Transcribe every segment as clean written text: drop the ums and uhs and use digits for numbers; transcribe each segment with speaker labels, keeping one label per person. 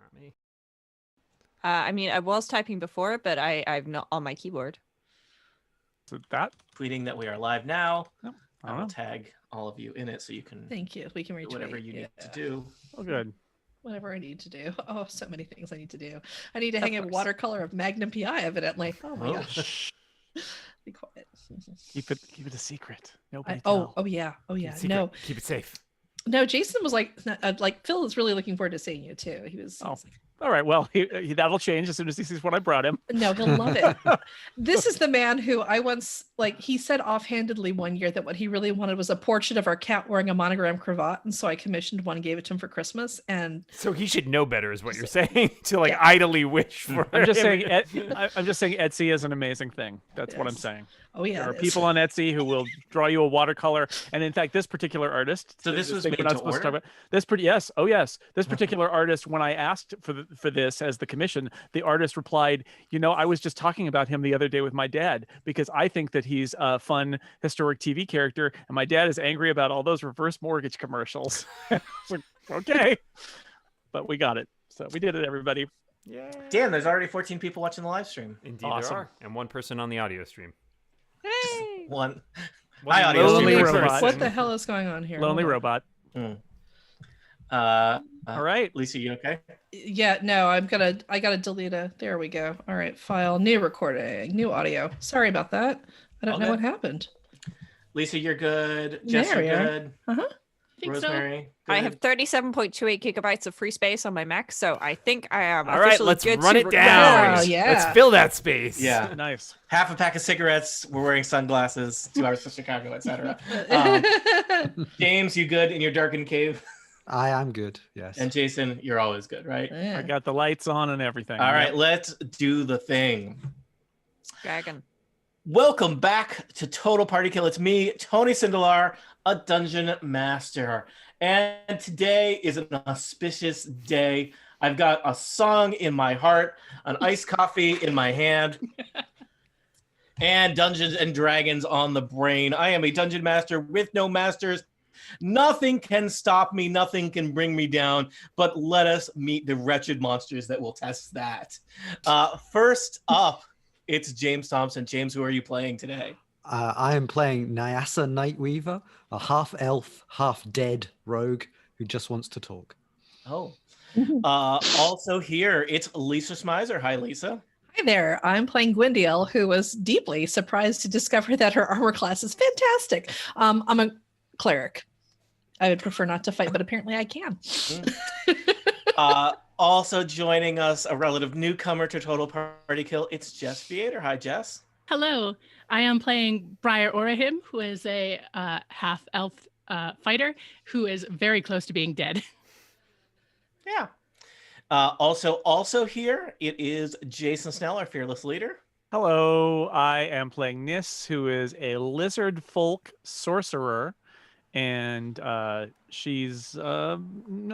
Speaker 1: Not me.
Speaker 2: I mean, I was typing before, but I'm not on my keyboard.
Speaker 3: So that
Speaker 4: Tweeting that we are live now.
Speaker 3: Yep.
Speaker 4: I will tag all of you in it so you can
Speaker 5: Thank you. We can
Speaker 4: do
Speaker 5: retweet
Speaker 4: whatever you need to do.
Speaker 3: Oh, good.
Speaker 5: Whatever I need to do. Oh, so many things I need to do. I need to hang a
Speaker 2: course.
Speaker 5: watercolor of Magnum PI, evidently. Oh my
Speaker 4: Oh.
Speaker 5: gosh. Be quiet.
Speaker 3: Keep it a secret. Nobody
Speaker 5: Oh
Speaker 3: tell.
Speaker 5: yeah. Oh
Speaker 1: Keep
Speaker 5: yeah.
Speaker 1: it secret.
Speaker 5: No,
Speaker 1: Keep it safe.
Speaker 5: no. Jason was like Phil is really looking forward to seeing you too. He was.
Speaker 3: Oh. All right. Well, that'll change as soon as he sees what I brought him.
Speaker 5: No, he'll love it. This is the man who I once, he said offhandedly one year that what he really wanted was a portrait of our cat wearing a monogram cravat. And so I commissioned one and gave it to him for Christmas. And
Speaker 1: So he should know better, is what you're saying, to idly wish for.
Speaker 3: I'm just
Speaker 1: him.
Speaker 3: saying. I'm just saying Etsy is an amazing thing. That's what I'm
Speaker 5: Yes.
Speaker 3: saying.
Speaker 5: oh yeah.
Speaker 3: There are
Speaker 5: it is.
Speaker 3: people on Etsy who will draw you a watercolor, and in fact, this particular artist.
Speaker 4: So this was
Speaker 3: thing
Speaker 4: made
Speaker 3: we're not
Speaker 4: to
Speaker 3: supposed
Speaker 4: order?
Speaker 3: talk about- This yes, oh yes, this particular artist. When I asked for this as the commission, the artist replied, I was just talking about him the other day with my dad because I think that he's a fun historic TV character, and my dad is angry about all those reverse mortgage commercials. Like, okay, but we got it, so we did it, everybody.
Speaker 1: Yeah.
Speaker 4: Dan, there's already 14 people watching the live stream.
Speaker 1: Indeed,
Speaker 3: Awesome.
Speaker 1: there are, and one person on the audio stream.
Speaker 2: Hey!
Speaker 4: One.
Speaker 1: One
Speaker 4: Hi, audio
Speaker 3: lonely
Speaker 4: streamers.
Speaker 3: robot.
Speaker 5: What the hell is going on here?
Speaker 3: Lonely
Speaker 5: Hold on.
Speaker 3: robot.
Speaker 4: All
Speaker 3: right.
Speaker 4: Lisa, you okay?
Speaker 5: Yeah, no, I gotta delete there we go. All right, file, new recording, new audio. Sorry about that. I don't
Speaker 4: All
Speaker 5: know
Speaker 4: good.
Speaker 5: what happened.
Speaker 4: Lisa, you're good. Jess,
Speaker 5: There
Speaker 4: you're
Speaker 5: we are.
Speaker 4: good.
Speaker 5: Uh-huh.
Speaker 2: Think so.
Speaker 4: Rosemary,
Speaker 2: I
Speaker 4: good.
Speaker 2: have 37.28 gigabytes of free space on my Mac, so I think I am
Speaker 1: All right,
Speaker 2: officially
Speaker 1: let's
Speaker 2: good
Speaker 1: run
Speaker 2: to
Speaker 1: it
Speaker 2: record.
Speaker 1: down.
Speaker 5: Wow, yeah.
Speaker 1: Let's fill that space.
Speaker 4: Yeah.
Speaker 3: Nice.
Speaker 4: Half a pack of cigarettes. We're wearing sunglasses. 2 hours to Chicago, etc. James, you good in your darkened cave?
Speaker 6: I am good, yes.
Speaker 4: And Jason, you're always good, right?
Speaker 5: Yeah.
Speaker 3: I got the lights on and everything.
Speaker 4: All right,
Speaker 3: Yep.
Speaker 4: let's do the thing.
Speaker 2: Dragon.
Speaker 4: Welcome back to Total Party Kill. It's me, Tony Sindelar, a dungeon master. And today is an auspicious day. I've got a song in my heart, an iced coffee in my hand, and Dungeons and Dragons on the brain. I am a dungeon master with no masters. Nothing can stop me. Nothing can bring me down. But let us meet the wretched monsters that will test that. First up, it's James Thompson. James, who are you playing today?
Speaker 6: I am playing Nyasa Nightweaver, a half-elf, half-dead rogue who just wants to talk.
Speaker 4: Oh. Also here, it's Lisa Smizer. Hi, Lisa.
Speaker 5: Hi there. I'm playing Gwyndiel, who was deeply surprised to discover that her armor class is fantastic. I'm a cleric. I would prefer not to fight, but apparently I can.
Speaker 4: Also joining us, a relative newcomer to Total Party Kill, it's Jess Theater. Hi, Jess.
Speaker 7: Hello, I am playing Briar Orahim, who is a half-elf fighter who is very close to being dead.
Speaker 4: Yeah. Also here, it is Jason Snell, our fearless leader.
Speaker 3: Hello, I am playing Nis, who is a lizard folk sorcerer, and she's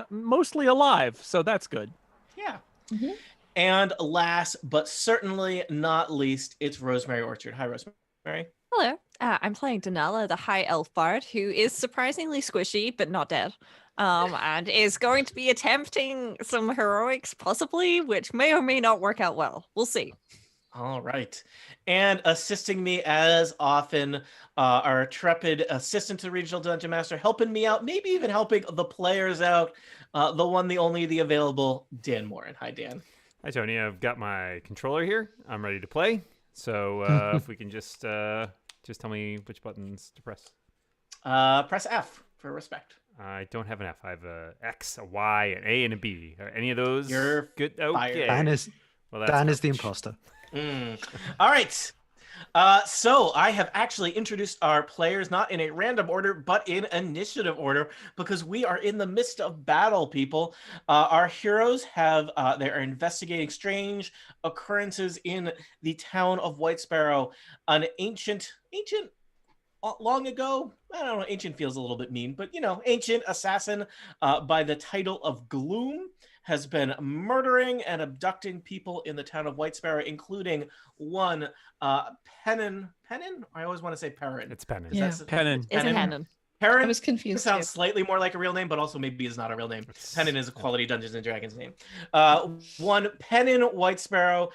Speaker 3: mostly alive, so that's good.
Speaker 4: Yeah.
Speaker 5: Mhm.
Speaker 4: And last but certainly not least, it's Rosemary Orchard. Hi, Rosemary.
Speaker 2: Hello. I'm playing Denala, the high elf bard, who is surprisingly squishy but not dead, and is going to be attempting some heroics, possibly, which may or may not work out well. We'll see.
Speaker 4: All right. And assisting me as often, our intrepid assistant to the Regional Dungeon Master, helping me out, maybe even helping the players out, the one, the only, the available, Dan Morin. Hi, Dan.
Speaker 1: Hi, Tony. I've got my controller here. I'm ready to play. So if we can just tell me which buttons to press.
Speaker 4: Press F for respect.
Speaker 1: I don't have an F. I have a X, a Y, an A, and a B. Are any of those
Speaker 4: You're
Speaker 1: good?
Speaker 4: fired.
Speaker 1: Okay.
Speaker 6: Dan is
Speaker 1: Well, that's
Speaker 6: Dan is the
Speaker 1: garbage.
Speaker 6: imposter.
Speaker 4: All right. So I have actually introduced our players not in a random order, but in initiative order, because we are in the midst of battle, people. Our heroes have they are investigating strange occurrences in the town of Whitesparrow. An ancient long ago, I don't know, ancient feels a little bit mean, but ancient assassin by the title of Gloom has been murdering and abducting people in the town of Whitesparrow, including one Pennon. I always want to say Perrin.
Speaker 1: It's Pennon.
Speaker 5: Yeah.
Speaker 4: That's-
Speaker 3: Pennon.
Speaker 2: Is a
Speaker 4: Pennon.
Speaker 2: canon.
Speaker 4: Perrin
Speaker 5: I was confused.
Speaker 4: sounds
Speaker 5: Too.
Speaker 4: slightly more like a real name, but also maybe is not a real name. Pennon is a quality Dungeons and Dragons name. One Pennon Whitesparrow,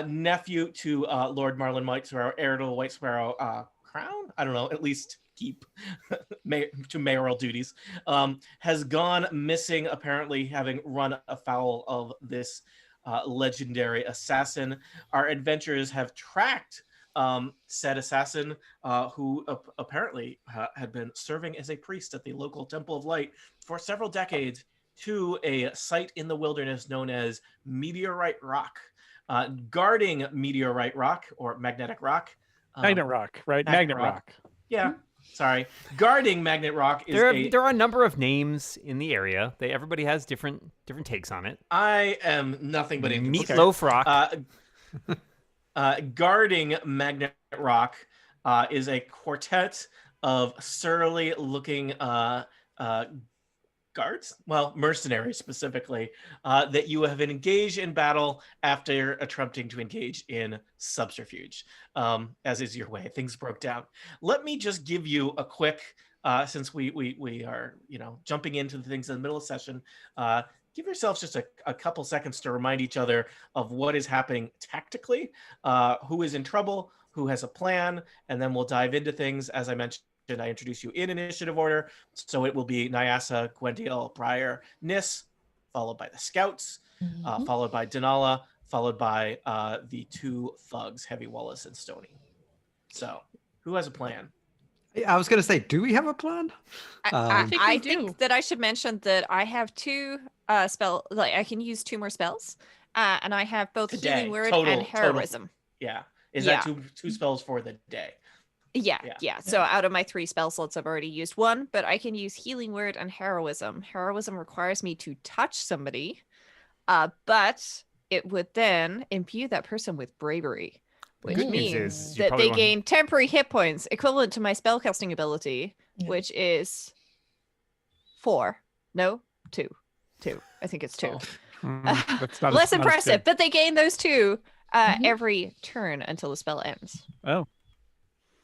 Speaker 4: nephew to Lord Marlon Whitesparrow, heir to the Whitesparrow crown. I don't know, at least keep to mayoral duties. Has gone missing, apparently having run afoul of this legendary assassin. Our adventurers have tracked said assassin, who apparently had been serving as a priest at the local Temple of Light for several decades, to a site in the wilderness known as Meteorite Rock. Guarding Meteorite Rock, or Magnetic Rock.
Speaker 3: Magnet Rock, right? Magnet Rock.
Speaker 4: Yeah, sorry. Guarding Magnet Rock is
Speaker 1: there are a number of names in the area. Everybody has different takes on it.
Speaker 4: I am nothing but
Speaker 1: Meatloaf Rock.
Speaker 4: Guarding Magnet Rock is a quartet of surly looking guards, well, mercenaries specifically, that you have engaged in battle after attempting to engage in subterfuge, as is your way. Things broke down. Let me just give you a quick, since we are, jumping into the things in the middle of the session, give yourselves just a couple seconds to remind each other of what is happening tactically, who is in trouble, who has a plan, and then we'll dive into things. As I mentioned, I introduce you in initiative order. So it will be Nyasa, Gwendil, Briar, Nis, followed by the Scouts, followed by Denala, followed by the two thugs, Heavy Wallace and Stony. So who has a plan?
Speaker 6: I was going to say, do we have a plan?
Speaker 2: I
Speaker 7: think we do.
Speaker 2: think that I should mention that I have two spell. Like I can use two more spells, and I have both
Speaker 4: Today.
Speaker 2: Healing Word
Speaker 4: Total-
Speaker 2: and Heroism.
Speaker 4: Yeah. Is that two spells for the day?
Speaker 2: Yeah. So out of my 3 spell slots, I've already used 1, but I can use Healing Word and Heroism. Heroism requires me to touch somebody, but it would then imbue that person with bravery, which
Speaker 1: good news
Speaker 2: means
Speaker 1: is you
Speaker 2: that
Speaker 1: probably
Speaker 2: they
Speaker 1: want-
Speaker 2: gain temporary hit points equivalent to my spellcasting ability, which is 4. No, 2. I think it's 2.
Speaker 4: Oh.
Speaker 3: That's not
Speaker 2: Less
Speaker 3: not
Speaker 2: impressive,
Speaker 3: good.
Speaker 2: but they gain those 2 every turn until the spell ends.
Speaker 3: Oh,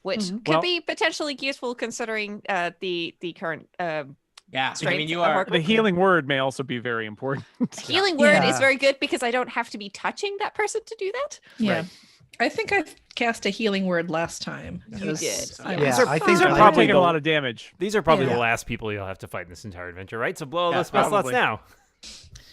Speaker 2: Which could
Speaker 3: Well-
Speaker 2: be potentially useful considering the current
Speaker 4: Yeah. I
Speaker 2: Strength
Speaker 4: mean, you
Speaker 2: of
Speaker 4: are.
Speaker 2: our-
Speaker 3: the healing word may also be very important.
Speaker 2: healing word is
Speaker 6: Yeah.
Speaker 2: very good because I don't have to be touching that person to do that.
Speaker 5: Yeah.
Speaker 4: Right.
Speaker 5: I think I cast a healing word last time.
Speaker 2: You
Speaker 5: because
Speaker 2: did.
Speaker 5: I
Speaker 6: Yeah,
Speaker 5: was
Speaker 6: I think
Speaker 1: these are
Speaker 3: I've
Speaker 1: probably
Speaker 3: taken
Speaker 1: the-
Speaker 3: a lot of damage.
Speaker 1: These are probably
Speaker 5: Yeah.
Speaker 1: the last people you'll have to fight in this entire adventure, right? So blow all
Speaker 4: Yeah,
Speaker 1: those spell slots
Speaker 3: probably.
Speaker 1: now.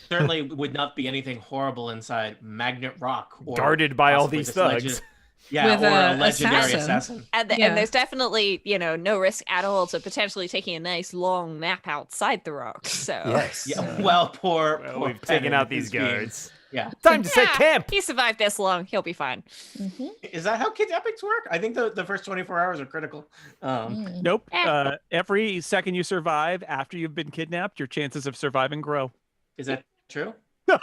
Speaker 4: Certainly would not be anything horrible inside Magnet Rock. Or
Speaker 1: Guarded by all
Speaker 4: possibly
Speaker 1: these
Speaker 4: this
Speaker 1: thugs.
Speaker 4: Yeah,
Speaker 5: With
Speaker 4: or a
Speaker 5: a
Speaker 4: legendary
Speaker 5: assassin.
Speaker 4: assassin.
Speaker 2: And,
Speaker 5: Yeah.
Speaker 2: and there's definitely, no risk at all to potentially taking a nice long nap outside the rocks. So
Speaker 6: Yes.
Speaker 4: Yeah, well, poor
Speaker 1: We've
Speaker 4: Pennon
Speaker 1: taken out these
Speaker 4: is being-
Speaker 1: guards.
Speaker 4: Yeah.
Speaker 1: Time to set
Speaker 2: Yeah,
Speaker 1: camp.
Speaker 2: he survived this long. He'll be fine.
Speaker 4: Is that how kids epics work? I think the first 24 hours are critical.
Speaker 3: Nope.
Speaker 2: Eh.
Speaker 3: Every second you survive after you've been kidnapped, your chances of surviving grow.
Speaker 4: Is that true?
Speaker 5: You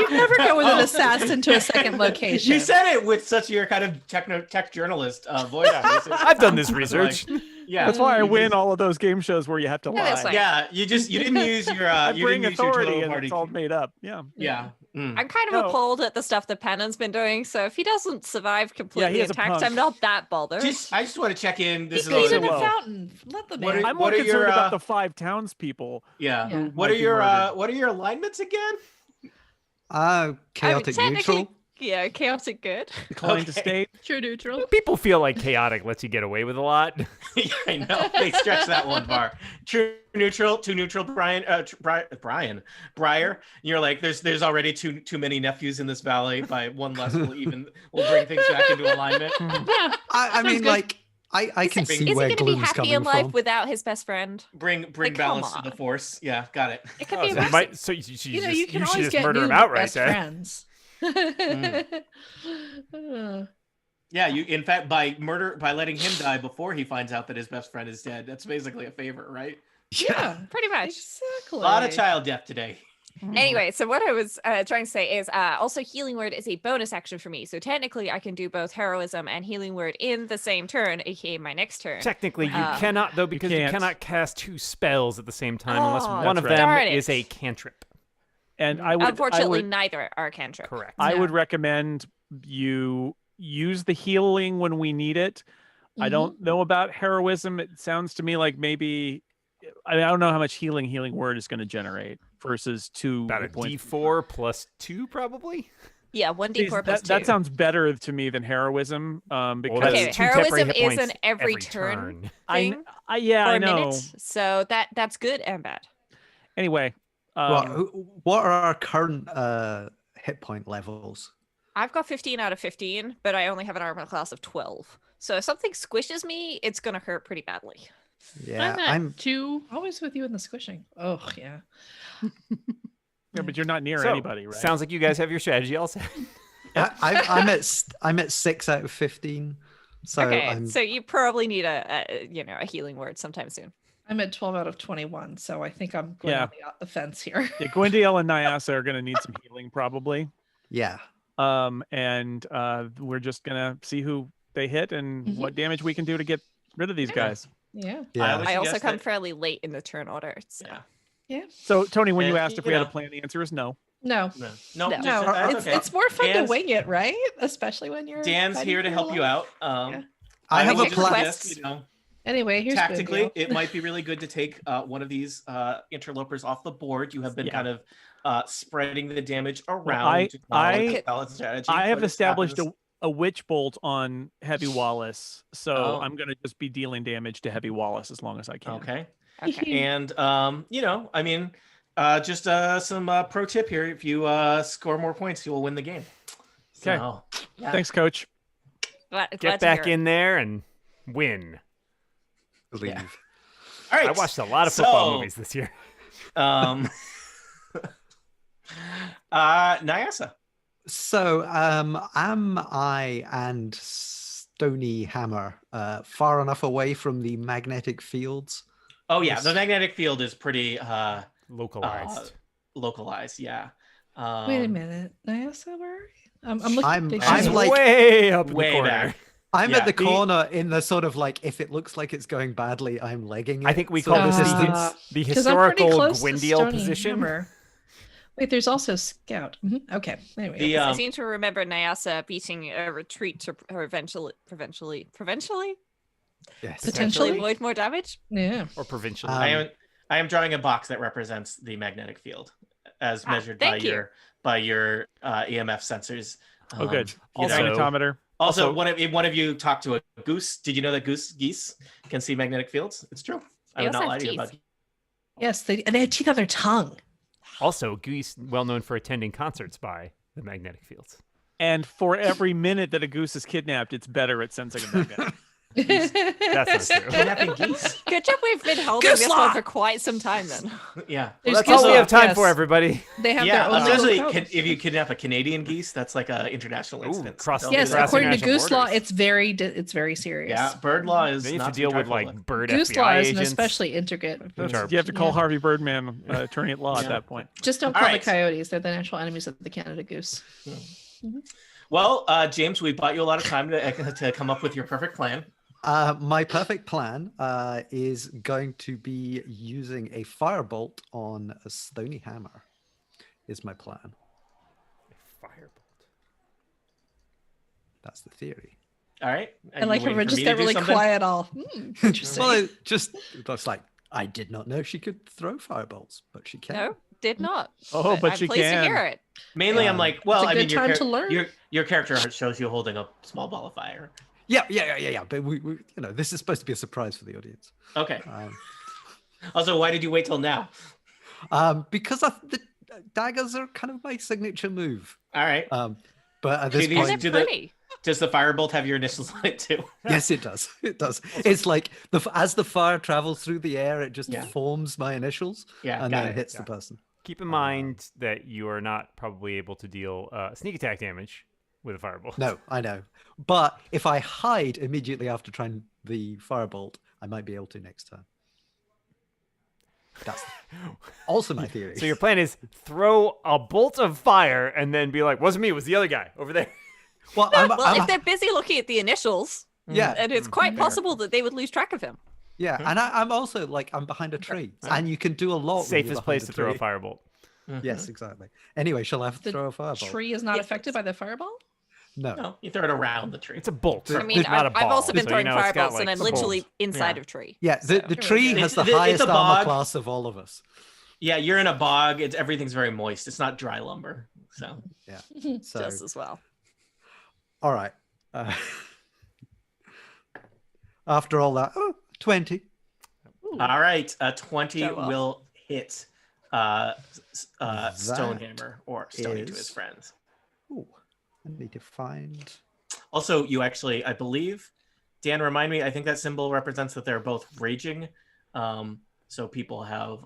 Speaker 5: never go with an assassin to a second location.
Speaker 4: You said it with such your kind of tech journalist voice.
Speaker 1: I've done this research.
Speaker 4: Yeah,
Speaker 3: That's why I
Speaker 4: you
Speaker 3: win
Speaker 4: just-
Speaker 3: all of those game shows where you have to
Speaker 2: Yeah, that's
Speaker 3: lie.
Speaker 2: fine.
Speaker 4: Yeah, you didn't use your
Speaker 3: I
Speaker 4: you
Speaker 3: bring
Speaker 4: didn't use your
Speaker 3: authority
Speaker 4: total
Speaker 3: and
Speaker 4: party.
Speaker 3: it's all made up. Yeah.
Speaker 4: Yeah.
Speaker 2: I'm kind of
Speaker 3: No.
Speaker 2: appalled at the stuff that Pennon's been doing. So if he doesn't survive completely
Speaker 3: has a
Speaker 2: intact,
Speaker 3: punk.
Speaker 2: I'm not that bothered.
Speaker 4: I just want to check in. This
Speaker 5: He
Speaker 4: is
Speaker 3: cleaned
Speaker 5: cleaned
Speaker 4: a,
Speaker 5: a
Speaker 3: well.
Speaker 5: fountain. Let the
Speaker 4: What
Speaker 5: man.
Speaker 4: are-
Speaker 3: I'm more
Speaker 4: your,
Speaker 3: concerned about the 5 townspeople.
Speaker 4: yeah.
Speaker 3: who
Speaker 4: What
Speaker 3: might
Speaker 4: are
Speaker 3: be
Speaker 4: your
Speaker 3: murdered.
Speaker 4: what are your alignments again?
Speaker 6: Chaotic
Speaker 2: technically-
Speaker 6: neutral.
Speaker 2: Yeah, chaotic good.
Speaker 3: Declined to
Speaker 4: Okay.
Speaker 3: state.
Speaker 7: True neutral.
Speaker 1: People feel like chaotic lets you get away with a lot.
Speaker 4: Yeah, I know they stretch that one bar. True neutral, too neutral. Briar. You're like, there's already too many nephews in this valley. By one less, we'll bring things back into alignment.
Speaker 7: Yeah.
Speaker 6: I mean,
Speaker 7: good.
Speaker 6: like, I can
Speaker 2: Is
Speaker 6: see
Speaker 2: he
Speaker 6: where
Speaker 2: going to be
Speaker 6: Gloom's
Speaker 2: happy
Speaker 6: coming
Speaker 2: in life
Speaker 6: from.
Speaker 2: without his best friend?
Speaker 4: Bring
Speaker 2: Like, come
Speaker 4: balance to the
Speaker 2: on.
Speaker 4: force. Yeah, got it.
Speaker 2: It could
Speaker 1: Oh,
Speaker 2: be
Speaker 1: so
Speaker 2: a
Speaker 1: you might, so you should
Speaker 5: You know,
Speaker 1: just,
Speaker 5: you can
Speaker 1: you should
Speaker 5: always
Speaker 1: just
Speaker 5: get
Speaker 1: murder
Speaker 5: new
Speaker 1: him outright
Speaker 5: best
Speaker 1: then.
Speaker 5: friends.
Speaker 4: Yeah, you. In fact, by letting him die before he finds out that his best friend is dead, that's basically a favor, right?
Speaker 5: Yeah,
Speaker 2: pretty much.
Speaker 5: exactly.
Speaker 4: A lot of child death today.
Speaker 2: Anyway, so what I was trying to say is also Healing Word is a bonus action for me. So technically, I can do both Heroism and Healing Word in the same turn, aka my next turn.
Speaker 1: Technically, you cannot, though, because you
Speaker 3: can't.
Speaker 1: cannot cast 2 spells at the same time unless
Speaker 2: Oh,
Speaker 1: one of
Speaker 3: that's right.
Speaker 1: them
Speaker 2: darn it.
Speaker 1: is a cantrip.
Speaker 3: And I would
Speaker 2: Unfortunately, neither are cantrip.
Speaker 1: Correct.
Speaker 3: I would
Speaker 5: Yeah.
Speaker 3: recommend you use the healing when we need it, I don't know about heroism. It sounds to me like maybe I don't know how much healing word is going to generate versus 2
Speaker 1: About a
Speaker 3: hit points.
Speaker 1: D4 plus 2 probably.
Speaker 2: Yeah, 1d4 plus 2.
Speaker 3: That sounds better to me than heroism. Because
Speaker 1: Well, that's
Speaker 2: Okay,
Speaker 1: 2 temporary
Speaker 2: heroism
Speaker 1: hit
Speaker 2: is
Speaker 1: points
Speaker 2: an every turn
Speaker 3: I
Speaker 2: thing
Speaker 3: yeah,
Speaker 2: for
Speaker 3: I
Speaker 2: a
Speaker 3: know.
Speaker 2: minute. So that's good and bad.
Speaker 3: Anyway,
Speaker 6: What are our current hit point levels?
Speaker 2: I've got 15 out of 15, but I only have an armor class of 12. So if something squishes me, it's going to hurt pretty badly.
Speaker 6: Yeah,
Speaker 7: I'm at 2.
Speaker 5: Always with you in the squishing. Oh, yeah.
Speaker 3: yeah, but you're not near
Speaker 1: So,
Speaker 3: anybody, right?
Speaker 1: Sounds like you guys have your strategy all set.
Speaker 6: I'm at 6 out of 15. So
Speaker 2: Okay, so you probably need a healing word sometime soon.
Speaker 5: I'm at 12 out of 21, so I think I'm going on the fence here.
Speaker 3: Yeah, Gwyndiel and Nyasa are going to need some healing probably.
Speaker 6: yeah.
Speaker 3: And we're just gonna see who they hit and what damage we can do to get rid of these guys.
Speaker 5: Yeah.
Speaker 6: Yeah.
Speaker 2: I also
Speaker 4: suggest
Speaker 2: come
Speaker 4: that-
Speaker 2: fairly late in the turn order. So.
Speaker 4: Yeah.
Speaker 5: Yeah.
Speaker 3: So Tony, when you
Speaker 4: And,
Speaker 3: asked if
Speaker 4: you
Speaker 3: we had
Speaker 4: know-
Speaker 3: a plan, the answer is no.
Speaker 5: No.
Speaker 4: No,
Speaker 2: No.
Speaker 5: No,
Speaker 4: that's
Speaker 5: it's,
Speaker 4: okay.
Speaker 5: it's more fun
Speaker 4: Dan's-
Speaker 5: to wing it, right? Especially when you're
Speaker 4: Dan's
Speaker 5: fighting
Speaker 4: here to
Speaker 5: for
Speaker 4: help you
Speaker 5: your life.
Speaker 4: out.
Speaker 5: Yeah.
Speaker 6: I have a
Speaker 2: Pick
Speaker 6: plan.
Speaker 2: requests.
Speaker 5: Anyway, here's
Speaker 4: Tactically,
Speaker 5: Gwyndiel.
Speaker 4: it might be really good to take one of these interlopers off the board. You have been
Speaker 3: Yeah.
Speaker 4: kind of spreading the damage around.
Speaker 3: I-
Speaker 4: which is not always
Speaker 3: I-
Speaker 4: a valid strategy,
Speaker 3: I have
Speaker 4: but it
Speaker 3: established
Speaker 4: happens.
Speaker 3: a witch bolt on Heavy Wallace, so
Speaker 4: Oh.
Speaker 3: I'm gonna just be dealing damage to Heavy Wallace as long as I can.
Speaker 4: Okay.
Speaker 2: Okay.
Speaker 4: And I mean, just some pro tip here: if you score more points, you will win the game.
Speaker 3: Okay.
Speaker 4: So, yeah.
Speaker 3: Thanks, Coach.
Speaker 2: Glad
Speaker 1: Get
Speaker 2: to
Speaker 1: back
Speaker 2: hear it.
Speaker 1: in there and win.
Speaker 6: Leave.
Speaker 4: Yeah. All right.
Speaker 1: I watched a lot of football
Speaker 4: so,
Speaker 1: movies this year.
Speaker 4: Nyasa.
Speaker 6: So, am I and Stony Hammer far enough away from the magnetic fields?
Speaker 4: Oh yeah,
Speaker 6: Yes.
Speaker 4: the magnetic field is pretty
Speaker 1: Localized.
Speaker 4: localized. Yeah.
Speaker 5: Wait a minute. Nyasa, where are you? I'm looking at
Speaker 6: I'm
Speaker 5: dictionary.
Speaker 6: like-
Speaker 1: way up in
Speaker 4: way
Speaker 1: the corner.
Speaker 4: back.
Speaker 6: I'm
Speaker 4: Yeah,
Speaker 6: at the
Speaker 4: the-
Speaker 6: corner in the sort of like, if it looks like it's going badly, I'm legging it.
Speaker 1: I think we
Speaker 6: So
Speaker 1: call this
Speaker 6: this
Speaker 5: Uh,
Speaker 1: the
Speaker 5: 'Cause I'm pretty
Speaker 1: historical
Speaker 5: close to
Speaker 1: Gwyndiel
Speaker 5: Stony
Speaker 1: position.
Speaker 5: Hammer. Wait, there's also Scout. Okay. Anyway.
Speaker 4: The
Speaker 2: I seem to remember Nyasa beating a retreat to eventually
Speaker 6: Yes.
Speaker 5: Potentially.
Speaker 2: avoid more damage.
Speaker 5: yeah.
Speaker 1: Or provincial.
Speaker 4: I am drawing a box that represents the magnetic field as measured by
Speaker 2: thank you.
Speaker 4: your EMF sensors.
Speaker 3: Oh, good.
Speaker 4: you know.
Speaker 1: Also-
Speaker 3: Magnetometer.
Speaker 4: Also,
Speaker 1: Also-
Speaker 4: one of you talked to a goose. Did you know that geese can see magnetic fields? It's true. I
Speaker 2: They
Speaker 4: would
Speaker 2: also
Speaker 4: not
Speaker 2: have
Speaker 4: lie to you
Speaker 2: teeth.
Speaker 4: about it.
Speaker 5: Yes, and they had teeth on their tongue.
Speaker 1: Also, Goose, well known for attending concerts by the magnetic fields.
Speaker 3: And for every minute that a goose is kidnapped, it's better at sensing a magnetic.
Speaker 1: That's not true.
Speaker 4: Kidnapping geese.
Speaker 2: Good job we've been holding
Speaker 5: Goose
Speaker 2: this
Speaker 5: law!
Speaker 2: one for quite some time then.
Speaker 4: Yeah.
Speaker 5: There's
Speaker 1: That's all we
Speaker 5: goose
Speaker 1: have time
Speaker 5: law,
Speaker 1: for,
Speaker 5: yes.
Speaker 1: everybody.
Speaker 5: They have
Speaker 4: Yeah,
Speaker 5: their own legal
Speaker 4: especially
Speaker 5: code.
Speaker 4: if you kidnap a Canadian geese, that's like an international
Speaker 1: Ooh,
Speaker 4: incident.
Speaker 1: cross-
Speaker 4: Don't do
Speaker 5: Yes,
Speaker 4: that.
Speaker 5: according to
Speaker 1: International
Speaker 5: Goose law,
Speaker 1: borders.
Speaker 5: it's very serious.
Speaker 4: Yeah, bird law is
Speaker 1: They need to
Speaker 4: not
Speaker 1: deal
Speaker 4: too
Speaker 1: with
Speaker 4: trifling.
Speaker 1: like bird
Speaker 5: Goose
Speaker 1: FBI
Speaker 5: law is an
Speaker 1: agents.
Speaker 5: especially intricate.
Speaker 1: Which are-
Speaker 3: You have to call
Speaker 5: Yeah.
Speaker 3: Harvey Birdman, attorney at law, at
Speaker 4: Yeah.
Speaker 3: that point.
Speaker 5: Just don't
Speaker 4: All
Speaker 5: call
Speaker 4: right.
Speaker 5: the coyotes. They're the natural enemies of the Canada goose.
Speaker 4: Well, James, we bought you a lot of time to come up with your perfect plan.
Speaker 6: My perfect plan is going to be using a firebolt on a Stony Hammer. Is my plan.
Speaker 1: Firebolt.
Speaker 6: That's the theory.
Speaker 4: All right.
Speaker 5: I like how it just got really quiet. All interesting.
Speaker 6: Well, that's like I did not know she could throw firebolts, but she can.
Speaker 2: No, did not.
Speaker 3: Oh, but
Speaker 2: I'm
Speaker 3: she
Speaker 2: pleased
Speaker 3: can.
Speaker 2: to hear it.
Speaker 4: Mainly, I'm like, well,
Speaker 5: It's a
Speaker 4: I mean,
Speaker 5: good time to learn.
Speaker 4: your character shows you holding a small ball of fire.
Speaker 6: Yeah. But we this is supposed to be a surprise for the audience.
Speaker 4: Okay.
Speaker 6: Um,
Speaker 4: Also, why did you wait till now?
Speaker 6: because the daggers are kind of my signature move.
Speaker 4: All right.
Speaker 6: But at this
Speaker 4: These-
Speaker 2: And
Speaker 6: point,
Speaker 2: they're
Speaker 4: do the-
Speaker 2: pretty.
Speaker 4: Does the firebolt have your initials on it too?
Speaker 6: yes, it does. It does. It's like as the fire travels through the air, it just
Speaker 4: Yeah.
Speaker 6: forms my initials
Speaker 4: Yeah,
Speaker 6: and
Speaker 4: got
Speaker 6: then
Speaker 4: it.
Speaker 6: hits the person.
Speaker 1: Keep in mind that you are not probably able to deal sneak attack damage with a firebolt.
Speaker 6: No, I know. But if I hide immediately after trying the firebolt, I might be able to next turn. That's also my theory.
Speaker 1: So your plan is throw a bolt of fire and then be like, wasn't me, it was the other guy over there.
Speaker 6: well,
Speaker 2: Well, if they're busy looking at the initials,
Speaker 6: yeah,
Speaker 2: and it's quite
Speaker 6: fair.
Speaker 2: possible that they would lose track of him.
Speaker 6: yeah, and I'm also like I'm behind a tree, and you can do a lot. when you're
Speaker 1: Safest
Speaker 6: behind
Speaker 1: place
Speaker 6: a
Speaker 1: to throw a
Speaker 6: tree.
Speaker 1: firebolt.
Speaker 6: Yes, exactly. Anyway, shall I
Speaker 5: The
Speaker 6: throw a firebolt?
Speaker 5: tree is not
Speaker 2: Yes.
Speaker 5: affected by the fireball.
Speaker 6: No.
Speaker 4: No, you throw it around the tree.
Speaker 1: It's a bolt.
Speaker 2: I mean,
Speaker 1: it's not a
Speaker 2: I've also
Speaker 1: ball,
Speaker 2: been
Speaker 1: so,
Speaker 2: throwing
Speaker 1: you know, it's got,
Speaker 2: firebolts and
Speaker 1: like,
Speaker 2: I'm literally
Speaker 1: bolts.
Speaker 2: inside
Speaker 4: Yeah.
Speaker 2: of tree.
Speaker 6: Yeah, the
Speaker 2: So-
Speaker 6: tree
Speaker 5: good.
Speaker 6: has the
Speaker 4: It's a
Speaker 6: highest armor
Speaker 4: bog.
Speaker 6: class of all of us.
Speaker 4: Yeah, you're in a bog. Everything's very moist. It's not dry lumber. So
Speaker 6: So,
Speaker 2: Just as well.
Speaker 6: all right. After all that, 20.
Speaker 4: all right, 20
Speaker 2: Show off.
Speaker 4: will hit Stonehammer or Stony to his
Speaker 6: is-
Speaker 4: friends.
Speaker 6: Ooh, I need to find.
Speaker 4: Also, you actually, I believe, Dan, remind me. I think that symbol represents that they're both raging, so people have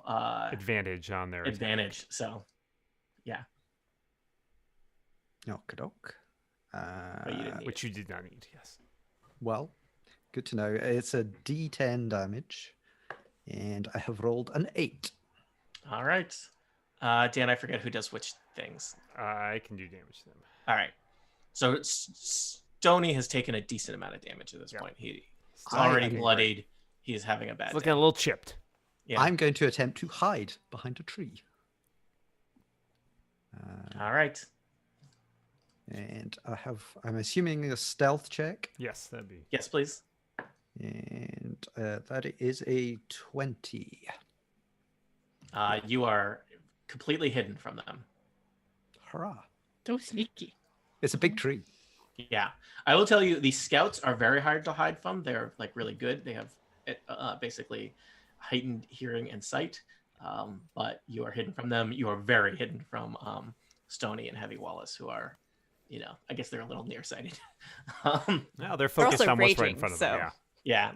Speaker 1: Advantage on their attack.
Speaker 4: advantage. So, yeah,
Speaker 6: Okadok.
Speaker 4: but you didn't need
Speaker 1: Which you did not need, yes.
Speaker 6: Well, good to know. It's a D10 damage, and I have rolled an 8.
Speaker 4: All right, Dan, I forget who does which things.
Speaker 1: I can do damage to them.
Speaker 4: All right, so Stony has taken a decent amount of damage at this
Speaker 1: Yeah.
Speaker 4: point. He's
Speaker 6: I
Speaker 4: already
Speaker 6: agree.
Speaker 4: bloodied. He's having a bad
Speaker 1: It's
Speaker 4: day.
Speaker 1: looking a little chipped.
Speaker 4: Yeah.
Speaker 6: I'm going to attempt to hide behind a tree.
Speaker 4: All right.
Speaker 6: And I'm assuming a stealth check,
Speaker 1: Yes, that'd be.
Speaker 4: Yes, please.
Speaker 6: and that is a 20.
Speaker 4: You are completely hidden from them.
Speaker 6: Hurrah.
Speaker 7: So sneaky.
Speaker 6: It's a big tree.
Speaker 4: Yeah, I will tell you, the scouts are very hard to hide from. They're like really good. They have basically heightened hearing and sight, but you are hidden from them. You are very hidden from Stony and Heavy Wallace, who are, I guess they're a little nearsighted.
Speaker 1: No, they're focused
Speaker 2: also
Speaker 1: on what's right in
Speaker 2: raging,
Speaker 1: front of
Speaker 2: so-
Speaker 1: them. Yeah.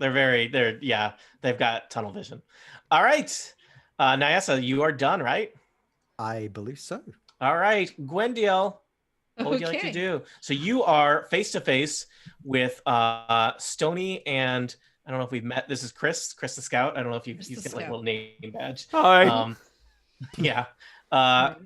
Speaker 4: yeah, they've got tunnel vision. All right, Nyasa, you are done, right?
Speaker 6: I believe so.
Speaker 4: All right, Gwendiel. What would you like to
Speaker 5: Okay.
Speaker 4: do? So you are face to face with Stony and I don't know if we've met. This is Chris the Scout. I don't know if
Speaker 5: Chris
Speaker 4: he's
Speaker 5: the
Speaker 4: got like a
Speaker 5: Scout.
Speaker 4: little name badge.
Speaker 1: Hi.
Speaker 4: Yeah.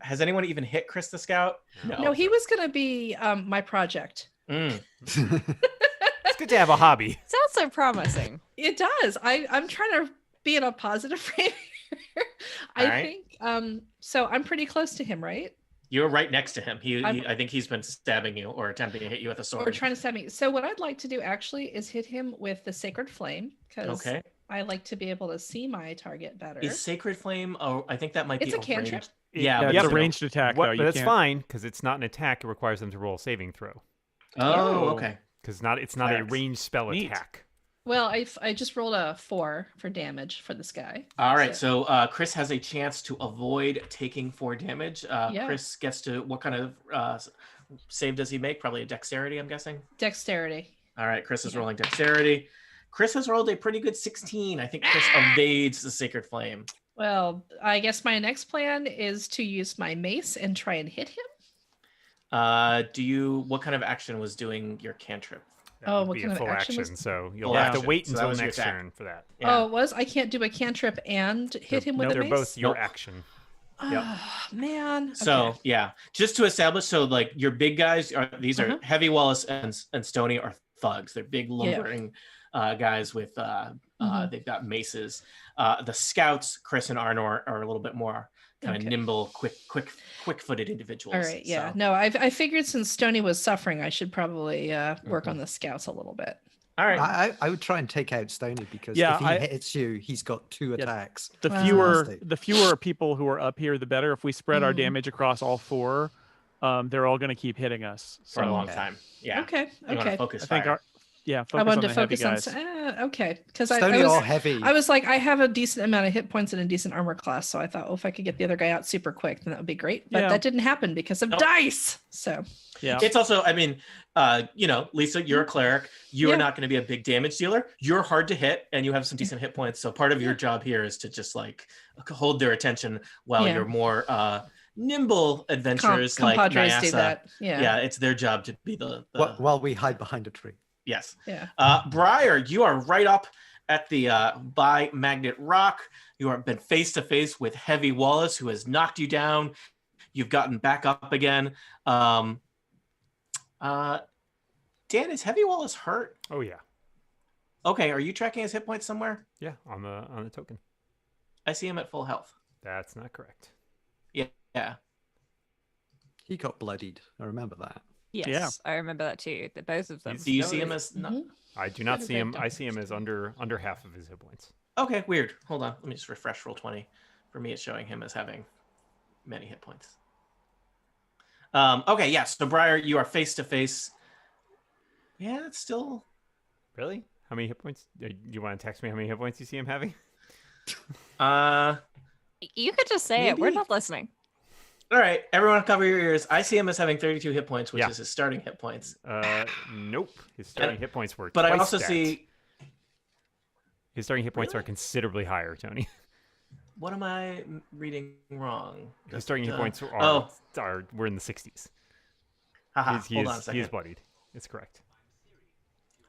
Speaker 4: Has anyone even hit Chris the Scout?
Speaker 5: No, he was gonna be my project.
Speaker 4: Mm.
Speaker 1: It's good to have a hobby.
Speaker 2: Sounds so promising.
Speaker 5: It does. I'm trying to be in a positive frame here. I
Speaker 4: All right.
Speaker 5: think so I'm pretty close to him, right?
Speaker 4: You're right next to him.
Speaker 5: I'm-
Speaker 4: I think he's been stabbing you or attempting to hit you with a sword.
Speaker 5: Or trying to stab me. So what I'd like to do actually is hit him with the Sacred Flame because
Speaker 4: Okay.
Speaker 5: I like to be able to see my target better.
Speaker 4: Is Sacred Flame? Oh, I think that might
Speaker 5: It's
Speaker 4: be
Speaker 5: a cantrip.
Speaker 4: ranged-
Speaker 1: It-
Speaker 4: Yeah,
Speaker 3: Yeah,
Speaker 4: but
Speaker 3: it's
Speaker 4: you
Speaker 3: a
Speaker 4: know.
Speaker 3: ranged attack,
Speaker 1: What,
Speaker 3: though.
Speaker 1: but
Speaker 3: You
Speaker 1: that's
Speaker 3: can't...
Speaker 1: fine because it's not an attack. It requires them to roll a saving throw.
Speaker 4: Oh, okay.
Speaker 1: Because it's not a
Speaker 4: Facts.
Speaker 1: ranged spell
Speaker 3: Neat.
Speaker 1: attack.
Speaker 5: Well, I just rolled a 4 for damage for this guy.
Speaker 4: All right, so Chris has a chance to avoid taking 4 damage.
Speaker 5: Yeah.
Speaker 4: Chris gets to, what kind of save does he make? Probably a dexterity, I'm guessing.
Speaker 5: Dexterity.
Speaker 4: All right, Chris is
Speaker 5: Yeah.
Speaker 4: rolling dexterity. Chris has rolled a pretty good 16. I think Chris evades the Sacred Flame.
Speaker 5: Well, I guess my next plan is to use my mace and try and hit him.
Speaker 4: What kind of action was doing your cantrip?
Speaker 1: That
Speaker 5: Oh,
Speaker 1: would
Speaker 5: what
Speaker 1: be
Speaker 5: kind
Speaker 1: a
Speaker 5: of
Speaker 1: full
Speaker 5: action
Speaker 1: action,
Speaker 5: was-
Speaker 1: so you'll
Speaker 4: Full
Speaker 1: have to
Speaker 4: action.
Speaker 1: wait
Speaker 4: So that
Speaker 1: until
Speaker 4: was your
Speaker 1: next
Speaker 4: attack.
Speaker 1: turn for that.
Speaker 5: Oh, it was? I can't do a cantrip and hit him with
Speaker 1: no,
Speaker 5: a
Speaker 1: they're
Speaker 5: mace?
Speaker 1: both your
Speaker 4: Nope.
Speaker 1: action.
Speaker 4: Yep.
Speaker 5: Oh, man.
Speaker 4: So
Speaker 5: Okay.
Speaker 4: yeah, just to establish, so like your big guys are these are
Speaker 5: Uh-huh.
Speaker 4: Heavy Wallace and Stony are thugs. They're big lumbering guys with
Speaker 5: Mhm.
Speaker 4: they've got maces. The scouts, Chris and Arnor, are a little bit more kind of
Speaker 5: Okay.
Speaker 4: nimble, quick-footed individuals.
Speaker 5: All right. Yeah.
Speaker 4: So-
Speaker 5: No, I figured since Stony was suffering, I should probably work on the scouts a little bit.
Speaker 4: All right.
Speaker 6: I would try and take out Stony because
Speaker 3: Yeah,
Speaker 6: if he
Speaker 3: I-
Speaker 6: hits you, he's got 2
Speaker 3: Yeah.
Speaker 6: attacks.
Speaker 3: The
Speaker 5: Wow.
Speaker 3: fewer
Speaker 6: Nasty.
Speaker 3: the fewer people who are up here, the better. If we spread our
Speaker 5: Mhm.
Speaker 3: damage across all 4, they're all going to keep hitting us.
Speaker 4: For a
Speaker 3: So
Speaker 4: long
Speaker 6: Okay.
Speaker 4: time. Yeah.
Speaker 5: Okay.
Speaker 4: You want to
Speaker 5: Okay.
Speaker 4: focus
Speaker 3: I think
Speaker 4: fire.
Speaker 3: focus
Speaker 5: I wanted
Speaker 3: on
Speaker 5: to
Speaker 3: the heavy
Speaker 5: focus on.
Speaker 3: guys.
Speaker 5: Okay. Because I
Speaker 6: Stony
Speaker 5: was
Speaker 6: all heavy.
Speaker 5: I was like, I have a decent amount of hit points and a decent armor class, so I thought, oh, if I could get the other guy out super quick, then that would be great. But
Speaker 3: Yeah.
Speaker 5: that didn't happen because of
Speaker 4: Nope.
Speaker 5: dice. So
Speaker 3: Yeah.
Speaker 4: It's also, I mean, Lisa, you're a cleric. You
Speaker 5: Yeah.
Speaker 4: are not going to be a big damage dealer. You're hard to hit, and you have some decent hit points. So part of your
Speaker 5: Yeah.
Speaker 4: job here is to just like hold their attention while
Speaker 5: Yeah.
Speaker 4: your more nimble adventurers like
Speaker 5: compadres do
Speaker 4: Nyasa.
Speaker 5: that.
Speaker 4: Yeah.
Speaker 5: Yeah.
Speaker 4: It's their job to be the
Speaker 6: While we hide behind a tree.
Speaker 4: yes.
Speaker 5: Yeah.
Speaker 4: Briar, you are right up at the by Magnet Rock. You have been face to face with Heavy Wallace, who has knocked you down. You've gotten back up again. Dan, is Heavy Wallace hurt?
Speaker 1: Oh yeah,
Speaker 4: Okay, are you tracking his hit points somewhere?
Speaker 1: yeah, on the token.
Speaker 4: I see him at full health.
Speaker 1: That's not correct.
Speaker 4: Yeah.
Speaker 6: He got bloodied. I remember that.
Speaker 2: Yes, I remember that too. The both of them.
Speaker 1: He's-
Speaker 4: Do you
Speaker 1: No,
Speaker 4: see him
Speaker 1: it-
Speaker 4: as not?
Speaker 5: Mhm.
Speaker 1: I do not
Speaker 7: Good
Speaker 1: see him.
Speaker 7: event,
Speaker 1: I see him as under half of his hit points.
Speaker 4: Okay, weird. Hold on. Let me just refresh roll 20. For me, it's showing him as having many hit points. Okay, yeah. So Briar, you are face to face. Yeah, it's still.
Speaker 1: Really? How many hit points? You want to text me how many hit points you see him having?
Speaker 2: You could just say it. We're
Speaker 4: Maybe.
Speaker 2: not listening.
Speaker 4: All right, everyone, cover your ears. I see him as having 32 hit points, which
Speaker 1: Yeah.
Speaker 4: is his starting hit points.
Speaker 1: Nope. His starting hit points were.
Speaker 4: But I
Speaker 1: twice
Speaker 4: also
Speaker 1: that.
Speaker 4: see.
Speaker 1: His starting hit points
Speaker 4: Really?
Speaker 1: are considerably higher, Tony.
Speaker 4: What am I reading wrong?
Speaker 1: His starting hit points were in the 60s.
Speaker 4: Haha,
Speaker 1: He
Speaker 4: hold on a
Speaker 1: is
Speaker 4: second.
Speaker 1: bloodied. It's correct.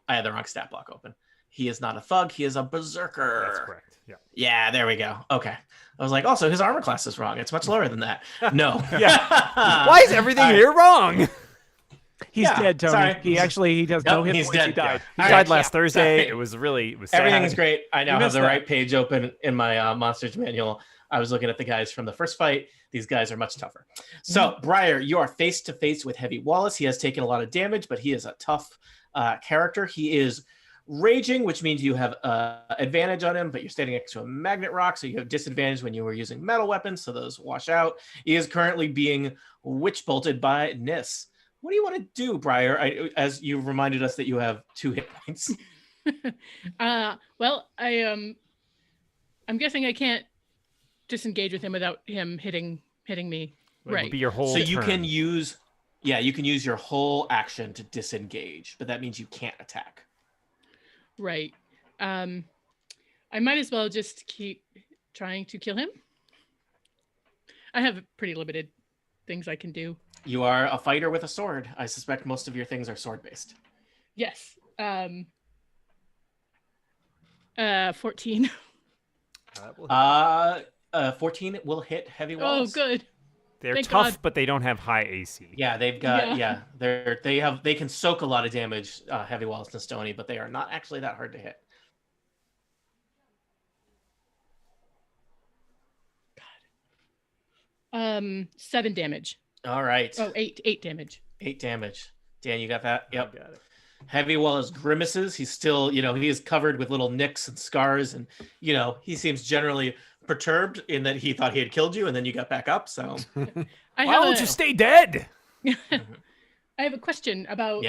Speaker 4: I had the wrong stat block open. He is not a thug. He is a berserker.
Speaker 1: That's correct. Yeah.
Speaker 4: Yeah, there we go. Okay. I was like, also, his armor class is wrong. It's much lower than that. No.
Speaker 1: Yeah. Why is everything
Speaker 4: All right.
Speaker 1: here wrong?
Speaker 3: He's
Speaker 4: Yeah,
Speaker 3: dead, Tony.
Speaker 4: sorry.
Speaker 3: He has no
Speaker 4: Nope,
Speaker 3: hit
Speaker 4: he's
Speaker 3: points. He
Speaker 4: dead.
Speaker 3: died.
Speaker 1: He
Speaker 4: All
Speaker 1: died
Speaker 4: right,
Speaker 1: last Thursday.
Speaker 4: Sorry.
Speaker 1: It was sad.
Speaker 4: Everything is great. I now have
Speaker 3: missed
Speaker 4: the
Speaker 3: that.
Speaker 4: right page open in my monsters manual. I was looking at the guys from the first fight. These guys are much tougher. So, Briar, you are face to face with Heavy Wallace. He has taken a lot of damage, but he is a tough character. He is raging, which means you have advantage on him, but you're standing next to a magnet rock, so you have disadvantage when you were using metal weapons, so those wash out. He is currently being witch bolted by Nis. What do you want to do, Briar? As you reminded us that you have 2 hit points.
Speaker 7: Well, I'm guessing I can't disengage with him without him hitting me.
Speaker 1: It
Speaker 7: Right.
Speaker 1: would be your whole
Speaker 4: So you
Speaker 1: turn.
Speaker 4: can use, you can use your whole action to disengage, but that means you can't attack.
Speaker 7: Right. I might as well just keep trying to kill him. I have pretty limited things I can do.
Speaker 4: You are a fighter with a sword. I suspect most of your things are sword based.
Speaker 7: Yes. 14.
Speaker 4: 14 will hit Heavy
Speaker 7: Oh,
Speaker 4: Wallace.
Speaker 7: good.
Speaker 1: They're
Speaker 7: Thank
Speaker 1: tough,
Speaker 7: God.
Speaker 1: but they don't have high AC.
Speaker 4: Yeah, they've got
Speaker 7: Yeah.
Speaker 4: they can soak a lot of damage, Heavy Wallace and Stony, but they are not actually that hard to hit.
Speaker 7: 7 damage.
Speaker 4: All right.
Speaker 7: Oh, 8 damage.
Speaker 4: 8 damage. Dan, you got that? Yep.
Speaker 1: Got it.
Speaker 4: Heavy Wallace grimaces. He's still, he is covered with little nicks and scars, and he seems generally perturbed in that he thought he had killed you, and then you got back up. So
Speaker 7: I
Speaker 1: Why
Speaker 7: have
Speaker 1: don't
Speaker 7: a,
Speaker 1: you stay dead?
Speaker 7: I have a question about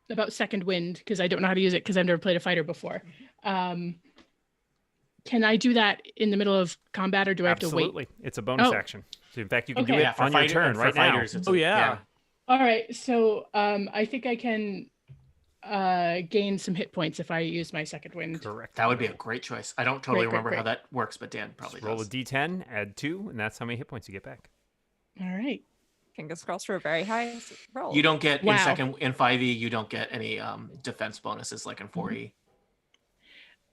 Speaker 7: about Second Wind, because I don't know how to use it because I've never played a fighter before. Can I do that in the middle of combat, or do I have to wait?
Speaker 1: Absolutely. It's a bonus
Speaker 7: Oh.
Speaker 1: action. So in fact, you can
Speaker 7: Okay.
Speaker 1: do it
Speaker 4: yeah, for
Speaker 1: on your
Speaker 4: fighter-
Speaker 1: turn
Speaker 4: for
Speaker 1: right now.
Speaker 4: fighters, it's
Speaker 3: Oh, yeah.
Speaker 7: All right, so I think I can gain some hit points if I use my Second Wind.
Speaker 1: Correct.
Speaker 4: That would be a great choice. I don't totally
Speaker 7: Great,
Speaker 4: remember how
Speaker 7: great.
Speaker 4: that works, but Dan probably
Speaker 1: Roll a
Speaker 4: does.
Speaker 1: d10, add 2, and that's how many hit points you get back.
Speaker 7: All right.
Speaker 2: Fingers crossed for a very high roll.
Speaker 4: You don't get
Speaker 7: Wow.
Speaker 4: in 5e, you don't get any defense bonuses like in 4e.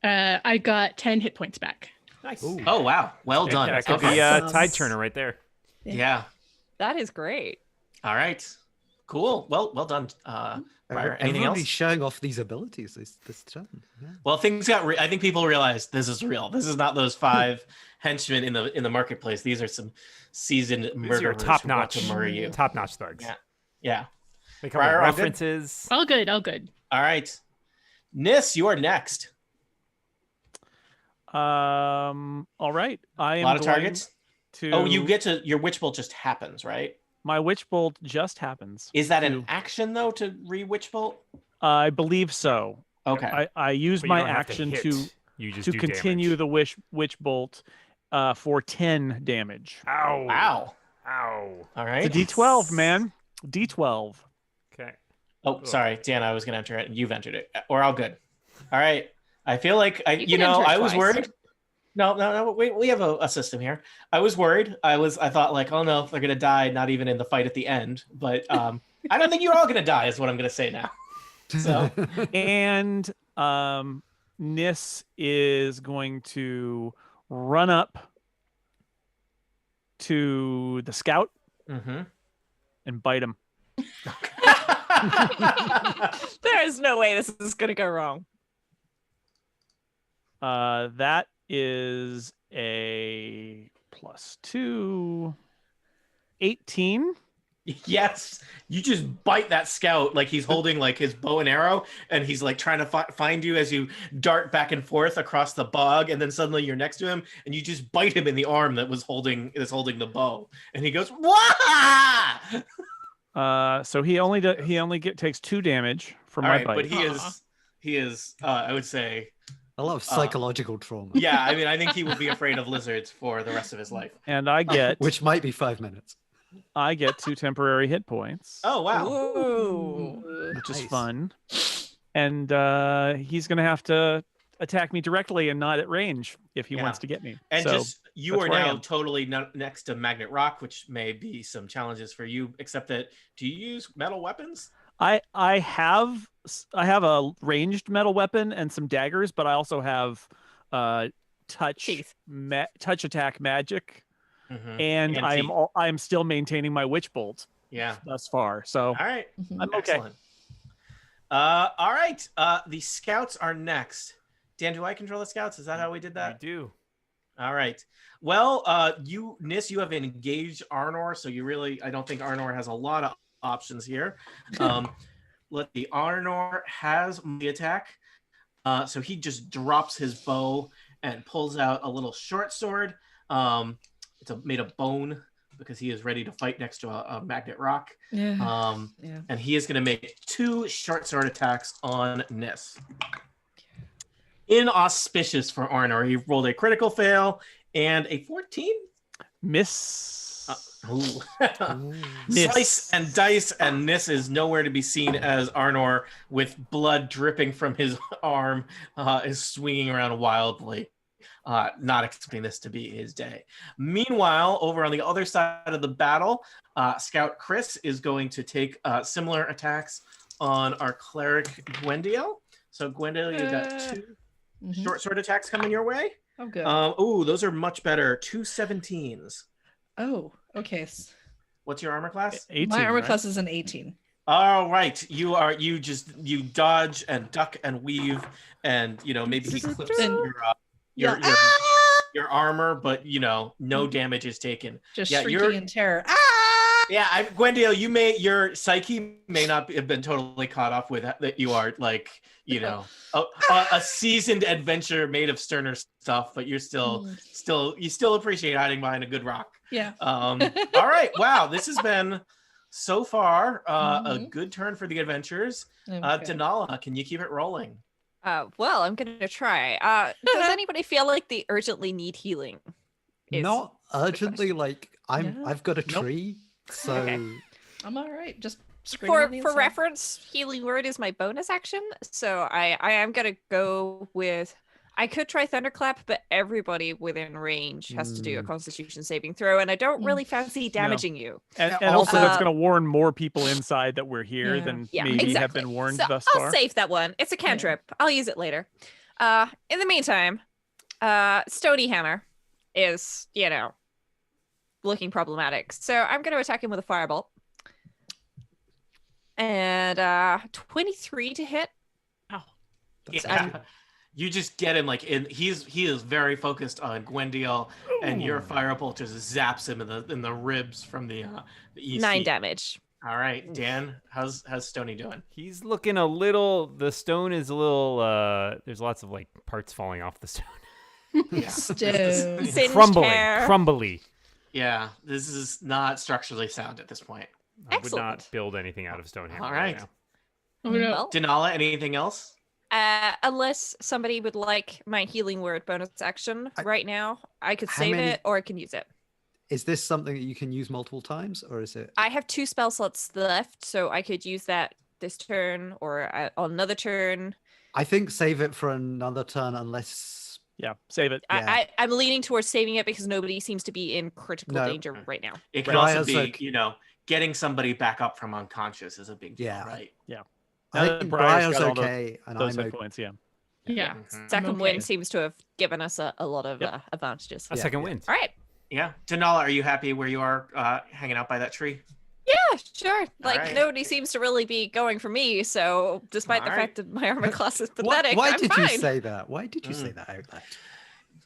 Speaker 7: I got 10 hit points back.
Speaker 1: Nice.
Speaker 6: Ooh.
Speaker 4: Oh wow, well done.
Speaker 1: That could
Speaker 4: Okay.
Speaker 1: be a
Speaker 5: Awesome.
Speaker 1: tide turner right there.
Speaker 4: Yeah.
Speaker 2: That is great.
Speaker 4: All right. Cool. Well done. Briar. Anything
Speaker 6: Everybody's
Speaker 4: else?
Speaker 6: showing off these abilities this turn. Yeah.
Speaker 4: Well, things got. I think people realized this is real. This is not those 5 henchmen in the marketplace. These are some seasoned
Speaker 1: These are
Speaker 4: murderers
Speaker 1: top
Speaker 4: who want
Speaker 1: notch,
Speaker 4: to murder you.
Speaker 1: top-notch thugs.
Speaker 4: Yeah. Yeah.
Speaker 1: They come
Speaker 4: Briar,
Speaker 1: with
Speaker 4: all good?
Speaker 1: references.
Speaker 7: All good, all good.
Speaker 4: All right. Nis, you are next.
Speaker 3: All right. I
Speaker 4: A
Speaker 3: am
Speaker 4: lot of
Speaker 3: going
Speaker 4: targets.
Speaker 3: to.
Speaker 4: Oh, you get to your witch bolt just happens, right?
Speaker 3: My witch bolt just happens.
Speaker 4: Is that an
Speaker 3: to-
Speaker 4: action though to re-witch bolt?
Speaker 3: I believe so.
Speaker 4: Okay.
Speaker 3: I use
Speaker 1: But you
Speaker 3: my
Speaker 1: don't have
Speaker 3: action
Speaker 1: hit.
Speaker 3: to
Speaker 1: You just
Speaker 3: to
Speaker 1: do
Speaker 3: continue
Speaker 1: damage.
Speaker 3: the witch bolt for 10 damage.
Speaker 1: Ow.
Speaker 4: Wow.
Speaker 1: Ow.
Speaker 4: All right.
Speaker 3: It's a D12, man. D12.
Speaker 1: Okay.
Speaker 4: Oh, sorry, Dan. I was gonna enter it, and you've entered it. Or all good. All right. I feel like
Speaker 2: You can enter it
Speaker 4: I was
Speaker 2: twice.
Speaker 4: worried. No. We have a system here. I was worried. I thought like, oh no, they're gonna die. Not even in the fight at the end. But I don't think you're all gonna die. Is what I'm gonna say now. So
Speaker 3: And Nis is going to run up to the scout
Speaker 4: mhm.
Speaker 3: and bite him.
Speaker 2: There is no way this is going to go wrong.
Speaker 3: That is a +2, 18.
Speaker 4: Yes, you just bite that scout like he's holding like his bow and arrow, and he's like trying to find you as you dart back and forth across the bog, and then suddenly you're next to him, and you just bite him in the arm that was holding the bow, and he goes, "Wah!"
Speaker 3: So he only takes 2 damage from
Speaker 4: All
Speaker 3: my
Speaker 4: right,
Speaker 3: bite.
Speaker 4: but he is I would say,
Speaker 6: A lot of psychological trauma.
Speaker 4: yeah. I mean, I think he will be afraid of lizards for the rest of his life.
Speaker 3: And I get
Speaker 6: Which might be 5 minutes.
Speaker 3: 2 temporary hit points.
Speaker 4: Oh wow!
Speaker 2: Ooh.
Speaker 3: Which is
Speaker 6: Nice.
Speaker 3: fun. And he's gonna have to attack me directly and not at range if he
Speaker 4: Yeah.
Speaker 3: wants to get me.
Speaker 4: And
Speaker 3: So
Speaker 4: just you
Speaker 3: that's
Speaker 4: are
Speaker 3: where I
Speaker 4: now
Speaker 3: am.
Speaker 4: totally next to Magnet Rock, which may be some challenges for you. Except that, do you use metal weapons?
Speaker 3: I have a ranged metal weapon and some daggers, but I also have touch
Speaker 2: Teeth.
Speaker 3: touch attack magic,
Speaker 4: Mhm.
Speaker 3: and
Speaker 4: And
Speaker 3: I am still maintaining my witch bolt
Speaker 4: Yeah.
Speaker 3: thus far. So
Speaker 4: All right.
Speaker 5: Mhm.
Speaker 3: I'm okay.
Speaker 4: Excellent. All right. The scouts are next. Dan, do I control the scouts? Is that how we did
Speaker 1: We
Speaker 4: that?
Speaker 1: do.
Speaker 4: All right. Well, Nis, you have engaged Arnor, so I don't think Arnor has a lot of options here. Arnor has the attack. So he just drops his bow and pulls out a little short sword. It's made of bone because he is ready to fight next to a Magnet Rock.
Speaker 5: Yeah. Yeah.
Speaker 4: And he is going to make 2 short sword attacks on Nis. Inauspicious for Arnor. He rolled a critical fail and a 14.
Speaker 3: miss.
Speaker 4: Ooh.
Speaker 3: Nis.
Speaker 4: Slice and dice, and Nis is nowhere to be seen as Arnor, with blood dripping from his arm, is swinging around wildly, not expecting this to be his day. Meanwhile, over on the other side of the battle, Scout Chris is going to take similar attacks on our cleric Gwendiel. So Gwendiel, you got 2
Speaker 5: Mhm.
Speaker 4: short sword attacks coming your way.
Speaker 5: Oh, good.
Speaker 4: Those are much better. 2 17s.
Speaker 5: Oh, okay.
Speaker 4: What's your armor class?
Speaker 3: 18,
Speaker 5: My armor
Speaker 3: right?
Speaker 5: class is an 18.
Speaker 4: All right, you dodge and duck and weave, and maybe he clips
Speaker 5: And-
Speaker 4: your
Speaker 5: Yeah.
Speaker 4: your armor, but no damage is taken.
Speaker 5: Just
Speaker 4: Yeah,
Speaker 5: shrieking
Speaker 4: you're-
Speaker 5: in terror. Ah!
Speaker 4: Yeah, Gwendiel, your psyche may not have been totally caught up with that you are like a seasoned adventurer made of sterner stuff, but you're still appreciate hiding behind a good rock.
Speaker 5: Yeah.
Speaker 4: All right, wow, this has been so far a
Speaker 5: Mhm.
Speaker 4: good turn for the adventurers.
Speaker 5: Okay.
Speaker 4: Denala, can you keep it rolling?
Speaker 2: Well, I'm gonna try. Does anybody feel like they urgently need healing? Is
Speaker 6: Not
Speaker 2: the
Speaker 6: urgently, like
Speaker 5: Yeah.
Speaker 6: I've got a
Speaker 3: Nope.
Speaker 6: tree, so
Speaker 2: Okay.
Speaker 5: I'm all right. Just screaming on the
Speaker 2: For
Speaker 5: inside.
Speaker 2: reference, healing word is my bonus action, so I am gonna go with. I could try thunderclap, but everybody within range has to do a Constitution saving throw, and I don't
Speaker 5: Mm.
Speaker 2: really fancy damaging you.
Speaker 3: And
Speaker 6: Yeah,
Speaker 3: also, that's
Speaker 2: also-
Speaker 3: going to warn more people inside that we're here
Speaker 5: Yeah.
Speaker 3: than
Speaker 2: Yeah,
Speaker 3: maybe have
Speaker 2: exactly.
Speaker 3: been warned
Speaker 2: So
Speaker 3: thus
Speaker 2: I'll
Speaker 3: far.
Speaker 2: save that one. It's a cantrip. I'll use it later. In the meantime, Stony Hammer is, looking problematic. So I'm going to attack him with a firebolt. And 23 to hit.
Speaker 6: that's
Speaker 4: Yeah. You just get him he is very focused on Gwendiel, and your firebolt just zaps him in the ribs from the EC.
Speaker 2: 9 damage.
Speaker 4: All right, Dan, how's Stony doing?
Speaker 1: He's looking a little. The stone is a little. There's lots of parts falling off the stone.
Speaker 4: Yeah.
Speaker 5: Stone.
Speaker 2: Singed
Speaker 1: Crumbling,
Speaker 2: hair.
Speaker 1: crumbly.
Speaker 4: Yeah, this is not structurally sound at this point.
Speaker 1: I would not
Speaker 2: Excellent.
Speaker 1: build anything out of stone hammer
Speaker 4: All right.
Speaker 1: now.
Speaker 7: Oh no.
Speaker 2: Well,
Speaker 4: Denala, anything else?
Speaker 2: unless somebody would like my healing word bonus action right now, I could
Speaker 6: How
Speaker 2: save
Speaker 6: many-
Speaker 2: it or I can use it.
Speaker 6: Is this something that you can use multiple times, or is it?
Speaker 2: I have 2 spell slots left, so I could use that this turn or on another turn.
Speaker 6: I think save it for another turn, unless
Speaker 3: Yeah, save it.
Speaker 6: Yeah.
Speaker 2: I'm leaning towards saving it because nobody seems to be in critical
Speaker 6: No.
Speaker 2: danger right now.
Speaker 4: It can
Speaker 6: Right.
Speaker 4: also
Speaker 6: Briar's
Speaker 4: be, getting somebody back up from unconscious is a big deal,
Speaker 6: Yeah.
Speaker 4: right?
Speaker 6: I
Speaker 3: Uh,
Speaker 6: think
Speaker 3: Briar's
Speaker 6: Briar's
Speaker 3: got all
Speaker 6: okay, and
Speaker 3: Those
Speaker 6: I'm
Speaker 3: hit
Speaker 6: okay.
Speaker 3: points, yeah.
Speaker 7: Yeah.
Speaker 4: Mhm.
Speaker 2: Second
Speaker 7: okay.
Speaker 2: wind seems to have given us a lot of
Speaker 3: Yep.
Speaker 2: advantages.
Speaker 1: A
Speaker 6: Yeah,
Speaker 1: second
Speaker 6: yeah.
Speaker 1: wind.
Speaker 2: All right.
Speaker 4: Yeah. Denala, are you happy where you are hanging out by that tree?
Speaker 2: Yeah, sure. Like
Speaker 4: right.
Speaker 2: nobody seems to really be going for me, so despite the
Speaker 4: All
Speaker 2: fact that my armor class is
Speaker 6: Why,
Speaker 2: pathetic,
Speaker 6: why
Speaker 2: I'm
Speaker 6: did
Speaker 2: fine.
Speaker 6: you say that? Why did you say that out loud?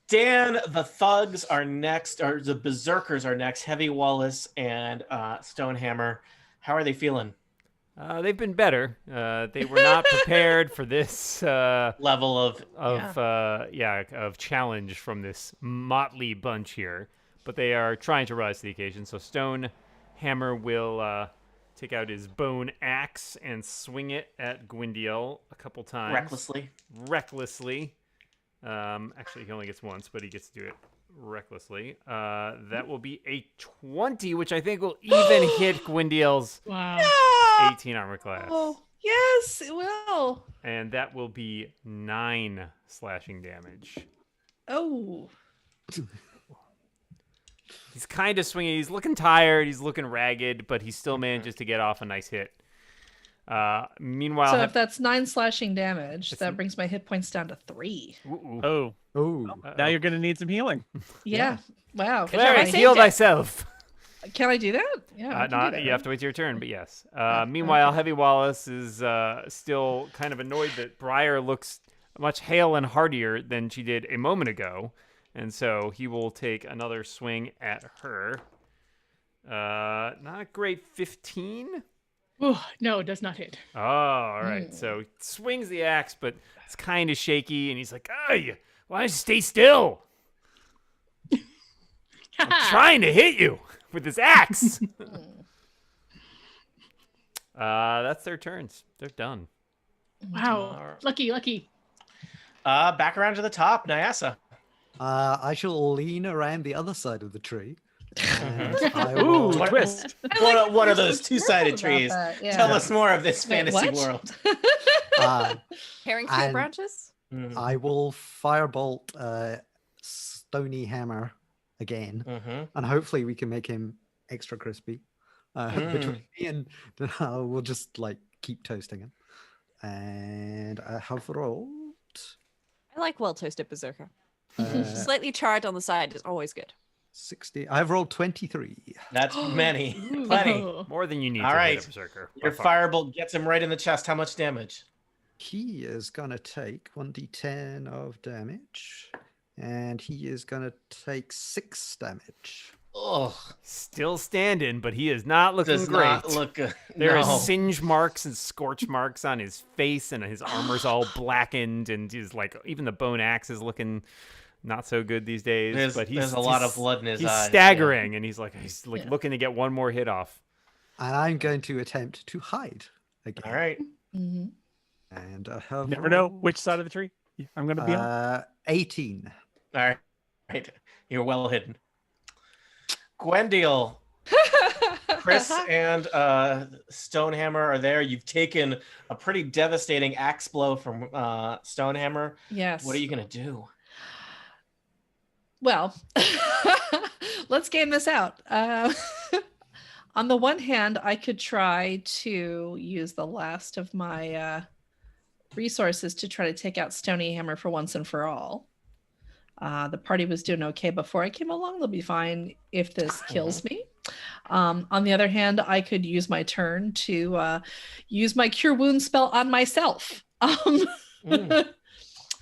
Speaker 4: Dan, the thugs are next, or the berserkers are next. Heavy Wallace and Stonehammer. How are they feeling?
Speaker 1: They've been better. They were not prepared for this
Speaker 4: Level of
Speaker 1: of challenge from this motley bunch here, but they are trying to rise to the occasion. So Stonehammer will take out his bone axe and swing it at Gwyndiel a couple times. Recklessly. Actually, he only gets once, but he gets to do it recklessly. That will be a 20, which I think will even hit Gwyndiel's
Speaker 7: Wow.
Speaker 1: 18 armor class.
Speaker 5: Oh, yes, it will.
Speaker 1: And that will be 9 slashing damage.
Speaker 5: Oh.
Speaker 1: He's kind of swinging. He's looking tired. He's looking ragged, but he still manages to get off a nice hit. Meanwhile,
Speaker 5: So if that's 9 slashing damage, that brings my hit points down to 3.
Speaker 3: Oh,
Speaker 6: Oh,
Speaker 3: now you're gonna need some healing.
Speaker 5: Yeah. Wow.
Speaker 2: Good job.
Speaker 1: Clary,
Speaker 2: I
Speaker 1: heal
Speaker 2: saved it.
Speaker 1: thyself.
Speaker 5: Can I do that? Yeah. I can do
Speaker 1: Not,
Speaker 5: that,
Speaker 1: you have
Speaker 5: right?
Speaker 1: to wait your turn, but yes. Meanwhile, Heavy Wallace is still kind of annoyed that Briar looks much hale and heartier than she did a moment ago, and so he will take another swing at her. Not a great 15.
Speaker 7: Oh, no, it does not hit.
Speaker 1: Oh, all right. So he swings the axe, but it's kind of shaky, and he's like, "Hey, why don't you stay still? I'm trying to hit you with this axe." That's their turns. They're done.
Speaker 7: Wow. Lucky.
Speaker 4: Back around to the top, Nyasa.
Speaker 6: I shall lean around the other side of the tree. And I
Speaker 3: Ooh,
Speaker 6: will,
Speaker 3: twist.
Speaker 4: What are those
Speaker 5: so
Speaker 4: two-sided
Speaker 5: careful about
Speaker 4: trees?
Speaker 5: that, yeah.
Speaker 4: Tell us more of this
Speaker 5: Wait,
Speaker 4: fantasy
Speaker 5: what?
Speaker 4: world.
Speaker 2: Herring tree
Speaker 6: And-
Speaker 2: branches?
Speaker 6: I will firebolt Stony Hammer again, and hopefully we can make him extra crispy. Between me and we'll just like keep toasting him. And I have rolled
Speaker 2: I like well toasted berserker.
Speaker 6: uh,
Speaker 2: Slightly charred on the side is always good.
Speaker 6: 60. I've rolled 23.
Speaker 4: That's many. Plenty.
Speaker 7: Oh.
Speaker 1: More than you need
Speaker 4: All
Speaker 1: to
Speaker 4: right.
Speaker 1: hit a berserker. by
Speaker 4: Your
Speaker 1: far.
Speaker 4: firebolt gets him right in the chest. How much damage?
Speaker 6: He is gonna take 1d10 of damage, and he is gonna take 6 damage.
Speaker 4: Ugh.
Speaker 1: Still standing, but he is not looking
Speaker 4: Does
Speaker 1: great.
Speaker 4: not look good.
Speaker 1: There are
Speaker 4: No.
Speaker 1: singe marks and scorch marks on his face, and his armor's all blackened, and he's like, even the bone axe is looking not so good these days. But
Speaker 4: There's a lot of blood in his
Speaker 1: he's
Speaker 4: eyes. yeah.
Speaker 1: staggering, and he's like
Speaker 5: Yeah.
Speaker 1: looking to get one more hit off.
Speaker 6: And I'm going to attempt to hide again.
Speaker 4: All right.
Speaker 5: Mhm.
Speaker 6: And I have
Speaker 3: Never know
Speaker 6: rolled,
Speaker 3: which side of the tree I'm gonna be on.
Speaker 6: 18.
Speaker 4: All right. Right. You're well hidden. Gwendil, Chris and Stonehammer are there. You've taken a pretty devastating axe blow from Stonehammer.
Speaker 5: Yes.
Speaker 4: What are you going to do?
Speaker 5: Well, let's game this out. On the one hand, I could try to use the last of my resources to try to take out Stony Hammer for once and for all. The party was doing okay before I came along. They'll be fine if this kills me. On the other hand, I could use my turn to use my Cure Wounds spell on myself.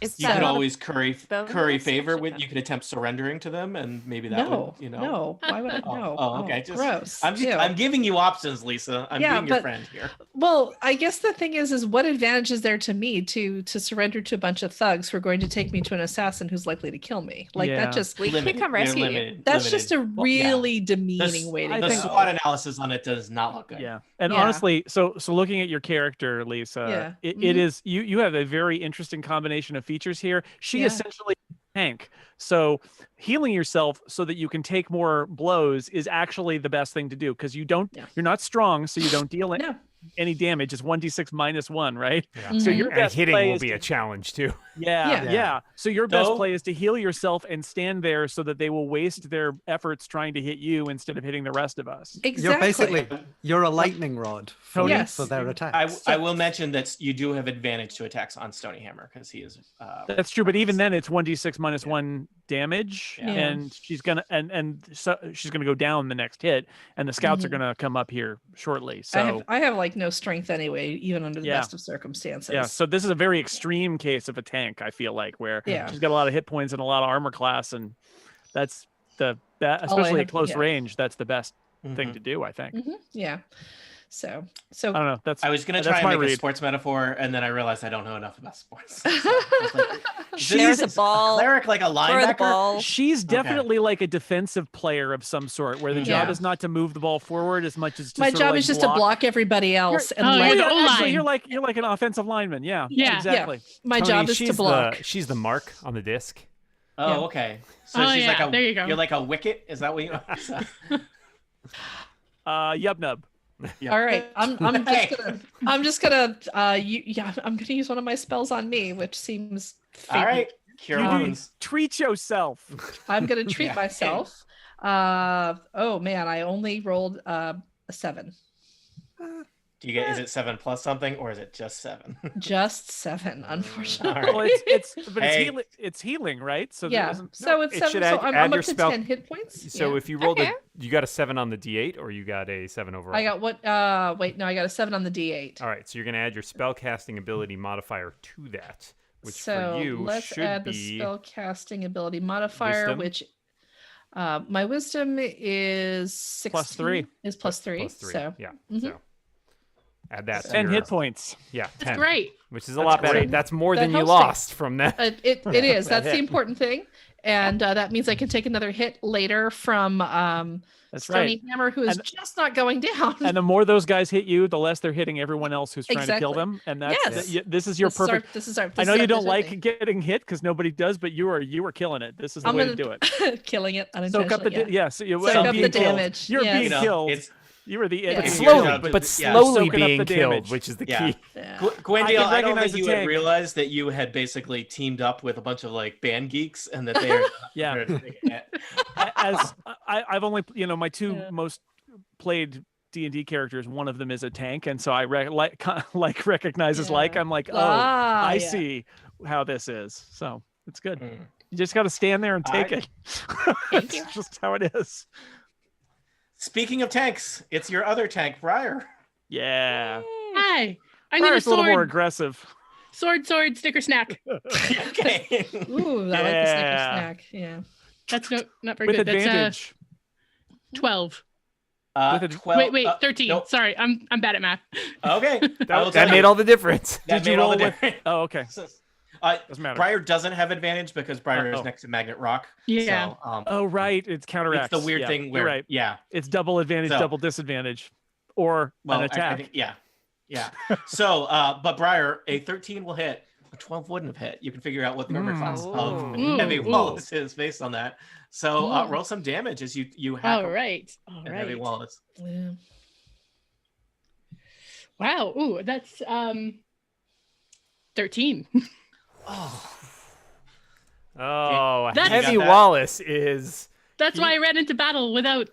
Speaker 2: Is
Speaker 4: You
Speaker 2: that
Speaker 4: could
Speaker 2: not a
Speaker 4: always curry
Speaker 2: bonus
Speaker 4: favor
Speaker 2: or
Speaker 4: with.
Speaker 2: something?
Speaker 4: You could attempt surrendering to them, and maybe that
Speaker 5: No,
Speaker 4: would, you know.
Speaker 5: no. Why would I?
Speaker 4: Oh,
Speaker 5: No.
Speaker 4: oh, okay. Just-
Speaker 5: gross.
Speaker 4: I'm
Speaker 5: Ew.
Speaker 4: giving you options, Lisa. I'm
Speaker 5: Yeah,
Speaker 4: being your
Speaker 5: but-
Speaker 4: friend here.
Speaker 5: Well, I guess the thing is what advantage is there to me to surrender to a bunch of thugs who are going to take me to an assassin who's likely to kill me? Like
Speaker 3: Yeah.
Speaker 5: that just
Speaker 2: We can come
Speaker 4: You're
Speaker 2: rescue you.
Speaker 4: limited,
Speaker 5: that's just a
Speaker 4: limited. Well, yeah.
Speaker 5: really demeaning way to
Speaker 3: I
Speaker 4: The
Speaker 3: think-
Speaker 5: go.
Speaker 4: SWOT analysis on it does not look good.
Speaker 3: Yeah. And
Speaker 5: Yeah.
Speaker 3: honestly, so looking at your character, Lisa,
Speaker 5: Yeah.
Speaker 3: it
Speaker 5: Mhm.
Speaker 3: is you have a very interesting combination of features here. She
Speaker 5: Yeah.
Speaker 3: essentially tank. So healing yourself so that you can take more blows is actually the best thing to do because
Speaker 5: Yeah.
Speaker 3: you're not strong, so you don't deal
Speaker 5: No.
Speaker 3: any damage. It's 1d6 minus 1, right?
Speaker 1: Yeah.
Speaker 3: So
Speaker 5: Mhm.
Speaker 3: your
Speaker 1: And
Speaker 3: best
Speaker 1: hitting
Speaker 3: play
Speaker 1: will
Speaker 3: is
Speaker 1: be
Speaker 3: to-
Speaker 1: a challenge too.
Speaker 3: Yeah,
Speaker 5: Yeah.
Speaker 3: yeah. So your best
Speaker 4: So-
Speaker 3: play is to heal yourself and stand there so that they will waste their efforts trying to hit you instead of hitting the rest of us.
Speaker 5: Exactly.
Speaker 6: You're a lightning rod for,
Speaker 5: Yes.
Speaker 6: for their attacks.
Speaker 4: I will mention that you do have advantage to attacks on Stony Hammer because he is.
Speaker 3: That's true, but even then, it's 1d6 minus 1 damage,
Speaker 4: Yeah.
Speaker 3: and she's gonna and so she's gonna go down the next hit, and the scouts are
Speaker 5: Mhm.
Speaker 3: gonna come up here shortly.
Speaker 5: I
Speaker 3: So
Speaker 5: have like like no strength anyway, even under the
Speaker 3: Yeah.
Speaker 5: best of circumstances.
Speaker 3: Yeah, so this is a very extreme case of a tank, I feel like, where
Speaker 5: Yeah.
Speaker 3: she's got a lot of hit points and a lot of armor class, and that's especially at close range, that's the best thing to do, I think.
Speaker 5: Yeah. So
Speaker 3: I don't know.
Speaker 4: I was gonna try and make a sports metaphor, and then I realized I don't know enough about sports. So
Speaker 2: She's a ball.
Speaker 4: Cleric like a linebacker.
Speaker 2: Ball.
Speaker 3: She's definitely like a defensive player of some sort, where the job is not to move the ball forward as much as to
Speaker 5: my
Speaker 3: sort of,
Speaker 5: job
Speaker 3: like,
Speaker 5: is just to block everybody else.
Speaker 3: You're like an offensive lineman. Yeah. Exactly.
Speaker 5: My
Speaker 1: Tony,
Speaker 5: job is to block.
Speaker 1: She's the mark on the disc.
Speaker 4: Oh, okay. So she's like
Speaker 7: there you go.
Speaker 4: You're like a wicket. Is that what you?
Speaker 3: Yub nub.
Speaker 4: Yeah.
Speaker 5: All right, I'm just gonna I'm gonna use one of my spells on me, which seems fake.
Speaker 4: All right. Cure wounds.
Speaker 3: Treat yourself.
Speaker 5: I'm gonna treat myself. Oh man, I only rolled a 7.
Speaker 4: Do you get? Is it 7 plus something, or is it just 7?
Speaker 5: Just 7, unfortunately.
Speaker 4: All right.
Speaker 3: Well, it's healing, right? So
Speaker 5: yeah. So it's 7. So I'm up to 10 hit points.
Speaker 1: So if you rolled you got a 7 on the D8, or you got a 7 overall?
Speaker 5: I got what? Wait, no, I got a 7 on the D8.
Speaker 1: All right, so you're gonna add your spellcasting ability modifier to that, which
Speaker 5: so
Speaker 1: for you
Speaker 5: let's
Speaker 1: should
Speaker 5: add
Speaker 1: be
Speaker 5: the spellcasting ability modifier,
Speaker 1: wisdom?
Speaker 5: which my wisdom is 16.
Speaker 3: Plus 3.
Speaker 5: Is plus 3.
Speaker 1: Plus 3.
Speaker 5: So
Speaker 1: Yeah. So add that. to
Speaker 3: 10
Speaker 1: your-
Speaker 3: hit points.
Speaker 1: Yeah, 10.
Speaker 7: That's great.
Speaker 1: Which is a lot better.
Speaker 5: great.
Speaker 1: That's more
Speaker 5: That
Speaker 1: than you
Speaker 5: helps
Speaker 1: lost from that.
Speaker 5: it is. That's the important thing. And that means I can take another hit later from
Speaker 3: That's
Speaker 5: Stony
Speaker 3: right.
Speaker 5: Hammer, who is just not going down.
Speaker 3: And the more those guys hit you, the less they're hitting everyone else who's trying to kill
Speaker 5: Exactly.
Speaker 3: them. And that's
Speaker 5: Yes.
Speaker 3: this is your perfect.
Speaker 5: This is our.
Speaker 3: I know you don't like getting hit because nobody does, but you were killing it. This is the way to do it.
Speaker 5: Killing it
Speaker 3: Soak up the
Speaker 5: unintentionally.
Speaker 3: yes. You
Speaker 5: Soak up the
Speaker 3: being killed.
Speaker 5: damage.
Speaker 3: You're
Speaker 5: yes.
Speaker 3: being killed. You were the
Speaker 5: Yeah.
Speaker 1: But
Speaker 4: If
Speaker 3: idiot.
Speaker 4: you're
Speaker 1: slowly,
Speaker 4: not-
Speaker 1: but
Speaker 4: yeah,
Speaker 1: slowly
Speaker 3: soaking up
Speaker 1: being
Speaker 3: the
Speaker 1: killed,
Speaker 3: damage.
Speaker 1: which is the
Speaker 4: Yeah.
Speaker 1: key.
Speaker 5: Yeah.
Speaker 4: Gwendale, I don't
Speaker 3: recognize
Speaker 4: think
Speaker 3: the
Speaker 4: you had
Speaker 3: tank.
Speaker 4: realized that you had basically teamed up with a bunch of like band geeks, and that they are.
Speaker 3: Yeah. As I've only my two most played D&D characters, one of them is a tank, and so I recognizes like I'm like, oh, I see how this is. So it's good. You just got to stand there and take it. It's just how it is.
Speaker 4: Speaking of tanks, it's your other tank, Briar.
Speaker 3: Yeah.
Speaker 7: Hi. I need a
Speaker 3: Briar's a little more
Speaker 7: sword.
Speaker 3: aggressive.
Speaker 7: Sword, snicker, snack.
Speaker 4: Okay.
Speaker 5: Ooh, I like the snicker snack. Yeah.
Speaker 7: That's not very
Speaker 3: With
Speaker 7: good.
Speaker 3: advantage.
Speaker 7: That's 12.
Speaker 4: 12.
Speaker 7: Wait, 13.
Speaker 4: Nope.
Speaker 7: Sorry, I'm bad at math.
Speaker 4: Okay.
Speaker 1: That made all the difference.
Speaker 3: Did you roll with? Oh, okay. Doesn't matter.
Speaker 4: Briar doesn't have advantage because Briar is next to Magnet Rock.
Speaker 7: Yeah.
Speaker 4: So,
Speaker 3: oh, right. It's counteracts.
Speaker 4: It's the weird thing where,
Speaker 3: you're right.
Speaker 4: Yeah.
Speaker 3: It's double advantage, double disadvantage, or an attack.
Speaker 4: I think, yeah. So, but Briar, a 13 will hit. A 12 wouldn't have hit. You can figure out what the armor class of Heavy Wallace is based on that. So roll some damage as you hack
Speaker 7: All right.
Speaker 4: Heavy Wallace.
Speaker 5: Yeah.
Speaker 7: Wow. Ooh, that's 13.
Speaker 1: Oh,
Speaker 7: That's-
Speaker 1: Heavy Wallace is
Speaker 7: That's why I ran into battle without,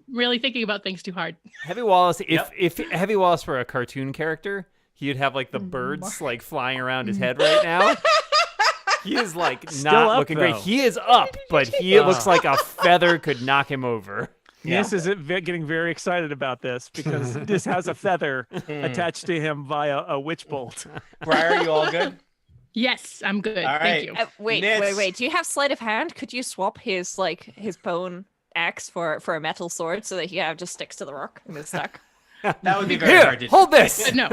Speaker 7: really thinking about things too hard.
Speaker 1: Heavy Wallace. If Heavy Wallace were a cartoon character, he'd have like the birds like flying around his head right now. He is like
Speaker 3: Still
Speaker 1: not
Speaker 3: up,
Speaker 1: looking great.
Speaker 3: though.
Speaker 1: He is up, but he looks like a feather could knock him over.
Speaker 3: Nis is getting very excited about this because this has a feather attached to him via a witch bolt.
Speaker 4: Briar, you all good?
Speaker 7: Yes, I'm good.
Speaker 4: All
Speaker 7: Thank
Speaker 4: right.
Speaker 7: you.
Speaker 2: Wait. Do you have sleight of hand? Could you swap his bone axe for a metal sword so that he just sticks to the rock and is stuck?
Speaker 4: That would be very hard to do.
Speaker 1: Hold this.
Speaker 7: No.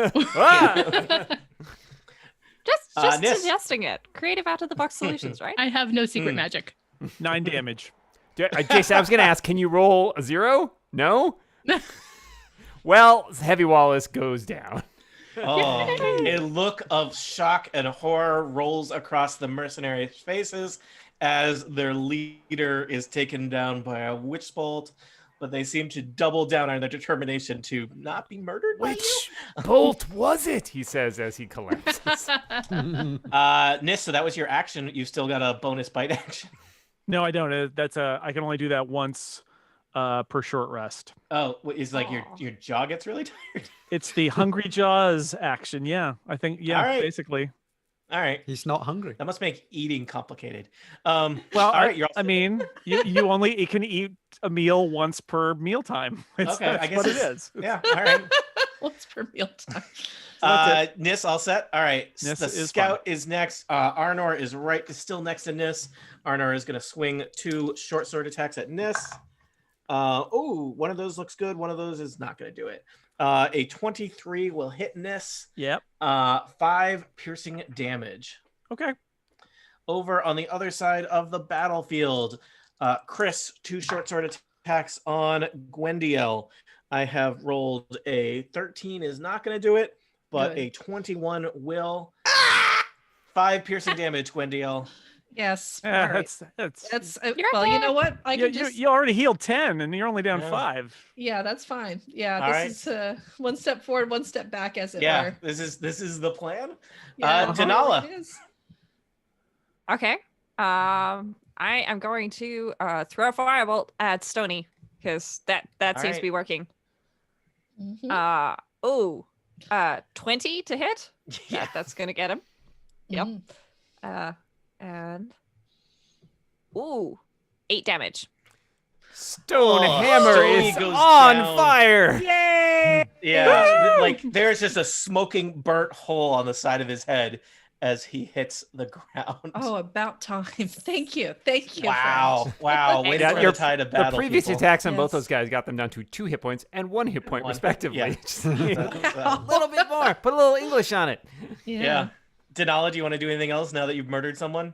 Speaker 2: Just
Speaker 4: Nis.
Speaker 2: suggesting it. Creative out of the box solutions, right?
Speaker 7: I have no secret magic.
Speaker 3: 9 damage.
Speaker 1: Jason, I was gonna ask, can you roll a 0? No. Well, Heavy Wallace goes down.
Speaker 4: Oh, a look of shock and horror rolls across the mercenaries' faces as their leader is taken down by a witch bolt, but they seem to double down on their determination to not be murdered by
Speaker 1: Which bolt was it? He says as he collapses.
Speaker 4: you. Nis, so that was your action. You still got a bonus bite action.
Speaker 3: No, I don't. I can only do that once per short rest.
Speaker 4: Oh, is like your jaw gets really tired?
Speaker 3: It's the Hungry Jaws action. Yeah, I think. Yeah,
Speaker 4: All right.
Speaker 3: basically.
Speaker 4: All right.
Speaker 6: He's not hungry.
Speaker 4: That must make eating complicated.
Speaker 3: Well,
Speaker 4: all right, you're all
Speaker 3: I mean, you can eat a meal once per mealtime.
Speaker 4: Okay, I guess
Speaker 3: what it is.
Speaker 4: Yeah, all right.
Speaker 5: once per mealtime.
Speaker 4: Nis, all set? All right.
Speaker 3: Nis
Speaker 4: The
Speaker 3: is
Speaker 4: scout is next. Arnor is still next to Nis. Arnor is going to swing 2 short sword attacks at Nis. One of those looks good. One of those is not going to do it. A 23 will hit Nis.
Speaker 3: Yep.
Speaker 4: 5 piercing damage.
Speaker 3: Okay.
Speaker 4: Over on the other side of the battlefield, Chris, 2 short sword attacks on Gwendiel. I have rolled a 13 is not going to do it, but
Speaker 5: Good.
Speaker 4: a 21 will. 5 piercing damage, Gwendiel.
Speaker 5: Yes.
Speaker 3: Yeah,
Speaker 5: all right.
Speaker 3: that's
Speaker 5: Well, you know what? I can just.
Speaker 3: you already healed 10 and you're only down
Speaker 4: Yeah.
Speaker 3: 5.
Speaker 5: Yeah, that's fine. Yeah,
Speaker 4: All
Speaker 5: this is one step forward, one step back, as it
Speaker 4: Yeah,
Speaker 5: were.
Speaker 4: this is the plan.
Speaker 5: Yeah,
Speaker 4: Denala.
Speaker 5: it is.
Speaker 2: Okay. I am going to throw a firebolt at Stony because that
Speaker 4: All
Speaker 2: seems
Speaker 4: right.
Speaker 2: to be working.
Speaker 5: Mhm.
Speaker 2: 20 to hit.
Speaker 4: Yeah.
Speaker 2: That's gonna get him. Yep.
Speaker 5: Mhm.
Speaker 2: And 8 damage.
Speaker 1: Stone
Speaker 4: Oh,
Speaker 1: Hammer
Speaker 4: Stony
Speaker 1: is
Speaker 4: goes
Speaker 1: on
Speaker 4: down.
Speaker 1: fire.
Speaker 2: Yay!
Speaker 4: Yeah, like there's just a smoking burnt hole on the side of his head as he hits the ground.
Speaker 5: Oh, about time. Thank you.
Speaker 4: Wow.
Speaker 5: French.
Speaker 4: Wow. Way to
Speaker 1: Yeah,
Speaker 4: turn
Speaker 1: your-
Speaker 4: the tide of
Speaker 1: The
Speaker 4: battle.
Speaker 1: previous
Speaker 4: people.
Speaker 1: attacks on both
Speaker 5: Yes.
Speaker 1: those guys got them down to 2 hit points and 1 hit point,
Speaker 4: One.
Speaker 1: respectively.
Speaker 4: Yeah.
Speaker 1: Just, you know,
Speaker 4: So,
Speaker 1: a little bit more. Put a little English on it.
Speaker 4: yeah. Denala, do you want to do anything else now that you've murdered someone?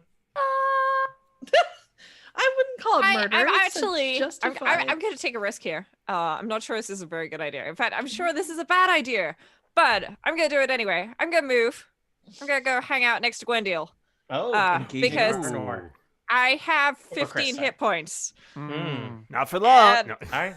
Speaker 5: I wouldn't call it murder.
Speaker 2: I'm
Speaker 5: It's
Speaker 2: actually. I'm
Speaker 5: justified.
Speaker 2: going to take a risk here. I'm not sure this is a very good idea. In fact, I'm sure this is a bad idea, but I'm going to do it anyway. I'm going to move. I'm going to go hang out next to Gwendiel.
Speaker 4: Oh, engaging
Speaker 2: because-
Speaker 4: Arnor.
Speaker 2: I have
Speaker 4: Or Chris,
Speaker 2: 15
Speaker 4: sorry.
Speaker 2: hit points.
Speaker 1: Not for long.
Speaker 2: And-
Speaker 1: No.
Speaker 4: All right.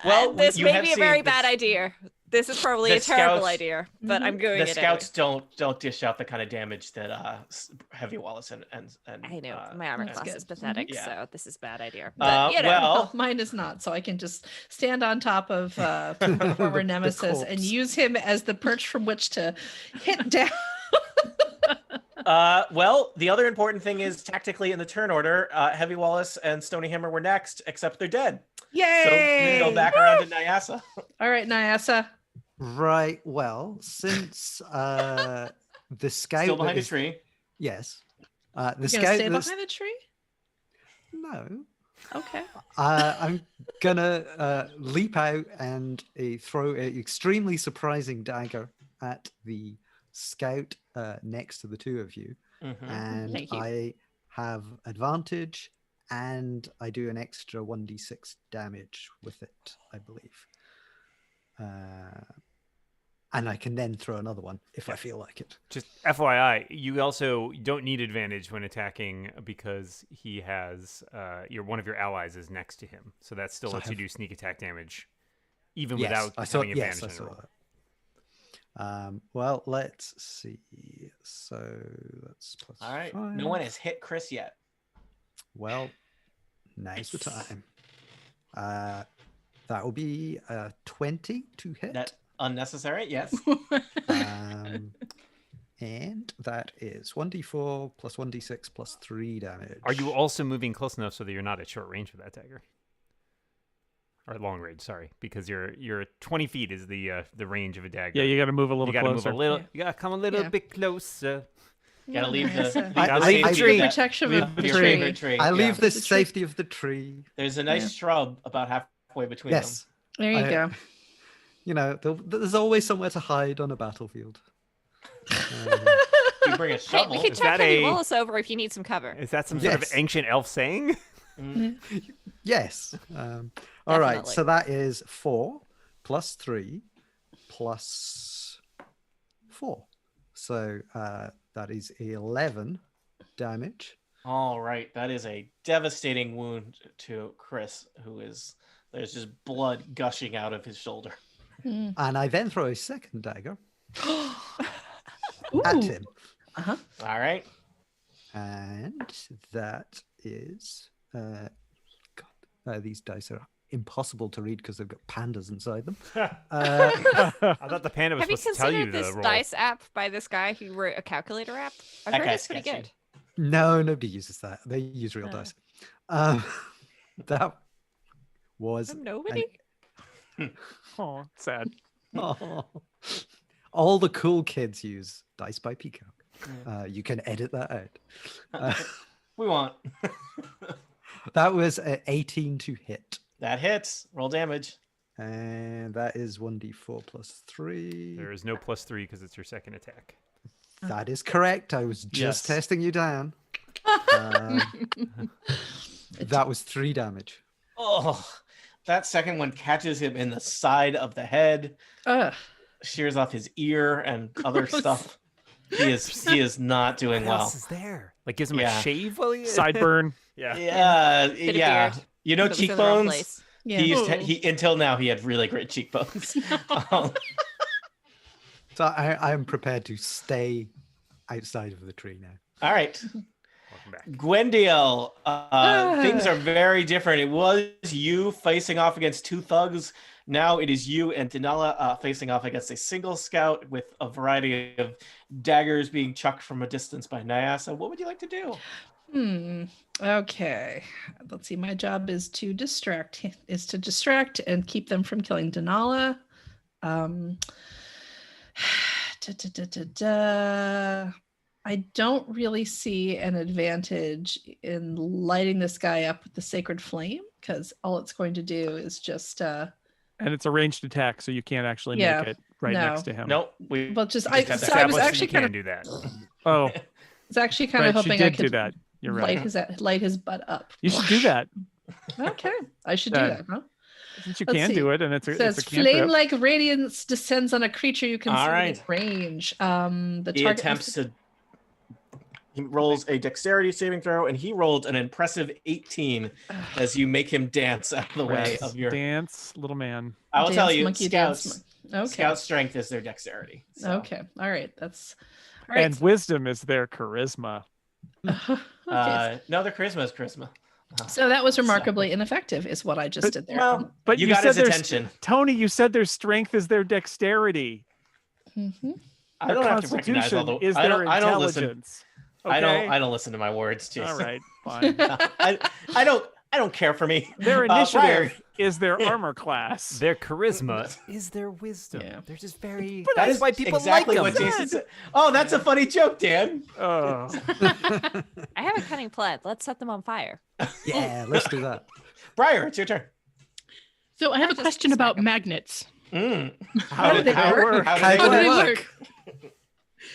Speaker 4: Well,
Speaker 2: this
Speaker 4: you
Speaker 2: may
Speaker 4: have
Speaker 2: be a
Speaker 4: seen
Speaker 2: very
Speaker 4: the-
Speaker 2: bad idea. This is probably
Speaker 4: the
Speaker 2: a terrible
Speaker 4: scouts-
Speaker 2: idea, but I'm doing
Speaker 4: The
Speaker 2: it
Speaker 4: scouts don't dish out the kind of damage that Heavy Wallace and
Speaker 2: anyway. I know my armor
Speaker 5: that's
Speaker 2: class
Speaker 5: good.
Speaker 2: is pathetic,
Speaker 4: Yeah.
Speaker 2: so this is bad idea.
Speaker 4: Uh,
Speaker 2: But, you know,
Speaker 4: well-
Speaker 5: Mine is not, so I can just stand on top of former
Speaker 6: The
Speaker 5: nemesis and
Speaker 6: corpse.
Speaker 5: use him as the perch from which to hit down.
Speaker 4: Well, the other important thing is tactically in the turn order, Heavy Wallace and Stony Hammer were next, except they're dead.
Speaker 5: Yay!
Speaker 4: So we go back around to Nyasa.
Speaker 5: All right, Nyasa.
Speaker 6: Right. Well, since the scout
Speaker 4: Still
Speaker 6: that
Speaker 4: behind a
Speaker 6: is-
Speaker 4: tree.
Speaker 6: Yes. The
Speaker 5: You gonna
Speaker 6: scout.
Speaker 5: stay
Speaker 6: that's-
Speaker 5: behind the tree?
Speaker 6: No.
Speaker 5: Okay.
Speaker 6: I'm gonna leap out and throw an extremely surprising dagger at the scout next to the two of you,
Speaker 4: Mhm.
Speaker 6: and
Speaker 5: Thank you.
Speaker 6: I have advantage, and I do an extra 1d6 damage with it, I believe. And I can then throw another one if I feel like it.
Speaker 1: Just FYI, you also don't need advantage when attacking because he has one of your allies is next to him, so that still
Speaker 6: So I
Speaker 1: lets you
Speaker 6: have-
Speaker 1: do sneak attack damage, even
Speaker 6: Yes,
Speaker 1: without
Speaker 6: I saw.
Speaker 1: having
Speaker 6: Yes,
Speaker 1: advantage
Speaker 6: I
Speaker 1: on the
Speaker 6: saw
Speaker 1: roll.
Speaker 6: that. Well, let's see. So that's plus
Speaker 4: All right.
Speaker 6: 5.
Speaker 4: No one has hit Chris yet.
Speaker 6: Well, now's the time. That will be 20 to hit.
Speaker 4: That unnecessary. Yes.
Speaker 6: And that is 1d4 plus 1d6 plus 3 damage.
Speaker 1: Are you also moving close enough so that you're not at short range with that dagger? Or long range, sorry, because you're 20 feet is the range of a dagger.
Speaker 3: Yeah, you got to move a little
Speaker 1: you gotta
Speaker 3: closer.
Speaker 1: move a little.
Speaker 5: Yeah.
Speaker 1: You gotta come a little
Speaker 5: Yeah.
Speaker 1: bit closer.
Speaker 4: Gotta leave the,
Speaker 5: Nyasa.
Speaker 4: leave
Speaker 6: I-
Speaker 4: the
Speaker 6: I-
Speaker 4: safety
Speaker 6: I-
Speaker 4: of
Speaker 6: tree.
Speaker 4: that-
Speaker 5: Protection
Speaker 4: leave
Speaker 5: of the
Speaker 4: your
Speaker 5: tree.
Speaker 4: favorite tree.
Speaker 6: I
Speaker 4: yeah.
Speaker 6: leave the
Speaker 5: The tree.
Speaker 6: safety of the tree.
Speaker 4: There's a nice
Speaker 5: Yeah.
Speaker 4: shrub about halfway between
Speaker 6: Yes.
Speaker 5: There you
Speaker 6: I-
Speaker 5: go.
Speaker 6: You know, there's always somewhere to hide on a battlefield.
Speaker 4: them. You bring a
Speaker 2: Hey,
Speaker 4: shovel.
Speaker 2: we can
Speaker 1: Is
Speaker 2: check
Speaker 1: that
Speaker 2: Heavy
Speaker 1: a-
Speaker 2: Wallace over if you need some cover.
Speaker 1: Is that some sort of
Speaker 6: Yes.
Speaker 1: ancient elf saying?
Speaker 4: Mm.
Speaker 6: Yes. All right.
Speaker 2: Definitely.
Speaker 6: So that is 4 plus 3 plus 4. So that is 11 damage.
Speaker 4: All right, that is a devastating wound to Chris, there's just blood gushing out of his shoulder.
Speaker 5: Mm.
Speaker 6: And I then throw a second dagger
Speaker 5: Ooh.
Speaker 6: at him.
Speaker 5: Uh-huh.
Speaker 4: All right.
Speaker 6: And that is these dice are impossible to read because they've got pandas inside them.
Speaker 1: I thought the panda was
Speaker 2: Have you
Speaker 1: supposed to tell you
Speaker 2: considered
Speaker 1: the
Speaker 2: this
Speaker 1: roll.
Speaker 2: dice app by this guy who wrote a calculator app? I've
Speaker 4: That
Speaker 2: heard
Speaker 4: guy's
Speaker 2: it's pretty
Speaker 4: sketchy.
Speaker 2: good.
Speaker 6: No, nobody uses that. They use real
Speaker 2: Oh.
Speaker 6: dice. That was
Speaker 2: From nobody?
Speaker 3: Oh, sad.
Speaker 6: Oh. All the cool kids use Dice by Peacock. You can edit that out.
Speaker 4: We won't.
Speaker 6: That was an 18 to hit.
Speaker 4: That hits. Roll damage.
Speaker 6: And that is 1d4 plus 3.
Speaker 1: There is no +3 because it's your second attack.
Speaker 6: That is correct. I was just testing you down. That was 3 damage.
Speaker 4: Oh, that second one catches him in the side of the head, shears off his ear and other stuff. He is not doing
Speaker 1: What
Speaker 4: well.
Speaker 1: else is there? Like gives him
Speaker 4: Yeah.
Speaker 1: a shave while he
Speaker 3: Sideburn.
Speaker 4: Yeah,
Speaker 2: Bit of
Speaker 4: yeah.
Speaker 2: beard,
Speaker 4: You know,
Speaker 2: but it was in the wrong
Speaker 4: cheekbones.
Speaker 2: place.
Speaker 5: Yeah.
Speaker 4: He until now he had really great cheekbones.
Speaker 6: So I am prepared to stay outside of the tree now.
Speaker 4: All right.
Speaker 1: Welcome back.
Speaker 4: Gwendiel, things are very different. It was you facing off against 2 thugs. Now it is you and Denala facing off against a single scout with a variety of daggers being chucked from a distance by Nyasa. What would you like to do?
Speaker 5: Okay. Let's see. My job is to distract and keep them from killing Denala. I don't really see an advantage in lighting this guy up with the sacred flame because all it's going to do is just
Speaker 3: And it's a ranged attack, so you can't actually
Speaker 5: Yeah,
Speaker 3: make it right
Speaker 5: no.
Speaker 3: next to him.
Speaker 4: Nope. We
Speaker 5: well just
Speaker 4: just
Speaker 5: I,
Speaker 4: had that
Speaker 5: so I was
Speaker 1: Established that
Speaker 5: actually
Speaker 1: you
Speaker 5: kind
Speaker 1: can
Speaker 5: of
Speaker 1: do that.
Speaker 3: Oh,
Speaker 5: was actually kind
Speaker 3: right,
Speaker 5: of hoping
Speaker 3: she
Speaker 5: I
Speaker 3: did do
Speaker 5: could
Speaker 3: that. You're right.
Speaker 5: light his butt up.
Speaker 3: You should do that.
Speaker 5: Okay. I should do
Speaker 3: That-
Speaker 5: that, huh?
Speaker 3: Since you
Speaker 5: Let's
Speaker 3: can
Speaker 5: see.
Speaker 3: do it, and it's a
Speaker 5: Says
Speaker 3: cantrip.
Speaker 5: flame-like radiance descends on a creature you can
Speaker 4: All
Speaker 5: see
Speaker 4: right.
Speaker 5: within range. The
Speaker 4: he
Speaker 5: target
Speaker 4: attempts to. He rolls a dexterity saving throw, and he rolled an impressive 18 as you make him dance out of the way of your.
Speaker 3: Dance, little man.
Speaker 4: I will tell
Speaker 5: Dance
Speaker 4: you,
Speaker 5: monkey,
Speaker 4: scouts.
Speaker 5: Okay.
Speaker 4: Scout strength is their dexterity. So.
Speaker 5: Okay. All right. That's all right.
Speaker 3: And wisdom is their charisma.
Speaker 5: Okay.
Speaker 4: No, their charisma is charisma.
Speaker 5: So that was remarkably ineffective, is what I just did there.
Speaker 4: Well,
Speaker 3: But
Speaker 4: you
Speaker 3: you
Speaker 4: got
Speaker 3: said
Speaker 4: his
Speaker 3: their
Speaker 4: attention.
Speaker 3: Tony, you said their strength is their dexterity.
Speaker 5: Mhm.
Speaker 4: I
Speaker 3: Their
Speaker 4: don't have to recognize all
Speaker 3: constitution
Speaker 4: the.
Speaker 3: is
Speaker 4: I
Speaker 3: their
Speaker 4: don't. I don't listen.
Speaker 3: intelligence.
Speaker 4: I
Speaker 3: Okay?
Speaker 4: don't listen to my words, Jason.
Speaker 3: All right, fine.
Speaker 4: I don't care for me.
Speaker 3: Their
Speaker 4: Briar.
Speaker 3: initiative is their armor class.
Speaker 1: Their charisma is their wisdom.
Speaker 5: Yeah.
Speaker 1: They're just very.
Speaker 4: That
Speaker 1: That's
Speaker 4: is
Speaker 1: why people
Speaker 4: exactly
Speaker 1: like
Speaker 4: what
Speaker 1: them.
Speaker 4: Jason said. Oh, that's a funny joke, Dan.
Speaker 3: Oh,
Speaker 2: I have a cunning plan. Let's set them on fire.
Speaker 6: Yeah, let's do that.
Speaker 4: Briar, it's your turn.
Speaker 7: So I have a
Speaker 2: just
Speaker 7: question about
Speaker 2: smack 'em.
Speaker 7: magnets.
Speaker 5: How do they work?
Speaker 4: How
Speaker 7: How
Speaker 4: do
Speaker 7: do
Speaker 4: they
Speaker 7: they
Speaker 4: work?
Speaker 7: work?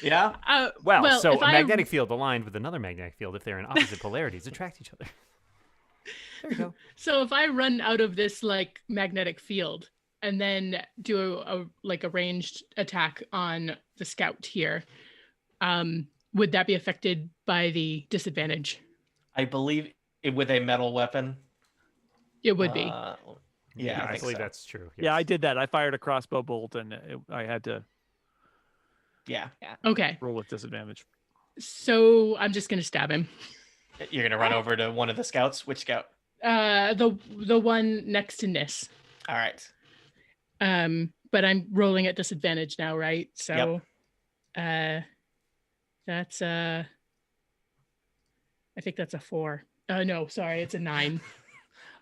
Speaker 4: Yeah.
Speaker 1: Well, so
Speaker 7: if
Speaker 1: a
Speaker 7: I-
Speaker 1: magnetic field aligned with another magnetic field, if they're in opposite polarities, attract each other. There you go.
Speaker 7: So if I run out of this like magnetic field and then do a ranged attack on the scout here, would that be affected by the disadvantage?
Speaker 4: I believe with a metal weapon.
Speaker 7: It would be.
Speaker 4: Yeah, I
Speaker 1: I
Speaker 4: think
Speaker 1: believe
Speaker 4: so.
Speaker 1: that's true.
Speaker 3: yeah, I
Speaker 1: yes.
Speaker 3: did that. I fired a crossbow bolt, and I had to
Speaker 4: Yeah.
Speaker 7: Okay.
Speaker 3: roll with disadvantage.
Speaker 7: So I'm just gonna stab him.
Speaker 4: You're gonna run over to one of the scouts. Which scout?
Speaker 7: The one next to Nis.
Speaker 4: All right.
Speaker 7: But I'm rolling at disadvantage now, right? So that's I think that's a 4. No, sorry, it's a 9.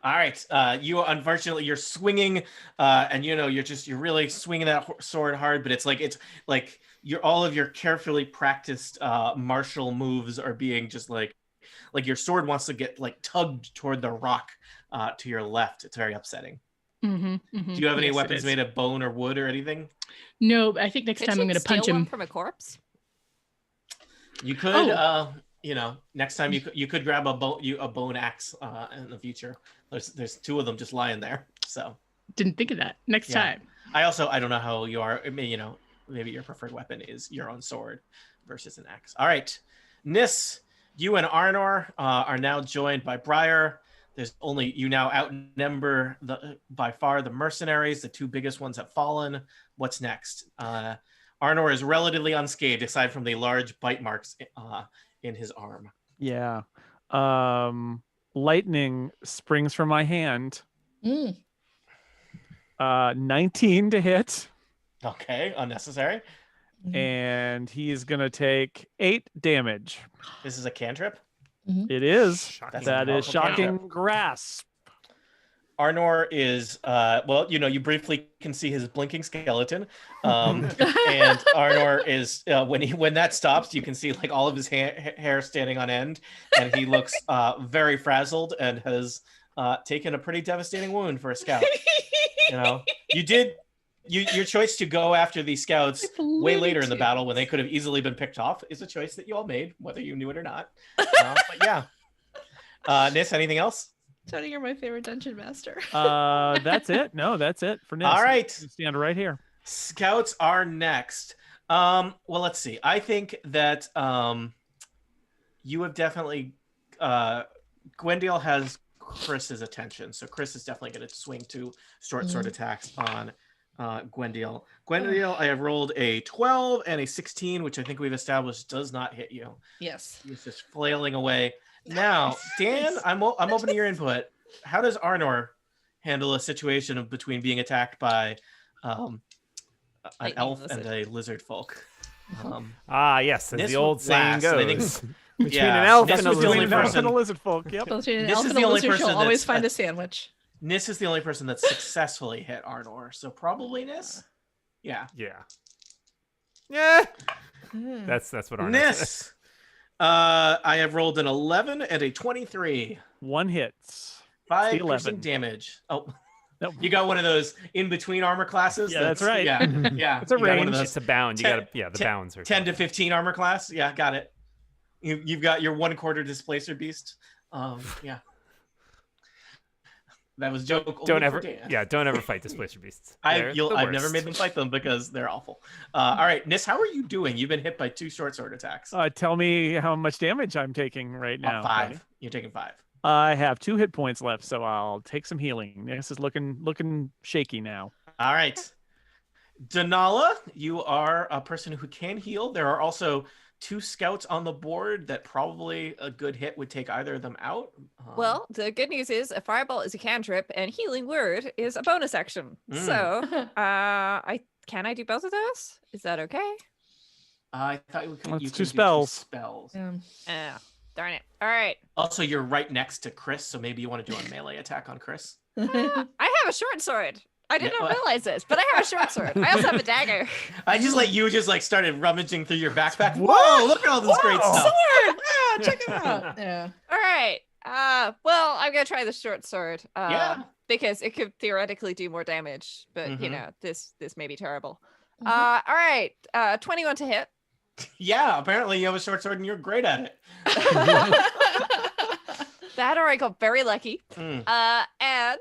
Speaker 4: All right. You unfortunately you're swinging, and you're really swinging that sword hard, but it's like all of your carefully practiced martial moves are being just like your sword wants to get like tugged toward the rock to your left. It's very upsetting.
Speaker 7: Mm-hmm,
Speaker 4: Do you have any weapons made of bone or wood or anything?
Speaker 7: No, I think next
Speaker 2: Could
Speaker 7: time I'm
Speaker 2: you
Speaker 7: going to punch
Speaker 2: steal one
Speaker 7: him.
Speaker 2: from a corpse?
Speaker 4: You could, next time you could grab a bone axe in the future. There's 2 of them just lying there. So
Speaker 7: Didn't think of that. Next
Speaker 4: Yeah.
Speaker 7: time.
Speaker 4: I don't know how you are. Maybe your preferred weapon is your own sword versus an axe. All right, Nis, you and Arnor are now joined by Briar. You now outnumber by far the mercenaries. The 2 biggest ones have fallen. What's next? Arnor is relatively unscathed, aside from the large bite marks in his arm.
Speaker 3: Yeah. Lightning springs from my hand. 19 to hit,
Speaker 4: Okay, unnecessary.
Speaker 3: and he's gonna take 8 damage.
Speaker 4: This is a cantrip.
Speaker 3: It is.
Speaker 1: Shocking.
Speaker 3: That is
Speaker 4: Powerful
Speaker 3: shocking
Speaker 4: cantrip.
Speaker 3: grasp.
Speaker 4: Arnor is well, you briefly can see his blinking skeleton, and Arnor is when that stops, you can see like all of his hair standing on end, and he looks very frazzled and has taken a pretty devastating wound for a scout. You did your choice to go after these scouts way later in the battle when they could have easily been picked off is a choice that you all made, whether you knew it or not. But yeah, Nis, anything else?
Speaker 5: Tony, you're my favorite dungeon master.
Speaker 3: That's it. No, that's it for Nis.
Speaker 4: All right.
Speaker 3: Stand right here.
Speaker 4: Scouts are next. Well, let's see. I think that you have definitely Gwendale has Chris's attention, so Chris is definitely going to swing 2 short sword attacks on Gwendale. Gwendale, I have rolled a 12 and a 16, which I think we've established does not hit you.
Speaker 5: Yes.
Speaker 4: He's just flailing away. Now, Dan, I'm open to your input. How does Arnor handle a situation between being attacked by an elf and a lizard folk?
Speaker 1: Yes, as the old saying goes. Between
Speaker 4: Yeah,
Speaker 1: an elf
Speaker 4: Nis
Speaker 1: and a
Speaker 4: was the only
Speaker 1: lizard folk.
Speaker 4: person-
Speaker 3: And a lizard folk. Yep.
Speaker 5: Between an
Speaker 4: This
Speaker 5: elf
Speaker 4: is
Speaker 5: and
Speaker 4: the
Speaker 5: a
Speaker 4: only
Speaker 5: lizard,
Speaker 4: person
Speaker 5: she'll always
Speaker 4: that's-
Speaker 5: find a sandwich.
Speaker 4: Nis is the only person that successfully hit Arnor, so probably Nis. Yeah.
Speaker 1: Yeah.
Speaker 5: Hmm.
Speaker 1: That's what Arnor says.
Speaker 4: Nis. I have rolled an 11 and a 23.
Speaker 3: 1 hits.
Speaker 4: 5
Speaker 3: The 11.
Speaker 4: piercing damage. Oh,
Speaker 3: Nope.
Speaker 4: you got one of those in between armor classes.
Speaker 3: Yeah, that's right.
Speaker 4: Yeah, yeah.
Speaker 3: It's a
Speaker 4: You got one
Speaker 3: range.
Speaker 4: of those
Speaker 1: It's a bound. You
Speaker 4: 10
Speaker 1: gotta, the
Speaker 4: 10
Speaker 1: bounds are
Speaker 4: 10 to 15 armor class. Yeah, got it. You've got your 1/4 displacer beast. Yeah. That was a joke. only
Speaker 1: Don't
Speaker 4: for
Speaker 1: ever,
Speaker 4: Dan.
Speaker 1: don't ever fight displacer beasts. They're the
Speaker 4: I've never
Speaker 1: worst.
Speaker 4: made them fight them because they're awful. All right, Nis, how are you doing? You've been hit by 2 short sword attacks.
Speaker 3: Tell me how much damage I'm taking right now.
Speaker 4: 5.
Speaker 3: Tony.
Speaker 4: You're taking 5.
Speaker 3: I have 2 hit points left, so I'll take some healing. This is looking shaky now.
Speaker 4: All right. Denala, you are a person who can heal. There are also 2 scouts on the board that probably a good hit would take either of them out.
Speaker 2: Well, the good news is a fireball is a cantrip and healing word is a bonus action. So, can I do both of those? Is that okay?
Speaker 4: I thought you could.
Speaker 3: Well,
Speaker 4: You
Speaker 3: it's
Speaker 4: could
Speaker 3: 2
Speaker 4: do
Speaker 3: spells.
Speaker 4: 2 spells.
Speaker 2: Oh, darn it. All right.
Speaker 4: Also, you're right next to Chris, so maybe you want to do a melee attack on Chris.
Speaker 2: I have a short sword. I did
Speaker 4: Yeah,
Speaker 2: not
Speaker 4: well-
Speaker 2: realize this, but I have a short sword. I also have a dagger.
Speaker 4: I just started rummaging through your backpack. Whoa! Look at all this great stuff.
Speaker 5: Sword! Ah, check it out. Yeah.
Speaker 2: All right. Well, I'm gonna try the short sword.
Speaker 4: Yeah.
Speaker 2: Because it could theoretically do more damage, but
Speaker 4: Mhm.
Speaker 2: this may be terrible.
Speaker 5: Mhm.
Speaker 2: All right. 21 to hit.
Speaker 4: Yeah. Apparently, you have a short sword and you're great at it.
Speaker 2: That or I got very lucky.
Speaker 4: Mm.
Speaker 2: And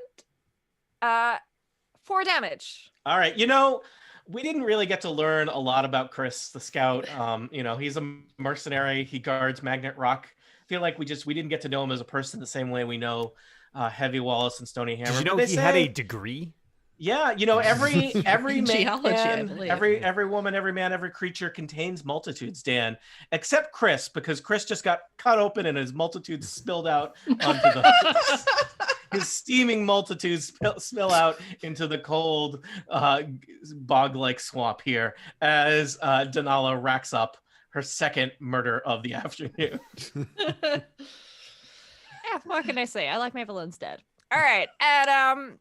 Speaker 2: 4 damage.
Speaker 4: All right. We didn't really get to learn a lot about Chris, the scout. He's a mercenary. He guards Magnet Rock. I feel like we didn't get to know him as a person the same way we know Heavy Wallace and Stony Hammer.
Speaker 1: Did you know
Speaker 4: But
Speaker 1: he
Speaker 4: they
Speaker 1: had a
Speaker 4: say-
Speaker 1: degree?
Speaker 4: Yeah, every
Speaker 5: Geology, I
Speaker 4: man,
Speaker 5: believe.
Speaker 4: every woman, every man, every creature contains multitudes, Dan, except Chris, because Chris just got cut open and his multitudes spilled out onto the his steaming multitudes spill out into the cold bog-like swamp here as Denala racks up her second murder of the afternoon.
Speaker 2: Yeah, what can I say? I like my villains dead. All right. And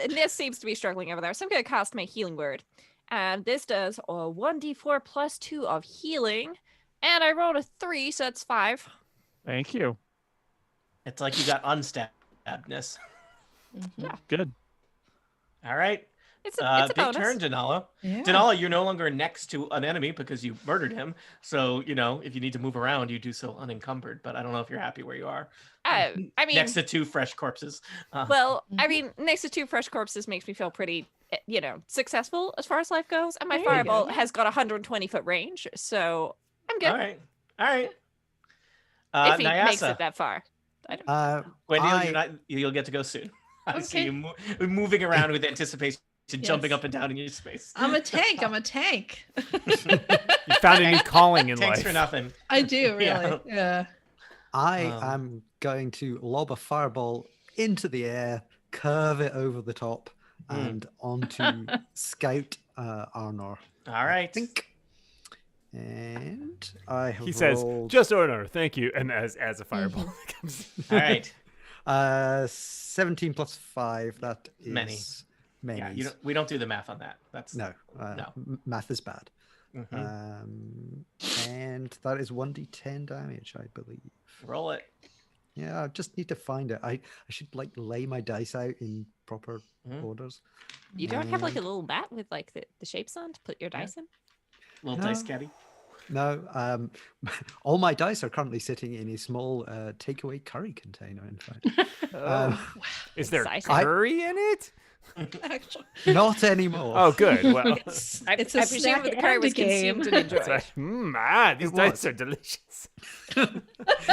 Speaker 2: Nis seems to be struggling over there, so I'm gonna cast my healing word. And this does a 1d4 plus 2 of healing. And I rolled a 3, so that's 5.
Speaker 3: Thank you.
Speaker 4: It's like you got unstabbedness.
Speaker 3: Good.
Speaker 4: All right.
Speaker 2: It's a
Speaker 4: Big
Speaker 2: bonus.
Speaker 4: turn, Denala.
Speaker 5: Yeah.
Speaker 4: Denala, you're no longer next to an enemy because you murdered him. So, if you need to move around, you do so unencumbered. But I don't know if you're happy where you are.
Speaker 2: I mean,
Speaker 4: Next to 2 fresh corpses.
Speaker 2: well, I mean, next to 2 fresh corpses makes me feel pretty, successful as far as life goes. And my
Speaker 5: There you
Speaker 2: fireball
Speaker 5: go.
Speaker 2: has got 120-foot range, so I'm good.
Speaker 4: All right. All right.
Speaker 2: If he makes
Speaker 4: Nyasa.
Speaker 2: it that far. I don't
Speaker 4: Gwendale, you'll get to go soon. I see
Speaker 5: Okay.
Speaker 4: you moving around with anticipation, jumping
Speaker 5: Yes.
Speaker 4: up and down in your space.
Speaker 5: I'm a tank. I'm a tank.
Speaker 1: You found a new calling in
Speaker 4: Thanks
Speaker 1: life.
Speaker 4: for nothing.
Speaker 5: I do, really.
Speaker 4: Yeah.
Speaker 5: Yeah.
Speaker 6: I
Speaker 4: Um,
Speaker 6: am going to lob a fireball into the air, curve it over the top, and onto Scout Arnor.
Speaker 4: All right.
Speaker 6: I think. And I have
Speaker 1: He says,
Speaker 6: rolled...
Speaker 1: "Just order, thank you." And as a fireball comes,
Speaker 4: All right.
Speaker 6: 17 plus 5. That is
Speaker 4: Many.
Speaker 6: many.
Speaker 4: Yeah, we don't do the math on that. That's
Speaker 6: No,
Speaker 4: No.
Speaker 6: Math is bad.
Speaker 4: Mhm.
Speaker 6: And that is 1d10 damage, I believe.
Speaker 4: Roll it.
Speaker 6: Yeah, I just need to find it. I should like lay my dice out in proper orders.
Speaker 2: You don't have like a little mat with like the shapes on to put your dice in?
Speaker 4: Little
Speaker 6: No.
Speaker 4: dice caddy.
Speaker 6: No, all my dice are currently sitting in a small takeaway curry container. In fact,
Speaker 1: Is there
Speaker 2: Exciting.
Speaker 1: curry in it?
Speaker 5: Actually,
Speaker 6: not anymore.
Speaker 1: Oh, good. Well,
Speaker 5: it's
Speaker 2: I
Speaker 5: a
Speaker 2: presume
Speaker 5: snack
Speaker 2: the curry
Speaker 5: and a
Speaker 2: was
Speaker 5: game.
Speaker 2: consumed and enjoyed.
Speaker 1: these
Speaker 6: It
Speaker 1: dice
Speaker 6: was.
Speaker 1: are delicious.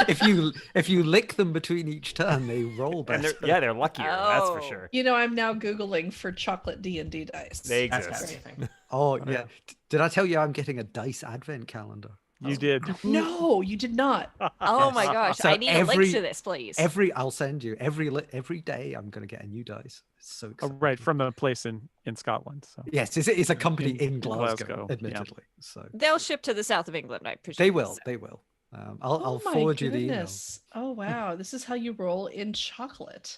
Speaker 6: if you lick them between each turn, they roll
Speaker 1: And
Speaker 6: better.
Speaker 1: they're luckier. That's for
Speaker 2: Oh.
Speaker 1: sure.
Speaker 5: You know, I'm now Googling for chocolate D&D dice.
Speaker 1: They
Speaker 4: That's
Speaker 1: exist.
Speaker 4: gotta be a thing.
Speaker 6: Oh yeah. Did I tell you I'm getting a dice advent calendar?
Speaker 3: You did.
Speaker 5: No, you did not.
Speaker 2: Oh my gosh.
Speaker 6: So
Speaker 2: I need a link
Speaker 6: every-
Speaker 2: to this, please.
Speaker 6: I'll send you every day. I'm going to get a new dice. It's so
Speaker 3: Oh,
Speaker 6: exciting.
Speaker 3: right, from a place in Scotland. So
Speaker 6: Yes, it's a company in
Speaker 3: Glasgow,
Speaker 6: Glasgow,
Speaker 3: yeah.
Speaker 6: admittedly. So
Speaker 2: They'll ship to the south of England, I presume.
Speaker 6: they will. They will. I'll
Speaker 5: my
Speaker 6: forward you the email.
Speaker 5: goodness. Oh wow, this is how you roll in chocolate.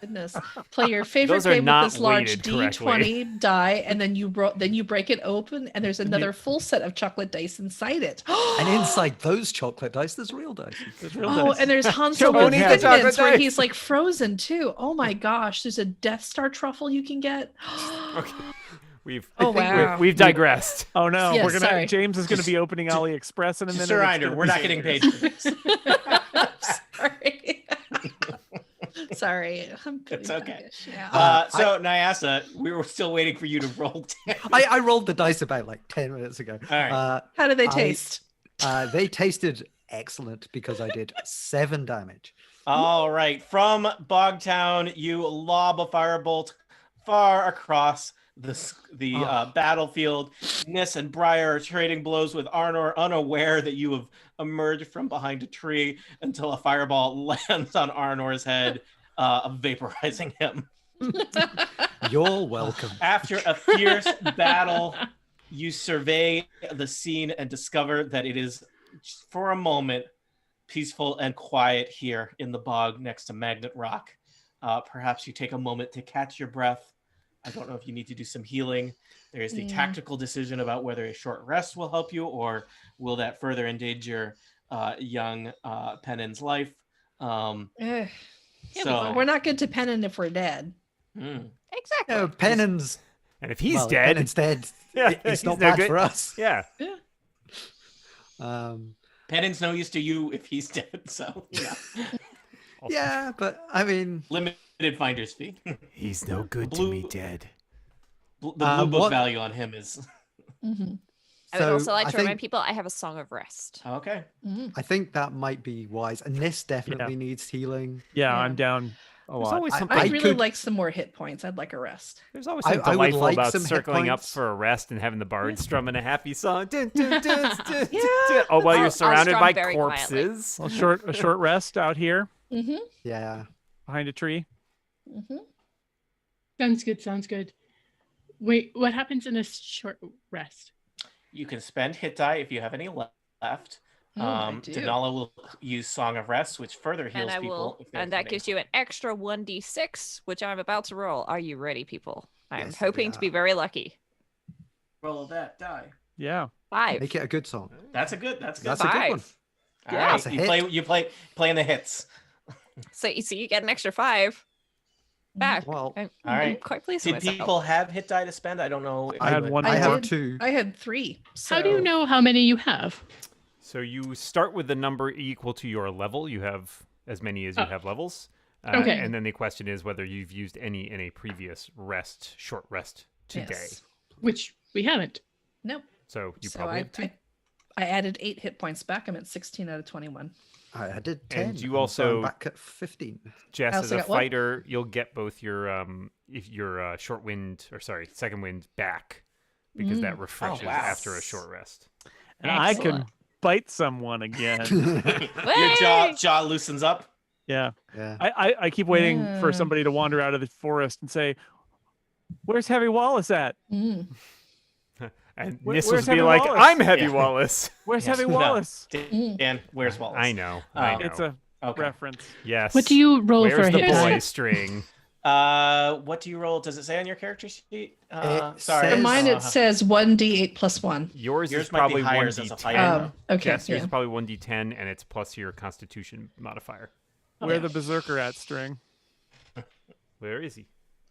Speaker 5: Goodness. Play your favorite
Speaker 1: Those are
Speaker 5: game
Speaker 1: not
Speaker 5: with this large
Speaker 1: weighted
Speaker 5: D20 die, and then you break it open, and there's another full set of chocolate dice inside it.
Speaker 6: And inside those chocolate dice, there's real dice.
Speaker 3: there's real
Speaker 5: Oh,
Speaker 3: dice.
Speaker 5: and there's Han
Speaker 3: Show
Speaker 5: Solo's
Speaker 3: me the
Speaker 1: chocolate
Speaker 5: figments where
Speaker 1: dice.
Speaker 5: he's like frozen too. Oh my gosh, there's a Death Star truffle you can get.
Speaker 1: Okay. We've
Speaker 5: Oh wow.
Speaker 1: we've digressed.
Speaker 3: Oh no,
Speaker 5: Yes,
Speaker 3: we're gonna.
Speaker 5: sorry.
Speaker 3: James is gonna be opening AliExpress in a minute.
Speaker 4: Just a
Speaker 3: It's
Speaker 4: reminder,
Speaker 3: gonna
Speaker 4: we're
Speaker 3: be
Speaker 4: not
Speaker 3: so
Speaker 4: getting
Speaker 3: weird.
Speaker 4: paid for this.
Speaker 5: Sorry. Sorry. I'm
Speaker 4: It's
Speaker 5: really
Speaker 4: okay.
Speaker 5: peckish, Yeah.
Speaker 4: So Nyasa, we were still waiting for you to roll damage.
Speaker 6: I rolled the dice about like 10 minutes ago.
Speaker 4: All right.
Speaker 5: How do they
Speaker 6: I-
Speaker 5: taste?
Speaker 6: They tasted excellent because I did 7 damage.
Speaker 4: All right. From Bogtown, you lob a firebolt far across the battlefield. Nis and Briar are trading blows with Arnor, unaware that you have emerged from behind a tree until a fireball lands on Arnor's head, vaporizing him.
Speaker 6: You're welcome.
Speaker 4: After a fierce battle, you survey the scene and discover that it is, for a moment, peaceful and quiet here in the bog next to Magnet Rock. Perhaps you take a moment to catch your breath. I don't know if you need to do some healing. There is the tactical decision about whether a short rest will help you, or will that further endanger young Pennon's life.
Speaker 5: Ugh.
Speaker 4: So
Speaker 5: We're not good to Pennon if we're dead.
Speaker 2: Exactly.
Speaker 6: No, Pennon's
Speaker 1: And if he's
Speaker 6: well,
Speaker 1: dead,
Speaker 6: Pennon's dead.
Speaker 1: Yeah,
Speaker 6: It's
Speaker 1: he's
Speaker 6: not
Speaker 1: no
Speaker 6: bad
Speaker 1: good.
Speaker 6: for us.
Speaker 1: yeah.
Speaker 4: Pennon's no use to you if he's dead. So
Speaker 6: Yeah, but I mean,
Speaker 4: limited finder's fee.
Speaker 1: He's no good to me dead.
Speaker 4: The blue book
Speaker 6: what-
Speaker 4: value on him is
Speaker 2: I would also like
Speaker 6: I
Speaker 2: to
Speaker 6: think,
Speaker 2: remind people I have a song of rest.
Speaker 4: okay.
Speaker 6: I think that might be wise. And this definitely needs healing.
Speaker 3: Yeah,
Speaker 5: Yeah.
Speaker 3: I'm down a
Speaker 1: There's
Speaker 3: lot.
Speaker 1: always
Speaker 6: I-
Speaker 1: something.
Speaker 5: I'd really
Speaker 6: could-
Speaker 5: like some more hit points. I'd like a rest.
Speaker 1: There's always
Speaker 6: I-
Speaker 1: something
Speaker 6: I would
Speaker 1: delightful
Speaker 6: like
Speaker 1: about
Speaker 6: some hit
Speaker 1: circling up
Speaker 6: points.
Speaker 1: for a rest and having the bard strumming a happy song. Dun, dun, dun, dun,
Speaker 5: Yeah.
Speaker 1: dun. Oh, while
Speaker 2: I'll
Speaker 1: you're surrounded
Speaker 2: strum
Speaker 1: by
Speaker 2: very quietly.
Speaker 1: corpses.
Speaker 3: A short rest out here
Speaker 5: Mm-hmm.
Speaker 6: Yeah.
Speaker 3: behind a tree.
Speaker 5: Mm-hmm.
Speaker 7: Sounds good. Sounds good. Wait, what happens in a short rest?
Speaker 4: You can spend hit die if you have any left.
Speaker 5: I do.
Speaker 4: Denala will use Song of Rest, which further heals
Speaker 2: And I
Speaker 4: people.
Speaker 2: will,
Speaker 4: if they're
Speaker 2: and that
Speaker 4: hitting.
Speaker 2: gives you an extra 1d6, which I'm about to roll. Are you ready, people? I'm
Speaker 6: Yes,
Speaker 2: hoping to
Speaker 6: we
Speaker 2: be
Speaker 6: are.
Speaker 2: very lucky.
Speaker 4: Roll that die.
Speaker 3: Yeah.
Speaker 2: 5.
Speaker 6: Make it a good song.
Speaker 4: That's a good. That's good.
Speaker 6: That's a good one.
Speaker 2: 5.
Speaker 4: All
Speaker 2: yeah.
Speaker 4: right,
Speaker 6: That's a
Speaker 4: you
Speaker 6: hit.
Speaker 4: play in the hits.
Speaker 2: So you get an extra 5 back.
Speaker 6: Well,
Speaker 2: I'm
Speaker 4: All right.
Speaker 2: quite pleased
Speaker 4: Did
Speaker 2: with myself.
Speaker 4: people have hit die to spend? I don't know. if
Speaker 3: I had
Speaker 4: you
Speaker 3: one
Speaker 6: I
Speaker 5: I
Speaker 3: more.
Speaker 6: have
Speaker 5: did.
Speaker 6: 2.
Speaker 5: I had 3.
Speaker 7: How do you
Speaker 5: so-
Speaker 7: know how many you have?
Speaker 1: So you start with the number equal to your level. You have as many as you
Speaker 7: Oh.
Speaker 1: have levels.
Speaker 7: Okay.
Speaker 1: And then the question is whether you've used any in a previous short rest today.
Speaker 5: Yes.
Speaker 7: Which we haven't.
Speaker 5: Nope.
Speaker 1: So you
Speaker 5: So
Speaker 1: probably
Speaker 5: I,
Speaker 1: have 2.
Speaker 5: I added 8 hit points back. I'm at 16 out of 21.
Speaker 6: I did 10.
Speaker 1: And you
Speaker 6: so I'm
Speaker 1: also-
Speaker 6: back at 15.
Speaker 1: Jess,
Speaker 5: I
Speaker 1: as
Speaker 5: also
Speaker 1: a
Speaker 5: got what?
Speaker 1: fighter, you'll get both your second wind back because that refreshes
Speaker 4: wow.
Speaker 1: after a short rest.
Speaker 3: And I can
Speaker 2: Excellent.
Speaker 3: bite someone again.
Speaker 4: Your jaw loosens up.
Speaker 3: Yeah.
Speaker 6: Yeah.
Speaker 3: I keep waiting for
Speaker 5: Yeah.
Speaker 3: somebody to wander out of the forest and say, "Where's Heavy Wallace at?
Speaker 5: Mm.
Speaker 1: And
Speaker 3: Where's
Speaker 1: Nis will be
Speaker 3: Heavy
Speaker 1: like,
Speaker 3: Wallace?
Speaker 1: "I'm Heavy
Speaker 4: Yeah.
Speaker 1: Wallace."
Speaker 3: Where's
Speaker 4: Yes.
Speaker 3: Heavy
Speaker 4: No.
Speaker 3: Wallace?"
Speaker 4: Dan, where's Wallace?
Speaker 1: I know. I know.
Speaker 3: It's a
Speaker 4: Okay.
Speaker 3: reference.
Speaker 1: Yes.
Speaker 7: What do you roll
Speaker 1: Where's
Speaker 7: for
Speaker 1: the
Speaker 7: hit
Speaker 1: boy
Speaker 7: die?
Speaker 1: string?
Speaker 4: What do you roll? Does it say on your character sheet? Sorry.
Speaker 6: It
Speaker 5: For
Speaker 6: says-
Speaker 5: mine, it says 1d8 plus 1.
Speaker 1: Yours
Speaker 4: Yours
Speaker 1: is
Speaker 4: might be
Speaker 1: probably
Speaker 4: higher
Speaker 1: 1d10.
Speaker 4: as a fighter.
Speaker 5: Okay.
Speaker 1: Jess, yours
Speaker 5: Yeah.
Speaker 1: is probably 1d10, and it's plus your Constitution modifier.
Speaker 3: Where
Speaker 5: Yeah.
Speaker 3: the berserker at string?
Speaker 1: Where is he?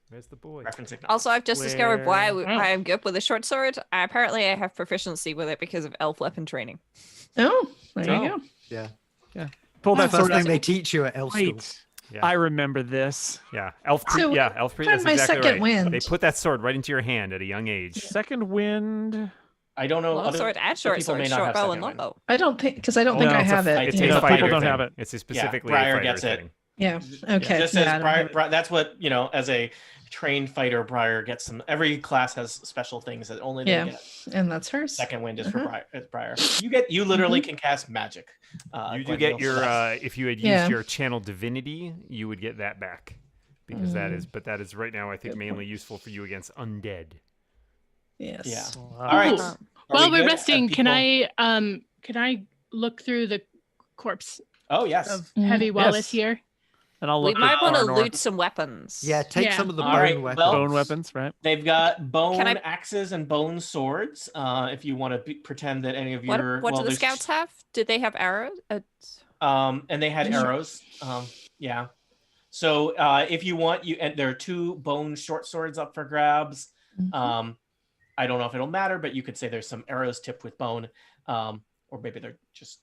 Speaker 1: Where's the boy?
Speaker 4: Referencing.
Speaker 2: Also, I've just discovered why
Speaker 3: Where-
Speaker 2: I am good with a short sword. Apparently, I have proficiency with it because of elf weapon training.
Speaker 5: Oh, there
Speaker 3: Oh.
Speaker 5: you go.
Speaker 6: Yeah.
Speaker 3: Pull
Speaker 6: That's
Speaker 3: that
Speaker 6: the
Speaker 3: sword
Speaker 6: first
Speaker 3: out.
Speaker 6: thing they teach you at elf school.
Speaker 3: Right.
Speaker 1: Yeah.
Speaker 3: I remember this.
Speaker 1: Yeah,
Speaker 5: So,
Speaker 1: elf priest.
Speaker 5: find
Speaker 1: That's
Speaker 5: my
Speaker 1: exactly
Speaker 5: second
Speaker 1: right.
Speaker 5: wind.
Speaker 1: They put that sword right into your hand at a young age.
Speaker 3: Second wind.
Speaker 4: I don't know.
Speaker 2: Long
Speaker 4: other
Speaker 2: sword and short
Speaker 4: people may
Speaker 2: sword,
Speaker 4: not
Speaker 2: short
Speaker 4: have
Speaker 2: bow
Speaker 4: second
Speaker 2: and
Speaker 4: wind.
Speaker 2: longbow.
Speaker 5: I don't think, because I don't think
Speaker 3: no,
Speaker 5: I
Speaker 3: it's a
Speaker 5: have
Speaker 4: fight-
Speaker 5: it.
Speaker 4: it's a
Speaker 3: Yeah,
Speaker 4: fighter
Speaker 3: people don't
Speaker 4: thing.
Speaker 3: have it.
Speaker 1: It's specifically a
Speaker 4: Briar
Speaker 1: fighter
Speaker 4: gets it.
Speaker 1: thing.
Speaker 5: Yeah. Okay.
Speaker 4: Just
Speaker 5: yeah, I
Speaker 4: as
Speaker 5: don't have
Speaker 4: Briar,
Speaker 5: it.
Speaker 4: that's what, as a trained fighter, Briar gets some. Every class has special things that only they
Speaker 5: Yeah.
Speaker 4: get.
Speaker 5: And that's hers.
Speaker 4: Second wind is
Speaker 5: Uh-huh.
Speaker 4: for Briar. You literally can cast magic.
Speaker 1: You do
Speaker 4: Gwen
Speaker 1: get
Speaker 4: will,
Speaker 1: your
Speaker 4: so that's-
Speaker 1: if you had used
Speaker 5: Yeah.
Speaker 1: your channel divinity, you would get that back because that is right now I think
Speaker 5: Good
Speaker 1: mainly
Speaker 5: point.
Speaker 1: useful for you against undead.
Speaker 5: Yes.
Speaker 4: Yeah.
Speaker 3: All
Speaker 4: All right.
Speaker 7: Ooh.
Speaker 4: Are
Speaker 7: While
Speaker 4: we
Speaker 7: we're
Speaker 4: good?
Speaker 7: resting,
Speaker 4: People-
Speaker 7: can I look through the corpse
Speaker 4: Oh yes.
Speaker 7: of Heavy Wallace
Speaker 3: Yes.
Speaker 7: here?
Speaker 3: And I'll
Speaker 2: We
Speaker 3: look
Speaker 2: might
Speaker 3: at
Speaker 2: want to
Speaker 3: Arnor.
Speaker 2: loot some weapons.
Speaker 6: Yeah, take
Speaker 7: Yeah.
Speaker 6: some of the
Speaker 4: All
Speaker 6: bone
Speaker 4: right,
Speaker 6: weapons.
Speaker 4: well-
Speaker 3: Bone weapons, right?
Speaker 4: They've got bone
Speaker 2: Can I-
Speaker 4: axes and bone swords. If you want to pretend that any of
Speaker 2: What,
Speaker 4: your
Speaker 2: what do the
Speaker 4: there's-
Speaker 2: scouts have? Did they have arrows?
Speaker 4: And they had arrows. Yeah. So if you want, and there are 2 bone short swords up for grabs.
Speaker 5: Mhm.
Speaker 4: I don't know if it'll matter, but you could say there's some arrows tipped with bone, or maybe they're just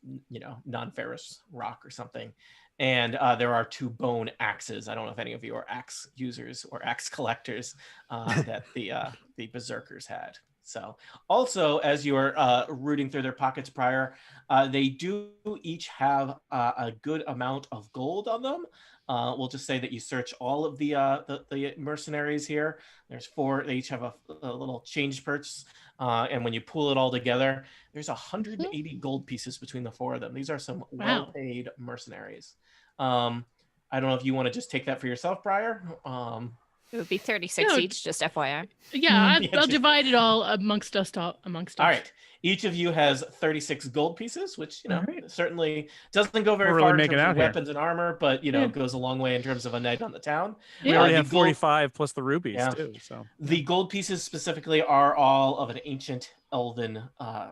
Speaker 4: non-ferrous rock or something. And there are 2 bone axes. I don't know if any of you are axe users or axe collectors that the berserkers had. So also, as you're rooting through their pockets prior, they do each have a good amount of gold on them. We'll just say that you search all of the mercenaries here. There's 4. They each have a little change purse, and when you pull it all together, there's 180 gold pieces between the 4 of them. These are some
Speaker 7: Wow.
Speaker 4: well-paid mercenaries. I don't know if you want to just take that for yourself, Briar.
Speaker 2: It would be 36
Speaker 7: No.
Speaker 2: each, just FYI.
Speaker 7: Yeah,
Speaker 4: Yeah,
Speaker 7: I'll
Speaker 4: just-
Speaker 7: divide it all amongst us.
Speaker 4: All right. Each of you has 36 gold pieces, which
Speaker 5: All right.
Speaker 4: certainly doesn't go very
Speaker 3: We're really
Speaker 4: far in
Speaker 3: making
Speaker 4: terms
Speaker 3: out
Speaker 4: of
Speaker 3: here.
Speaker 4: weapons and armor, but
Speaker 5: Yeah.
Speaker 4: goes a long way in terms of a night on the town.
Speaker 3: We
Speaker 5: Yeah.
Speaker 3: already
Speaker 4: the
Speaker 3: have
Speaker 4: gold-
Speaker 3: 45 plus the rubies
Speaker 4: Yeah.
Speaker 3: too. So
Speaker 4: The gold pieces specifically are all of an ancient elven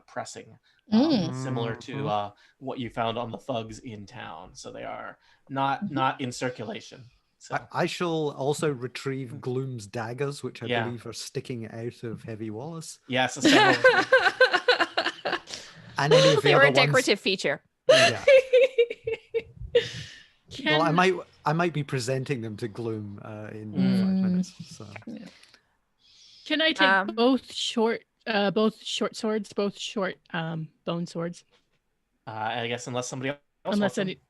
Speaker 4: pressing,
Speaker 5: Mm.
Speaker 4: similar to what you found on the thugs in town. So they are not in circulation. So
Speaker 6: I shall also retrieve Gloom's daggers, which I
Speaker 4: Yeah.
Speaker 6: believe are sticking out of Heavy Wallace.
Speaker 4: yes, several.
Speaker 6: And any of the
Speaker 2: They were
Speaker 6: other
Speaker 2: a
Speaker 6: ones.
Speaker 2: decorative feature.
Speaker 6: Yeah.
Speaker 7: Can,
Speaker 6: Well, I might be presenting them to Gloom in 5
Speaker 5: Mm.
Speaker 6: minutes. So
Speaker 7: can I take
Speaker 2: Um,
Speaker 7: both short swords, both short bone swords?
Speaker 4: I guess unless somebody else.
Speaker 7: Unless
Speaker 4: wants them.
Speaker 7: any.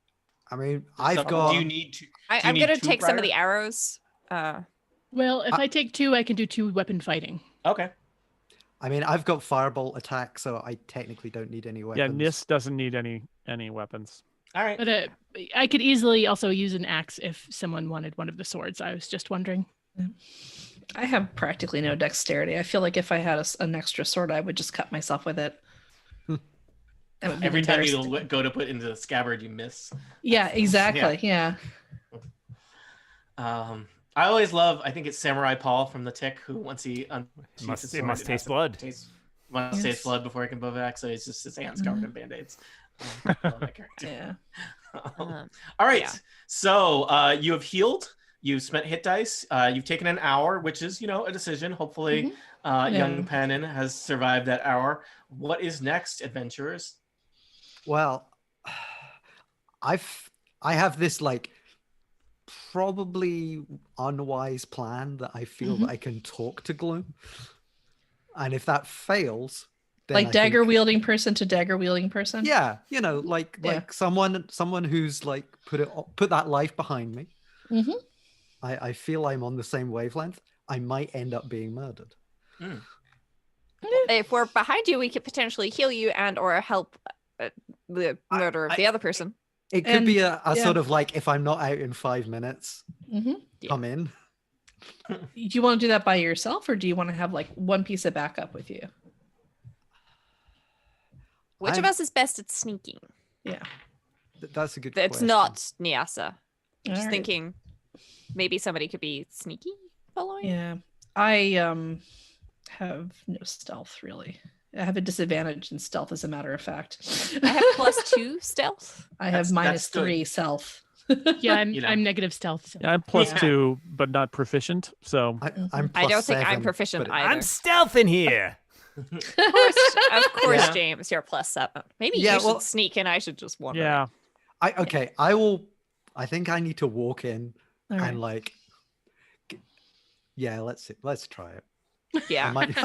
Speaker 6: I mean,
Speaker 4: So,
Speaker 6: I've got.
Speaker 4: Do you need to?
Speaker 2: I'm
Speaker 4: you need
Speaker 2: going to
Speaker 4: 2,
Speaker 2: take some of
Speaker 4: Briar?
Speaker 2: the arrows.
Speaker 7: Well, if I take 2, I can do 2 weapon fighting.
Speaker 4: Okay.
Speaker 6: I mean, I've got firebolt attack, so I technically don't need any weapons.
Speaker 3: yeah, Nis doesn't need any weapons.
Speaker 4: All right.
Speaker 7: But I could easily also use an axe if someone wanted one of the swords. I was just wondering.
Speaker 5: I have practically no dexterity. I feel like if I had an extra sword, I would just cut myself with it. That would be
Speaker 4: Every
Speaker 5: the
Speaker 4: time
Speaker 5: entire
Speaker 4: you go to put into the scabbard, you miss.
Speaker 5: Yeah, exactly. Yeah.
Speaker 4: I always love. I think it's Samurai Paul from the Tick who once he
Speaker 1: It must taste blood.
Speaker 4: Must
Speaker 5: Yes.
Speaker 4: taste blood before he can bow back. So it's just his hands covered in band-aids. I love that character.
Speaker 5: Yeah.
Speaker 2: Um,
Speaker 4: All right.
Speaker 2: yeah.
Speaker 4: So you have healed. You've spent hit dice. You've taken an hour, which is a decision. Hopefully, young
Speaker 5: Yeah.
Speaker 4: Pennon has survived that hour. What is next, adventurers?
Speaker 6: Well, I have this like probably unwise plan that I feel that I can talk to Gloom, and if that fails, then
Speaker 5: Like
Speaker 6: I
Speaker 5: dagger
Speaker 6: think-
Speaker 5: wielding person to dagger wielding person.
Speaker 6: Yeah, like
Speaker 5: Yeah.
Speaker 6: someone who's like put that life behind me.
Speaker 5: Mhm.
Speaker 6: I feel I'm on the same wavelength. I might end up being murdered.
Speaker 2: if we're behind you, we could potentially heal you and or help the murder of the other person.
Speaker 6: It could
Speaker 5: And-
Speaker 6: be a
Speaker 5: yeah.
Speaker 6: sort of like if I'm not out in 5 minutes,
Speaker 5: Mhm.
Speaker 6: come in.
Speaker 5: Do you want to do that by yourself, or do you want to have like one piece of backup with you?
Speaker 2: Which of
Speaker 6: I'm-
Speaker 2: us is best at sneaking?
Speaker 5: Yeah.
Speaker 6: That's a good
Speaker 2: It's
Speaker 6: question.
Speaker 2: not Nyasa. I'm just
Speaker 5: Alright.
Speaker 2: thinking maybe somebody could be sneaky following.
Speaker 5: Yeah. I have no stealth really. I have a disadvantage in stealth, as a matter of fact.
Speaker 2: I have +2 stealth.
Speaker 5: I have
Speaker 4: That's good.
Speaker 5: -3 stealth.
Speaker 7: Yeah, I'm
Speaker 4: You know.
Speaker 7: I'm negative stealth. So.
Speaker 3: Yeah, I'm plus
Speaker 4: Yeah.
Speaker 3: 2, but not proficient. So
Speaker 6: I'm
Speaker 2: I don't think I'm
Speaker 6: +7,
Speaker 2: proficient
Speaker 6: but
Speaker 2: either.
Speaker 1: I'm stealthing here.
Speaker 2: Of course,
Speaker 6: Yeah.
Speaker 2: James, you're +7. Maybe
Speaker 6: Yeah,
Speaker 2: you should
Speaker 6: well-
Speaker 2: sneak in. I should just wander. in.
Speaker 3: yeah,
Speaker 6: I think I need to walk in
Speaker 5: All right.
Speaker 6: and like. Yeah, let's try it. I
Speaker 2: Yeah.
Speaker 6: might,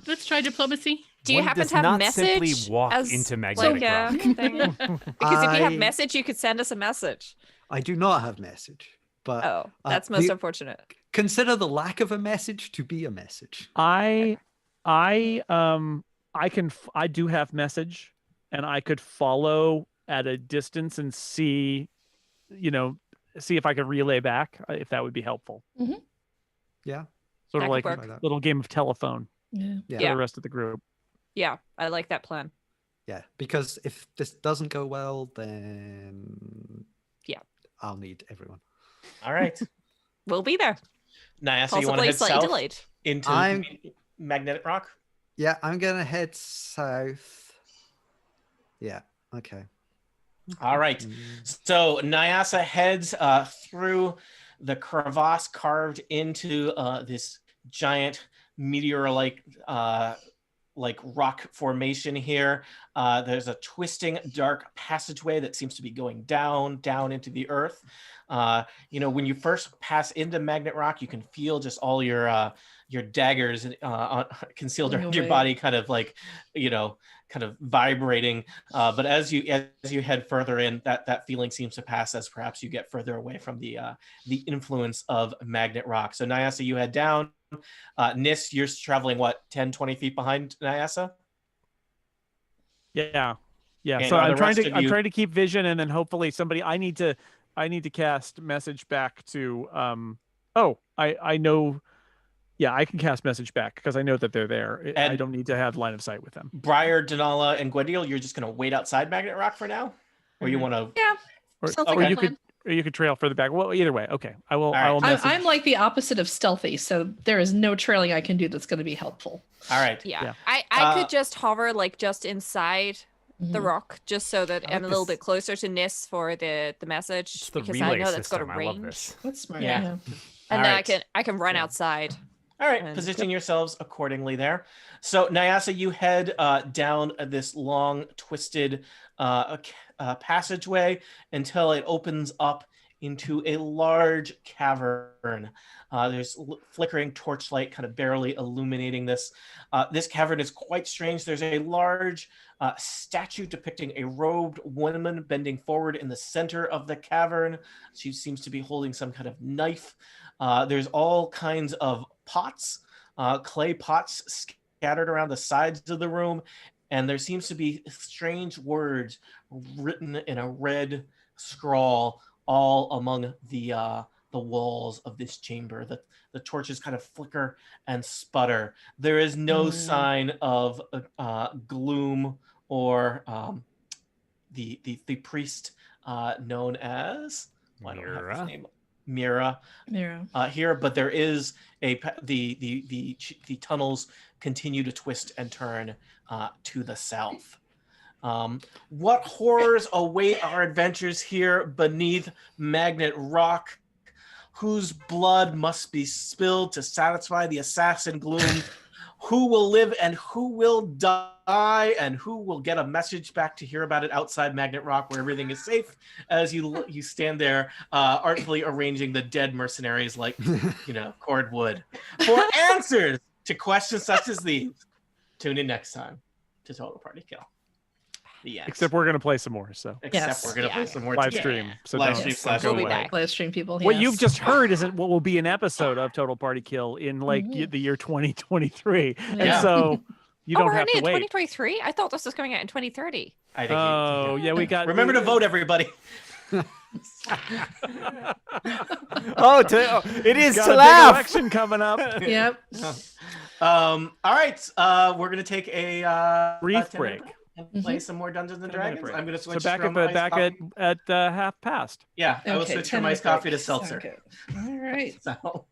Speaker 7: Let's try diplomacy.
Speaker 2: Do you
Speaker 1: One
Speaker 2: happen
Speaker 1: does
Speaker 2: to have
Speaker 1: not
Speaker 2: message
Speaker 1: simply walk
Speaker 2: as
Speaker 1: into magnetic
Speaker 2: like a
Speaker 1: rock.
Speaker 2: thing? Because if you have
Speaker 6: I-
Speaker 2: message, you could send us a message.
Speaker 6: I do not have message, but
Speaker 2: Oh, that's most
Speaker 6: the-
Speaker 2: unfortunate.
Speaker 6: consider the lack of a message to be a message.
Speaker 3: I do have message, and I could follow at a distance and see if I could relay back, if that would be helpful.
Speaker 6: Yeah.
Speaker 3: Sort
Speaker 2: That
Speaker 3: of like
Speaker 2: could
Speaker 6: work.
Speaker 3: a little game of telephone
Speaker 5: Yeah.
Speaker 6: Yeah.
Speaker 3: for
Speaker 2: Yeah.
Speaker 3: the rest of the group.
Speaker 2: Yeah, I like that plan.
Speaker 6: Yeah, because if this doesn't go well, then
Speaker 2: Yeah.
Speaker 6: I'll need everyone.
Speaker 4: All right.
Speaker 2: We'll be there.
Speaker 4: Nyasa, you want to
Speaker 2: Possibly
Speaker 4: head
Speaker 2: slightly
Speaker 4: south
Speaker 2: delayed.
Speaker 4: into
Speaker 6: I'm-
Speaker 4: Magnetic Rock?
Speaker 6: Yeah, I'm gonna head south. Yeah. Okay.
Speaker 4: All right.
Speaker 6: Mm,
Speaker 4: So Nyasa heads through the crevasse carved into this giant meteor-like rock formation here. There's a twisting dark passageway that seems to be going down into the earth. When you first pass into Magnet Rock, you can feel just all your daggers concealed
Speaker 5: Going
Speaker 4: around your
Speaker 5: away.
Speaker 4: body, kind of vibrating. But as you head further in, that feeling seems to pass as perhaps you get further away from the influence of Magnet Rock. So Nyasa, you head down. Nis, you're traveling what, 10, 20 feet behind Nyasa?
Speaker 3: Yeah.
Speaker 4: And
Speaker 3: So
Speaker 4: are
Speaker 3: I'm
Speaker 4: the
Speaker 3: trying
Speaker 4: rest
Speaker 3: to
Speaker 4: of
Speaker 3: I'm
Speaker 4: you-
Speaker 3: trying to keep vision, and then hopefully somebody I need to cast message back to I know. Yeah, I can cast message back because I know that they're there. I
Speaker 4: And-
Speaker 3: don't need to have line of sight with them.
Speaker 4: Briar, Denala, and Gwendil, you're just going to wait outside Magnet Rock for now? Or you want to...
Speaker 5: Yeah.
Speaker 3: Or,
Speaker 5: Sounds
Speaker 3: or
Speaker 5: like a
Speaker 3: you
Speaker 5: plan.
Speaker 3: could trail further back. Well, either way, okay. I will.
Speaker 4: right.
Speaker 3: I will message.
Speaker 5: I'm like the opposite of stealthy, so there is no trailing I can do that's going to be helpful.
Speaker 4: All right.
Speaker 2: Yeah.
Speaker 3: Yeah.
Speaker 2: I could just hover like just inside the
Speaker 5: Mhm.
Speaker 2: rock, just so that
Speaker 1: I
Speaker 2: I'm a
Speaker 1: like
Speaker 2: little
Speaker 1: this-
Speaker 2: bit closer to Nis for the message,
Speaker 1: It's the
Speaker 2: because
Speaker 1: relay
Speaker 2: I know that's got a
Speaker 1: system. I love
Speaker 2: range.
Speaker 1: this.
Speaker 5: That's smart.
Speaker 4: Yeah.
Speaker 5: Yeah.
Speaker 2: And
Speaker 4: All
Speaker 2: then
Speaker 4: right.
Speaker 2: I can run
Speaker 3: Yeah.
Speaker 2: outside.
Speaker 4: All right,
Speaker 2: And-
Speaker 4: position yourselves accordingly there. So Nyasa, you head down this long, twisted passageway until it opens up into a large cavern. There's flickering torchlight kind of barely illuminating this. This cavern is quite strange. There's a large statue depicting a robed woman bending forward in the center of the cavern. She seems to be holding some kind of knife. There's all kinds of pots, clay pots scattered around the sides of the room, and there seems to be strange words written in a red scrawl all among the walls of this chamber. The torches kind of flicker and sputter. There is no sign of Gloom or the priest known as I don't have his
Speaker 1: Mira.
Speaker 4: name. Mira
Speaker 5: Yeah.
Speaker 4: here, but there is the tunnels continue to twist and turn to the south. What horrors await our adventures here beneath Magnet Rock? Whose blood must be spilled to satisfy the assassin Gloom? Who will live and who will die, and who will get a message back to hear about it outside Magnet Rock, where everything is safe, as you stand there artfully arranging the dead mercenaries like cord wood. For answers to questions such as these, tune in next time to Total Party Kill. The end.
Speaker 3: Except we're gonna play some more. So
Speaker 4: Except
Speaker 5: Yes.
Speaker 4: we're gonna
Speaker 2: Yeah.
Speaker 4: play some more
Speaker 3: live
Speaker 4: today.
Speaker 3: stream. So
Speaker 4: Live
Speaker 3: don't,
Speaker 4: stream
Speaker 3: don't go
Speaker 2: We'll be
Speaker 3: away.
Speaker 2: back.
Speaker 5: Live stream people.
Speaker 3: What
Speaker 5: yes.
Speaker 3: you've just heard is what will be an episode of Total Party Kill in the year 2023,
Speaker 5: Yeah.
Speaker 3: and so you don't
Speaker 2: we're
Speaker 3: have
Speaker 2: only
Speaker 3: to
Speaker 2: in
Speaker 3: wait.
Speaker 2: 2023. I thought this was coming out in 2030.
Speaker 4: I think
Speaker 3: Oh yeah, we got.
Speaker 4: remember to vote, everybody.
Speaker 1: It is
Speaker 3: Got
Speaker 1: to
Speaker 3: a big
Speaker 1: laugh.
Speaker 3: election coming up.
Speaker 5: Yep.
Speaker 4: All right, we're gonna take a
Speaker 3: Brief
Speaker 4: 10-minute
Speaker 3: break.
Speaker 4: break. and play some more Dungeons and
Speaker 1: 10 minute
Speaker 4: Dragons.
Speaker 1: break.
Speaker 4: I'm going to
Speaker 3: So
Speaker 4: switch
Speaker 3: back
Speaker 4: from
Speaker 3: at
Speaker 4: iced
Speaker 3: back
Speaker 4: coffee.
Speaker 3: at half past.
Speaker 4: Yeah, I will
Speaker 5: Okay,
Speaker 4: switch from
Speaker 5: 10
Speaker 4: iced
Speaker 5: break.
Speaker 4: coffee to
Speaker 5: Sound
Speaker 4: seltzer.
Speaker 5: good. All right.
Speaker 4: So.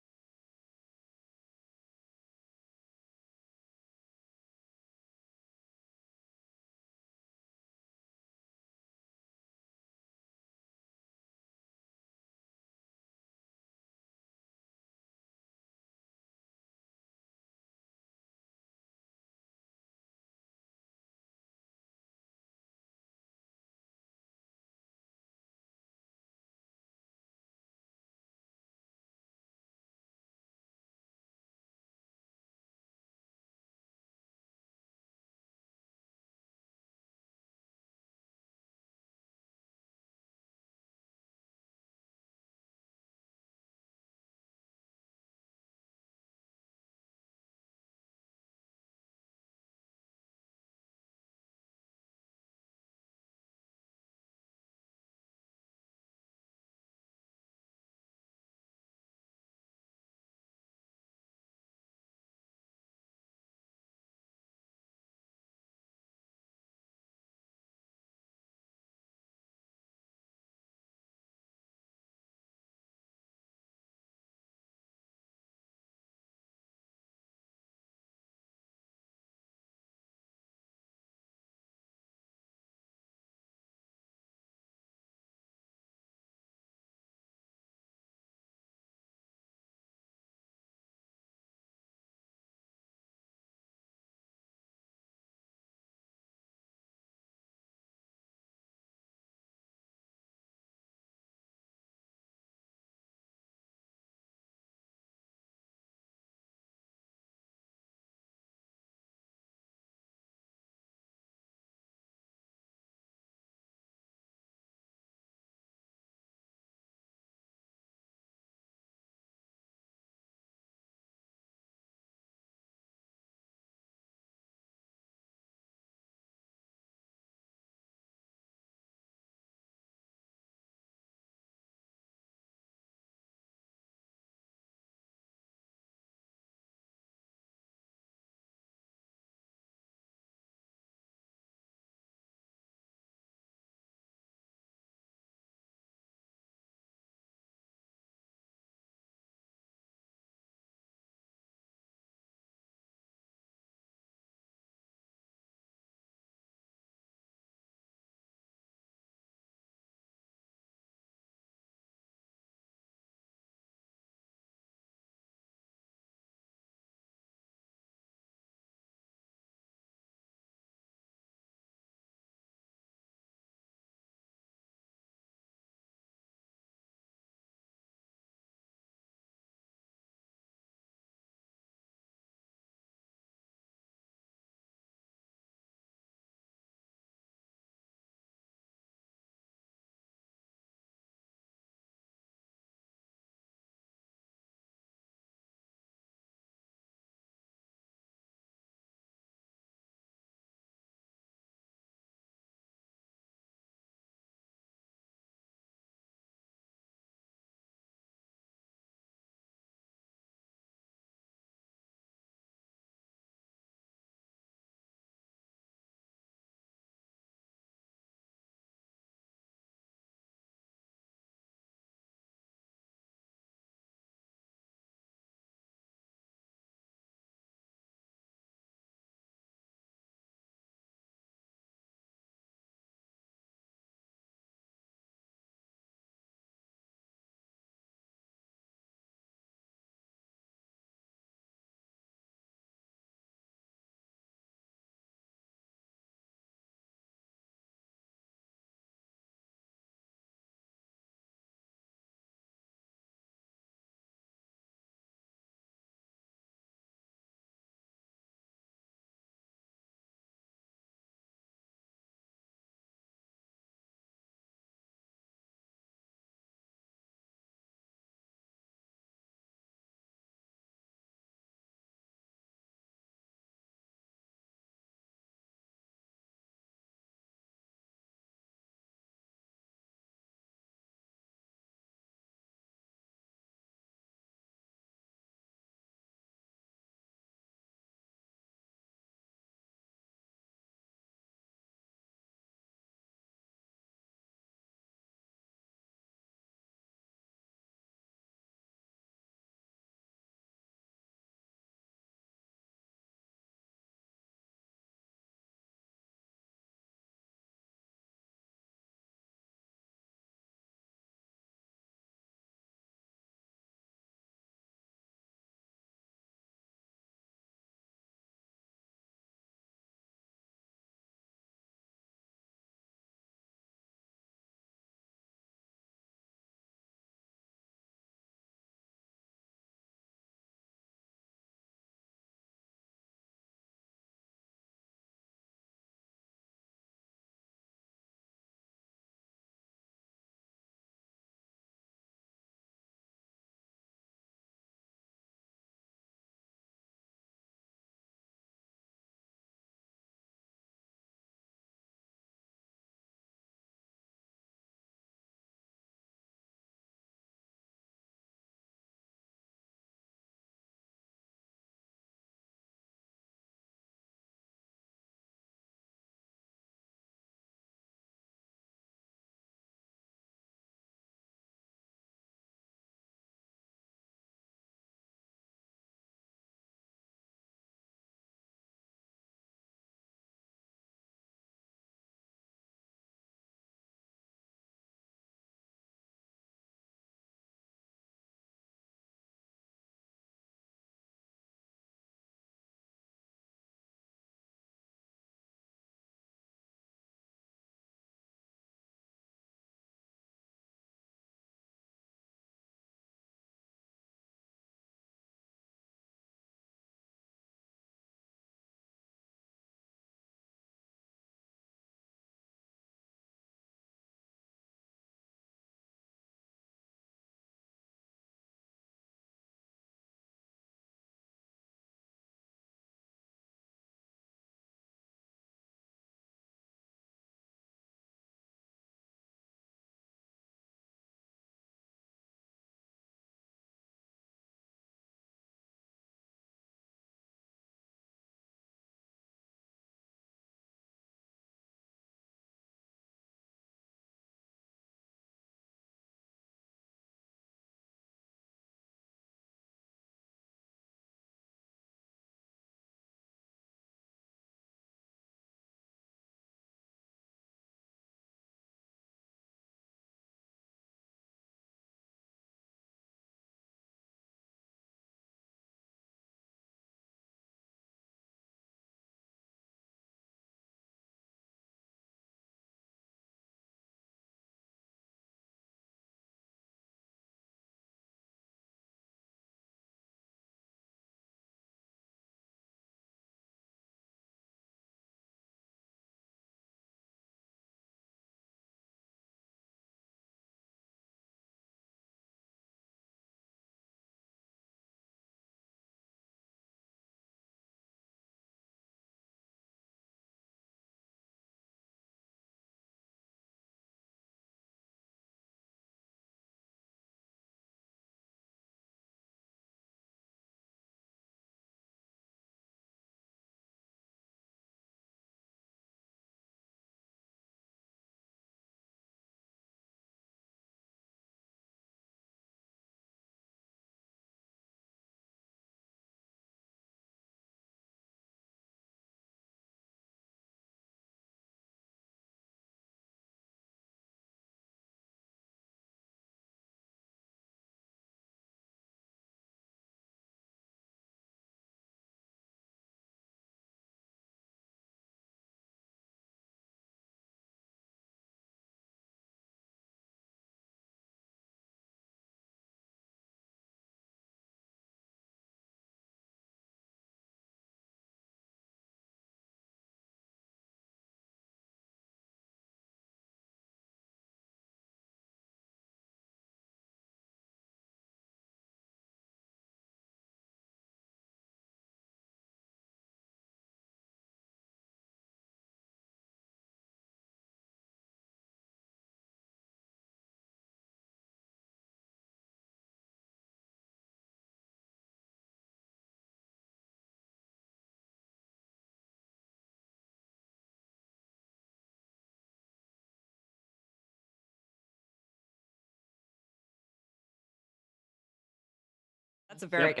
Speaker 2: That's a very
Speaker 4: Yep.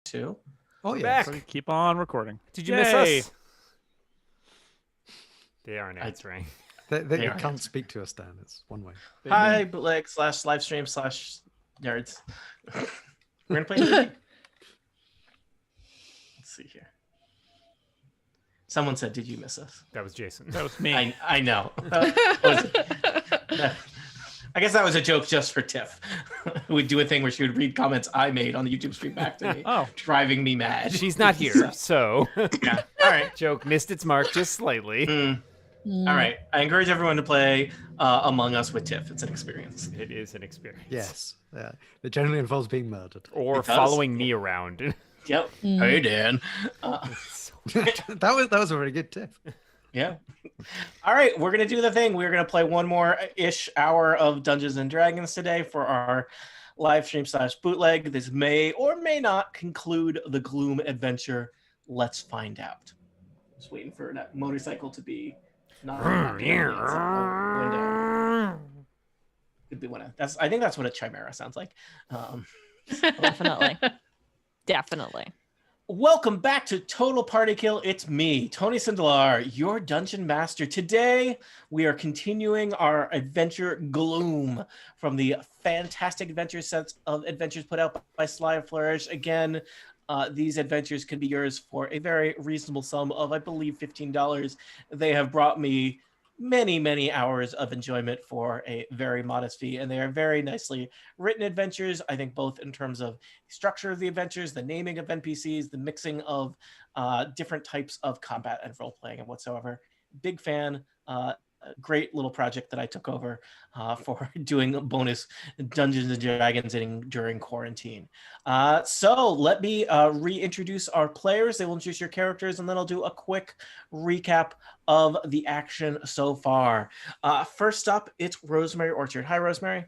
Speaker 4: 2.
Speaker 6: Oh
Speaker 1: We're
Speaker 6: yeah.
Speaker 1: back.
Speaker 3: Keep on recording.
Speaker 1: Did you
Speaker 3: Yay.
Speaker 1: miss us? They aren't answering.
Speaker 6: They
Speaker 4: They are
Speaker 6: can't
Speaker 4: handsome.
Speaker 6: speak to us, Dan. It's one way.
Speaker 4: Hi, bootleg / live stream / nerds. We're gonna play the game. Let's see here. Someone said, "Did you miss us?"
Speaker 1: That was Jason.
Speaker 3: That was me.
Speaker 4: I know. I guess that was a joke just for Tiff. We'd do a thing where she would read comments I made on the YouTube stream back to me,
Speaker 3: Oh.
Speaker 4: driving me mad.
Speaker 1: She's not here, so
Speaker 4: Yeah. All right.
Speaker 1: joke missed its mark just slightly.
Speaker 4: All right. I encourage everyone to play Among Us with Tiff. It's an experience.
Speaker 1: It is an experience.
Speaker 6: Yes. It generally involves being murdered.
Speaker 1: Or
Speaker 4: It does.
Speaker 1: following me around.
Speaker 4: Yep. Hey, Dan.
Speaker 6: that was a very good tip.
Speaker 4: Yeah. All right, we're gonna do the thing. We're gonna play one more ish hour of Dungeons and Dragons today for our live stream / bootleg. This may or may not conclude the Gloom adventure. Let's find out. Just waiting for that motorcycle to be not window. Could be one of that's. I think that's what a chimera sounds like.
Speaker 2: Definitely. Definitely.
Speaker 4: Welcome back to Total Party Kill. It's me, Tony Sindelar, your Dungeon Master. Today, we are continuing our adventure Gloom from the fantastic adventure sets of adventures put out by Sly and Flourish. Again, these adventures can be yours for a very reasonable sum of, I believe, $15. They have brought me many, many hours of enjoyment for a very modest fee, and they are very nicely written adventures. I think both in terms of the structure of the adventures, the naming of NPCs, the mixing of different types of combat and role-playing and whatsoever. Big fan. A great little project that I took over for doing bonus Dungeons and Dragons during quarantine. So let me reintroduce our players. They will introduce your characters, and then I'll do a quick recap of the action so far. First up, it's Rosemary Orchard. Hi, Rosemary.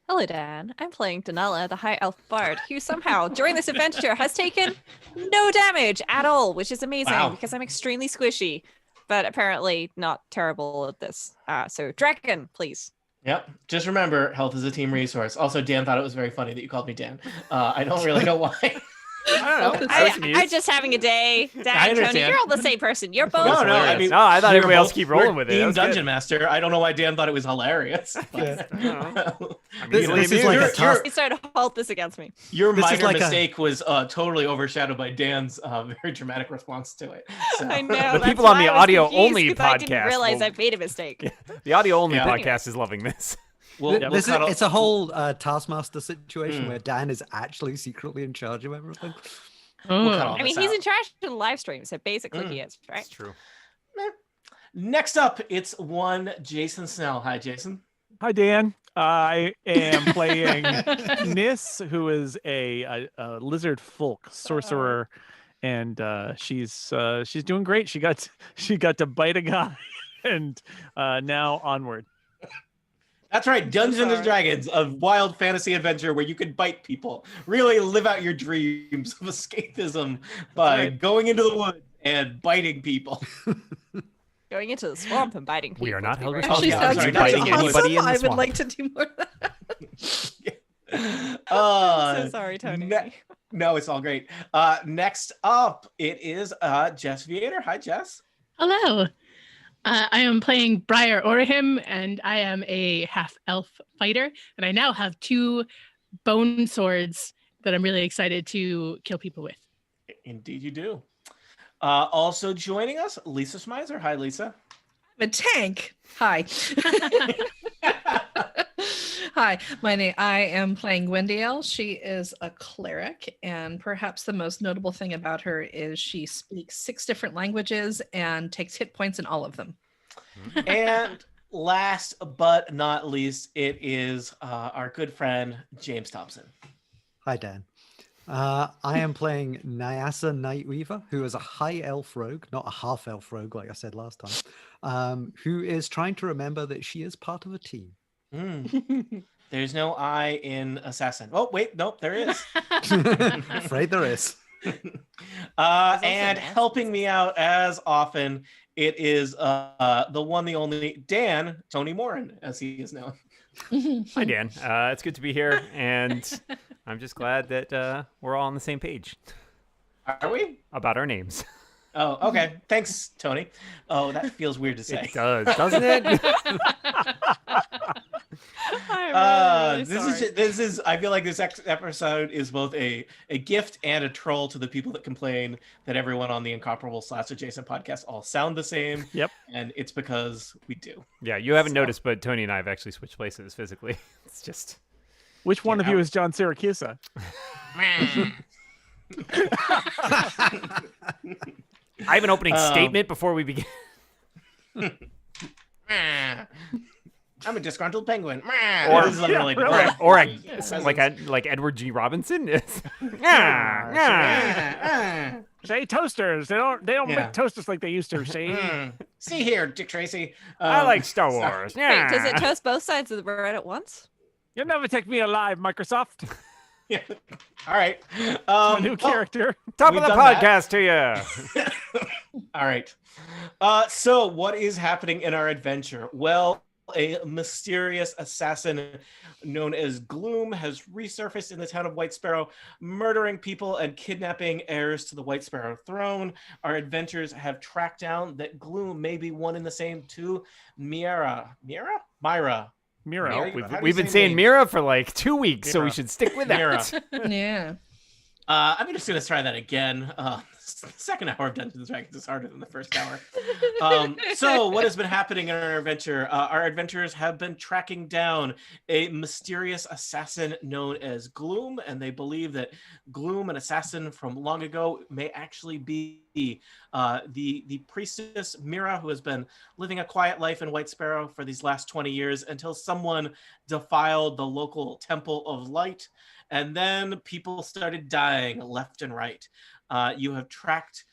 Speaker 2: Hello, Dan. I'm playing Danella, the High Elf Bard, who somehow, during this adventure, has taken no damage at all, which is amazing
Speaker 4: Wow.
Speaker 2: because I'm extremely squishy, but apparently not terrible at this. So, Dragon, please.
Speaker 4: Yep. Just remember, health is a team resource. Also, Dan thought it was very funny that you called me Dan. I don't really know why.
Speaker 1: I don't know. I was amused.
Speaker 2: I'm just having a day.
Speaker 4: I
Speaker 2: Dan, Tony,
Speaker 4: understand.
Speaker 2: you're all the same person. You're both.
Speaker 4: No, I
Speaker 1: Hilarious.
Speaker 4: mean,
Speaker 1: No, I thought
Speaker 4: we're
Speaker 1: everybody else
Speaker 4: both-
Speaker 1: keep rolling
Speaker 4: we're
Speaker 1: with it.
Speaker 4: Team
Speaker 1: That was
Speaker 4: Dungeon
Speaker 1: good.
Speaker 4: Master. I don't know why Dan thought it was hilarious.
Speaker 6: Yeah.
Speaker 1: I'm
Speaker 6: This
Speaker 1: easily
Speaker 6: is
Speaker 1: amused.
Speaker 6: like a
Speaker 4: You're-
Speaker 6: task.
Speaker 2: He's trying to hold this against me.
Speaker 4: Your
Speaker 6: This is
Speaker 4: minor
Speaker 6: like a-
Speaker 4: mistake was totally overshadowed by Dan's very dramatic response to it. So.
Speaker 2: I know.
Speaker 1: The
Speaker 2: that's
Speaker 1: people on
Speaker 2: why
Speaker 1: the
Speaker 2: I was
Speaker 1: audio-only
Speaker 2: confused, 'cause I didn't
Speaker 1: podcast
Speaker 2: realize
Speaker 1: will-
Speaker 2: I made a mistake.
Speaker 1: The audio-only
Speaker 4: Yeah.
Speaker 1: podcast is loving this.
Speaker 6: It's a whole Taskmaster situation
Speaker 4: Mm.
Speaker 6: where Dan is actually secretly in charge of everything.
Speaker 4: We'll cut
Speaker 7: Oh.
Speaker 4: all
Speaker 2: I mean,
Speaker 4: this
Speaker 2: he's
Speaker 4: out.
Speaker 2: in charge of the live stream, so basically he is, right?
Speaker 1: It's true.
Speaker 4: Next up, it's one Jason Snell. Hi, Jason.
Speaker 3: Hi, Dan. I am playing Nis, who is a lizard folk sorcerer, and she's doing great. She got to bite a guy, and now onward.
Speaker 4: That's right, Dungeons and
Speaker 2: sorry.
Speaker 4: Dragons, a wild fantasy adventure where you can bite people. Really live out your dreams of escapism by
Speaker 1: right.
Speaker 4: going into the woods and biting people.
Speaker 2: Going into the swamp and biting people.
Speaker 1: We are not
Speaker 2: to be
Speaker 1: held
Speaker 2: very
Speaker 5: Actually,
Speaker 4: yeah,
Speaker 5: sounds
Speaker 4: sorry,
Speaker 5: that's
Speaker 4: biting
Speaker 5: awesome.
Speaker 1: anybody in the
Speaker 5: I would
Speaker 1: swamp.
Speaker 5: like to do more of that.
Speaker 2: I'm so sorry, Tony.
Speaker 4: No, it's all great. Next up, it is Jess Viator. Hi, Jess.
Speaker 7: Hello. I am playing Briar Orihim, and I am a half-elf fighter, and I now have 2 bone swords that I'm really excited to kill people with.
Speaker 4: Indeed, you do. Also joining us, Lisa Smizer. Hi, Lisa.
Speaker 5: I'm a tank. Hi. Hi, I am playing Gwendiel. She is a cleric, and perhaps the most notable thing about her is she speaks 6 different languages and takes hit points in all of them.
Speaker 4: And last but not least, it is our good friend, James Thompson.
Speaker 6: Hi, Dan. I am playing Nyasa Nightweaver, who is a high elf rogue, not a half elf rogue, like I said last time, who is trying to remember that she is part of a team.
Speaker 4: There's no I in assassin. Oh, wait, nope, there is.
Speaker 6: Afraid there is.
Speaker 4: And
Speaker 2: an
Speaker 4: helping me out as often, it is the one, the only Dan, Tony Morin, as he is known.
Speaker 1: Hi, Dan. It's good to be here, and I'm just glad that we're all on the same page
Speaker 4: Are we?
Speaker 1: about our names.
Speaker 4: Oh, okay. Thanks, Tony. Oh, that feels weird to say.
Speaker 1: It does, doesn't it?
Speaker 2: I'm really sorry.
Speaker 4: This is. I feel like this episode is both a gift and a troll to the people that complain that everyone on the Incomparable / Adjacent podcast all sound the same.
Speaker 3: Yep.
Speaker 4: And it's because we do.
Speaker 1: Yeah, you haven't noticed, but Tony and I have actually switched places physically. It's just.
Speaker 3: Which one of you is John Siracusa?
Speaker 1: I have an opening statement before we begin.
Speaker 4: I'm a disgruntled penguin.
Speaker 1: Or-
Speaker 4: This is unrelated.
Speaker 1: Like Edward G. Robinson.
Speaker 3: Say toasters. They don't
Speaker 4: Yeah.
Speaker 3: make toasters like they used to. See.
Speaker 4: See here, Dick Tracy.
Speaker 1: I like Star Wars.
Speaker 2: Wait, does it toast both sides of the bread at once?
Speaker 3: You'll never take me alive, Microsoft.
Speaker 4: Yeah. All right.
Speaker 3: A new character.
Speaker 1: Top
Speaker 4: We've
Speaker 1: of the
Speaker 4: done that.
Speaker 1: podcast to you.
Speaker 4: All right. So what is happening in our adventure? Well, a mysterious assassin known as Gloom has resurfaced in the town of Whitesparrow, murdering people and kidnapping heirs to the Whitesparrow throne. Our adventurers have tracked down that Gloom may be one and the same to Myra.
Speaker 3: Mira.
Speaker 1: We've been saying Mira for like 2 weeks, so we
Speaker 3: Mira.
Speaker 1: should stick with that.
Speaker 4: Mira.
Speaker 5: Yeah.
Speaker 4: I'm just going to try that again. The second hour of Dungeons & Dragons is harder than the first hour. So what has been happening in our adventure? Our adventurers have been tracking down a mysterious assassin known as Gloom, and they believe that Gloom, an assassin from long ago, may actually be the priestess Mira, who has been living a quiet life in Whitesparrow for these last 20 years until someone defiled the local Temple of Light, and then people started dying left and right. You have tracked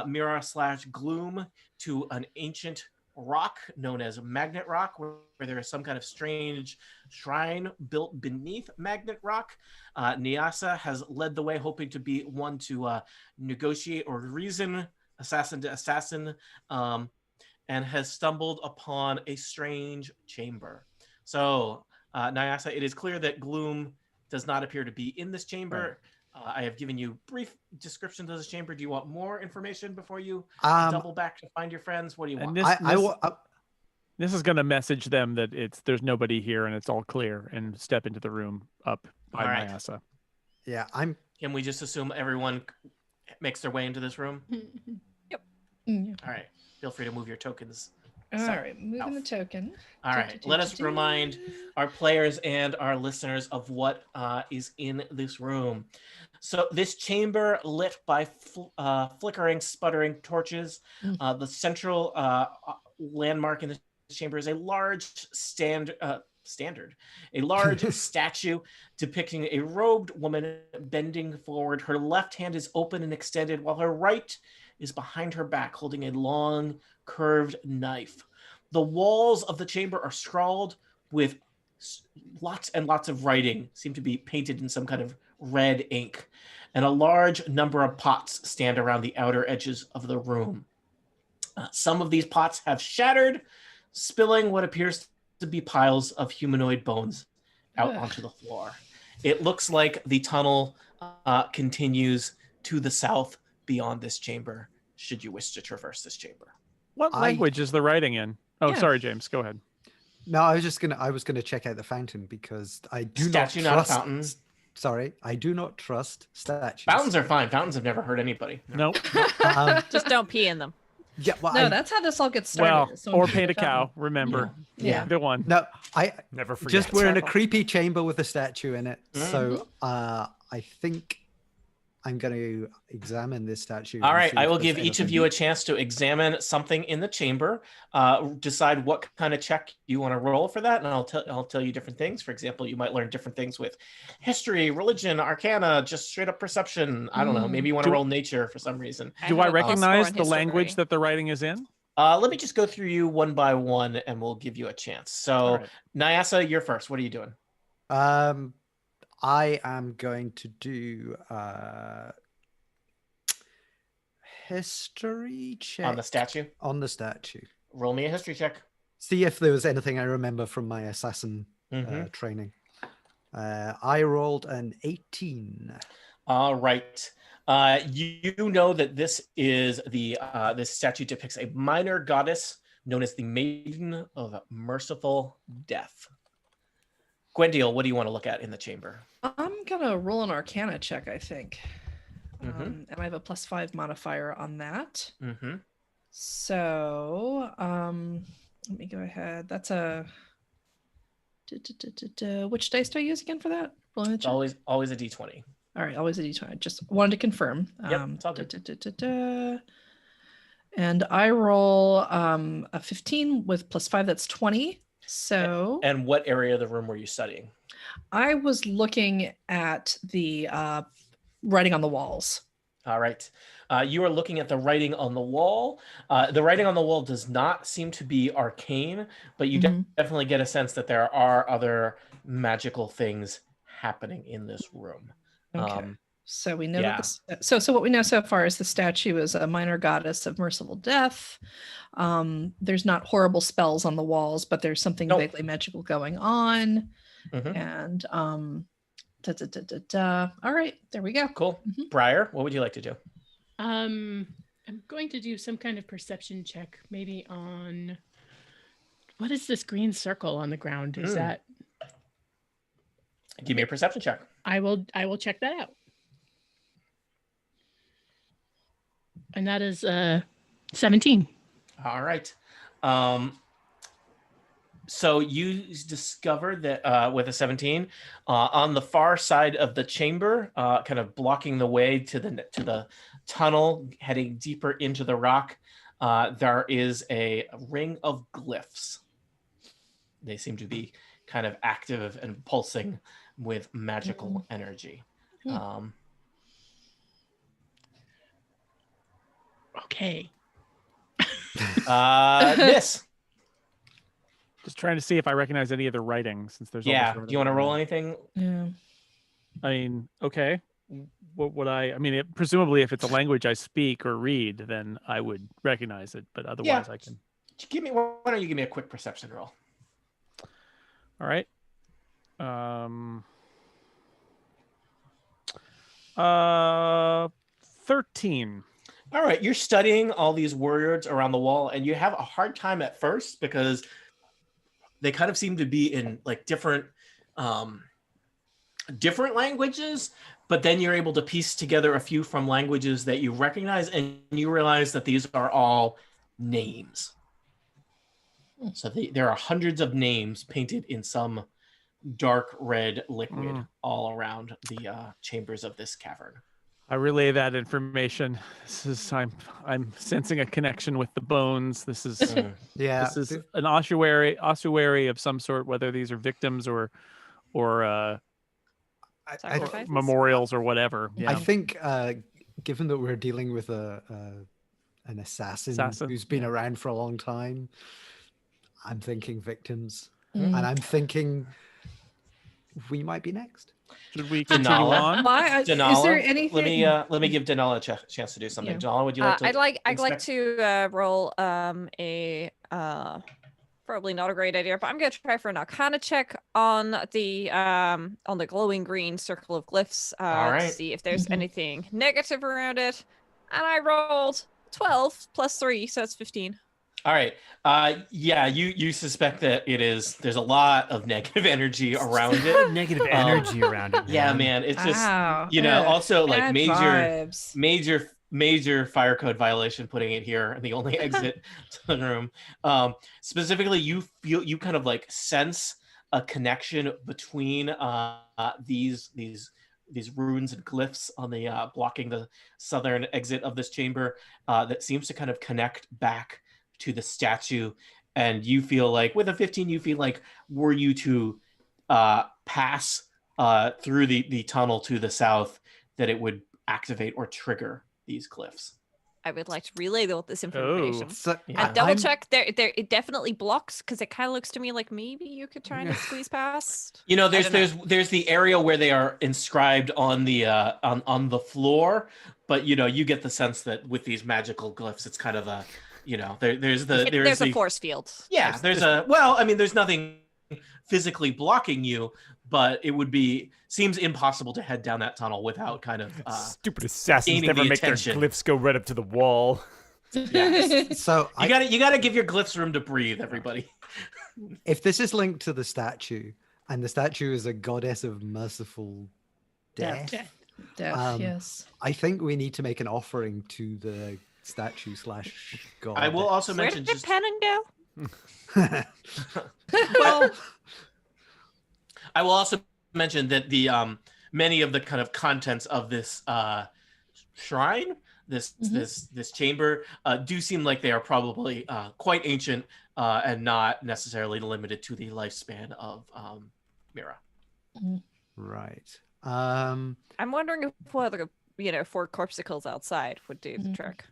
Speaker 4: Mira / Gloom to an ancient rock known as Magnet Rock, where there is some kind of strange shrine built beneath Magnet Rock. Nyasa has led the way, hoping to be one to negotiate or reason assassin to assassin, and has stumbled upon a strange chamber. So, Nyasa, it is clear that Gloom does not appear to be in this chamber. Right. I have given you brief descriptions of this chamber. Do you want more information before you double back to find your friends? What do you want?
Speaker 3: This is going to message them that there's nobody here and it's all clear, and step into the room up by Nyasa.
Speaker 6: Yeah,
Speaker 4: Can we just assume everyone makes their way into this room?
Speaker 2: Yep.
Speaker 4: All right. Feel free to move your tokens.
Speaker 5: All right, moving the token.
Speaker 4: All right, let us remind our players and our listeners of what is in this room. So this chamber lit by flickering, sputtering torches. The central landmark in this chamber is a large a large statue depicting a robed woman bending forward. Her left hand is open and extended, while her right is behind her back, holding a long, curved knife. The walls of the chamber are scrawled with lots and lots of writing, seem to be painted in some kind of red ink, and a large number of pots stand around the outer edges of the room. Some of these pots have shattered, spilling what appears to be piles of humanoid bones out onto the floor. It looks like the tunnel continues to the south beyond this chamber, should you wish to traverse this chamber.
Speaker 3: What language is the writing in? Oh, sorry, James. Go ahead.
Speaker 6: No, I was gonna check out the fountain because I do
Speaker 4: Statue,
Speaker 6: not trust.
Speaker 4: not a fountain.
Speaker 6: Sorry, I do not trust statues.
Speaker 4: Fountains are fine. Fountains have never hurt anybody.
Speaker 3: Nope.
Speaker 2: Just don't pee in them.
Speaker 6: Yeah, well,
Speaker 5: No, that's how this all gets started.
Speaker 3: Well, or paint a cow. Remember,
Speaker 5: Yeah.
Speaker 3: the one.
Speaker 6: No, I
Speaker 1: Never forget.
Speaker 6: just we're in a creepy chamber with a statue in it. So I think I'm going to examine this statue.
Speaker 4: All
Speaker 6: and
Speaker 4: right,
Speaker 6: see
Speaker 4: I
Speaker 6: if
Speaker 4: will
Speaker 6: there's
Speaker 4: give each of
Speaker 6: anything-
Speaker 4: you a chance to examine something in the chamber. Decide what kind of check you want to roll for that, and I'll tell you different things. For example, you might learn different things with history, religion, arcana, just straight up perception. I don't know. Maybe you want to roll nature for some reason.
Speaker 3: Do I
Speaker 2: have a plus 4
Speaker 3: recognize
Speaker 2: in
Speaker 3: the
Speaker 2: history.
Speaker 3: language that the writing is in?
Speaker 4: Let me just go through you one by one, and we'll give you a chance. So,
Speaker 3: All right.
Speaker 4: Nyasa, you're first. What are you doing?
Speaker 6: I am going to do history check
Speaker 4: On the statue?
Speaker 6: On the statue.
Speaker 4: Roll me a history check.
Speaker 6: See if there was anything I remember from my assassin training. I rolled an 18.
Speaker 4: All right. You know that this is this statue depicts a minor goddess known as the Maiden of Merciful Death. Gwendil, what do you want to look at in the chamber?
Speaker 5: I'm gonna roll an Arcana check, I think.
Speaker 4: Mhm.
Speaker 5: And I have a +5 modifier on that.
Speaker 4: Mm-hmm.
Speaker 5: So let me go ahead. That's a which dice do I use again for that? Rolling the
Speaker 4: It's
Speaker 5: check?
Speaker 4: always a d20.
Speaker 5: All right, always a d20. I just wanted to confirm.
Speaker 4: Yep, it's all good.
Speaker 5: And I roll a 15 with +5. That's 20. So
Speaker 4: And what area of the room were you studying?
Speaker 5: I was looking at the writing on the walls.
Speaker 4: All right. You are looking at the writing on the wall. The writing on the wall does not seem to be arcane, but you definitely get a sense that there are other magical things happening in this room.
Speaker 5: Okay. So we know that so what we know so far is the statue is a minor goddess of merciful death. There's not horrible spells on the walls, but there's something vaguely magical going on. And all right, there we go.
Speaker 4: Cool. Briar, what would you like to do?
Speaker 7: I'm going to do some kind of perception check, maybe on what is this green circle on the ground? Is that?
Speaker 4: Give me a perception check.
Speaker 7: I will check that out. And that is 17.
Speaker 4: All right. So you discover that with a 17, on the far side of the chamber, kind of blocking the way to the tunnel, heading deeper into the rock, there is a ring of glyphs. They seem to be kind of active and pulsing with magical energy.
Speaker 7: Okay.
Speaker 4: Miss.
Speaker 3: Just trying to see if I recognize any of the writing, since there's
Speaker 4: Do you want to roll anything?
Speaker 5: Yeah.
Speaker 3: I mean, okay. What would I mean, presumably if it's a language I speak or read, then I would recognize it, but otherwise I can.
Speaker 4: Why don't you give me a quick perception roll?
Speaker 3: All right. 13.
Speaker 4: All right, you're studying all these words around the wall, and you have a hard time at first because they kind of seem to be in like different languages, but then you're able to piece together a few from languages that you recognize, and you realize that these are all names. So there are hundreds of names painted in some dark red liquid all around the chambers of this cavern.
Speaker 3: I relay that information. I'm sensing a connection with the bones. This is this is an ossuary of some sort, whether these are victims or memorials or whatever. Yeah.
Speaker 6: I think given that we're dealing with an assassin who's been around for a long time, I'm thinking victims, and I'm thinking we might be next.
Speaker 3: Should we continue on?
Speaker 5: Is there anything?
Speaker 4: Let me give Denala a chance to do something. Denala, would you like to?
Speaker 2: I'd like to roll a probably not a great idea, but I'm gonna try for an Arcana check on the glowing green circle of glyphs to see if there's anything negative around it. And I rolled 12 plus 3, so that's 15.
Speaker 4: All right. You suspect that there's a lot of negative energy around it.
Speaker 1: Negative energy around it.
Speaker 4: Yeah, man. It's just, also like major fire code violation putting it here, the only exit to the room. Specifically, you kind of like sense a connection between these runes and glyphs on the blocking the southern exit of this chamber that seems to kind of connect back to the statue, and you feel like with a 15 you feel like were you to pass through the tunnel to the south, that it would activate or trigger these glyphs.
Speaker 2: I would like to relay this information.
Speaker 6: I
Speaker 2: double check there. It definitely blocks, because it kind of looks to me like maybe you could try and squeeze past.
Speaker 4: There's the area where they are inscribed on the on the floor, but you get the sense that with these magical glyphs, it's kind of a there's a
Speaker 2: force field.
Speaker 4: Yeah, there's nothing physically blocking you, but seems impossible to head down that tunnel without kind of
Speaker 1: Stupid assassins
Speaker 4: gaining
Speaker 1: never
Speaker 4: the
Speaker 1: make
Speaker 4: attention.
Speaker 1: their glyphs go right up to the wall.
Speaker 4: Yes.
Speaker 6: So
Speaker 4: You gotta give your glyphs room to breathe, everybody.
Speaker 6: if this is linked to the statue, and the statue is a goddess of merciful death,
Speaker 5: Death, yes.
Speaker 6: I think we need to make an offering to the statue / god.
Speaker 4: I will also
Speaker 2: Where
Speaker 4: mention
Speaker 2: did
Speaker 4: just
Speaker 2: Pennon go?
Speaker 6: Well,
Speaker 4: I will also mention that the many of the kind of contents of this shrine, this chamber, do seem like they are probably quite ancient and not necessarily limited to the lifespan of Mira.
Speaker 6: right.
Speaker 2: I'm wondering if whether 4 corpuscles outside would do the trick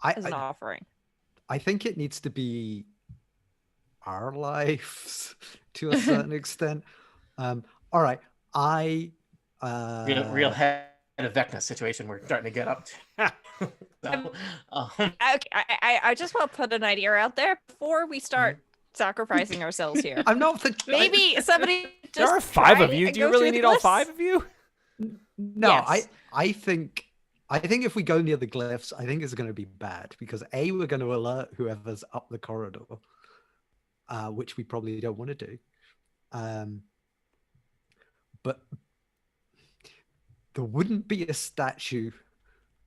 Speaker 2: as an offering.
Speaker 6: I think it needs to be our lives to a certain extent. All right.
Speaker 4: Real head of Vecna situation we're starting to get up to. So,
Speaker 2: I just want to put an idea out there before we start sacrificing ourselves here.
Speaker 6: I'm not the
Speaker 2: Maybe somebody just
Speaker 1: There are 5 of
Speaker 2: try
Speaker 1: you.
Speaker 2: and
Speaker 1: Do you
Speaker 2: go
Speaker 1: really
Speaker 2: through the
Speaker 1: need all
Speaker 2: glyphs.
Speaker 1: 5 of you?
Speaker 6: No,
Speaker 2: Yes.
Speaker 6: I think if we go near the glyphs, I think it's going to be bad because we're going to alert whoever's up the corridor, which we probably don't want to do. But there wouldn't be a statue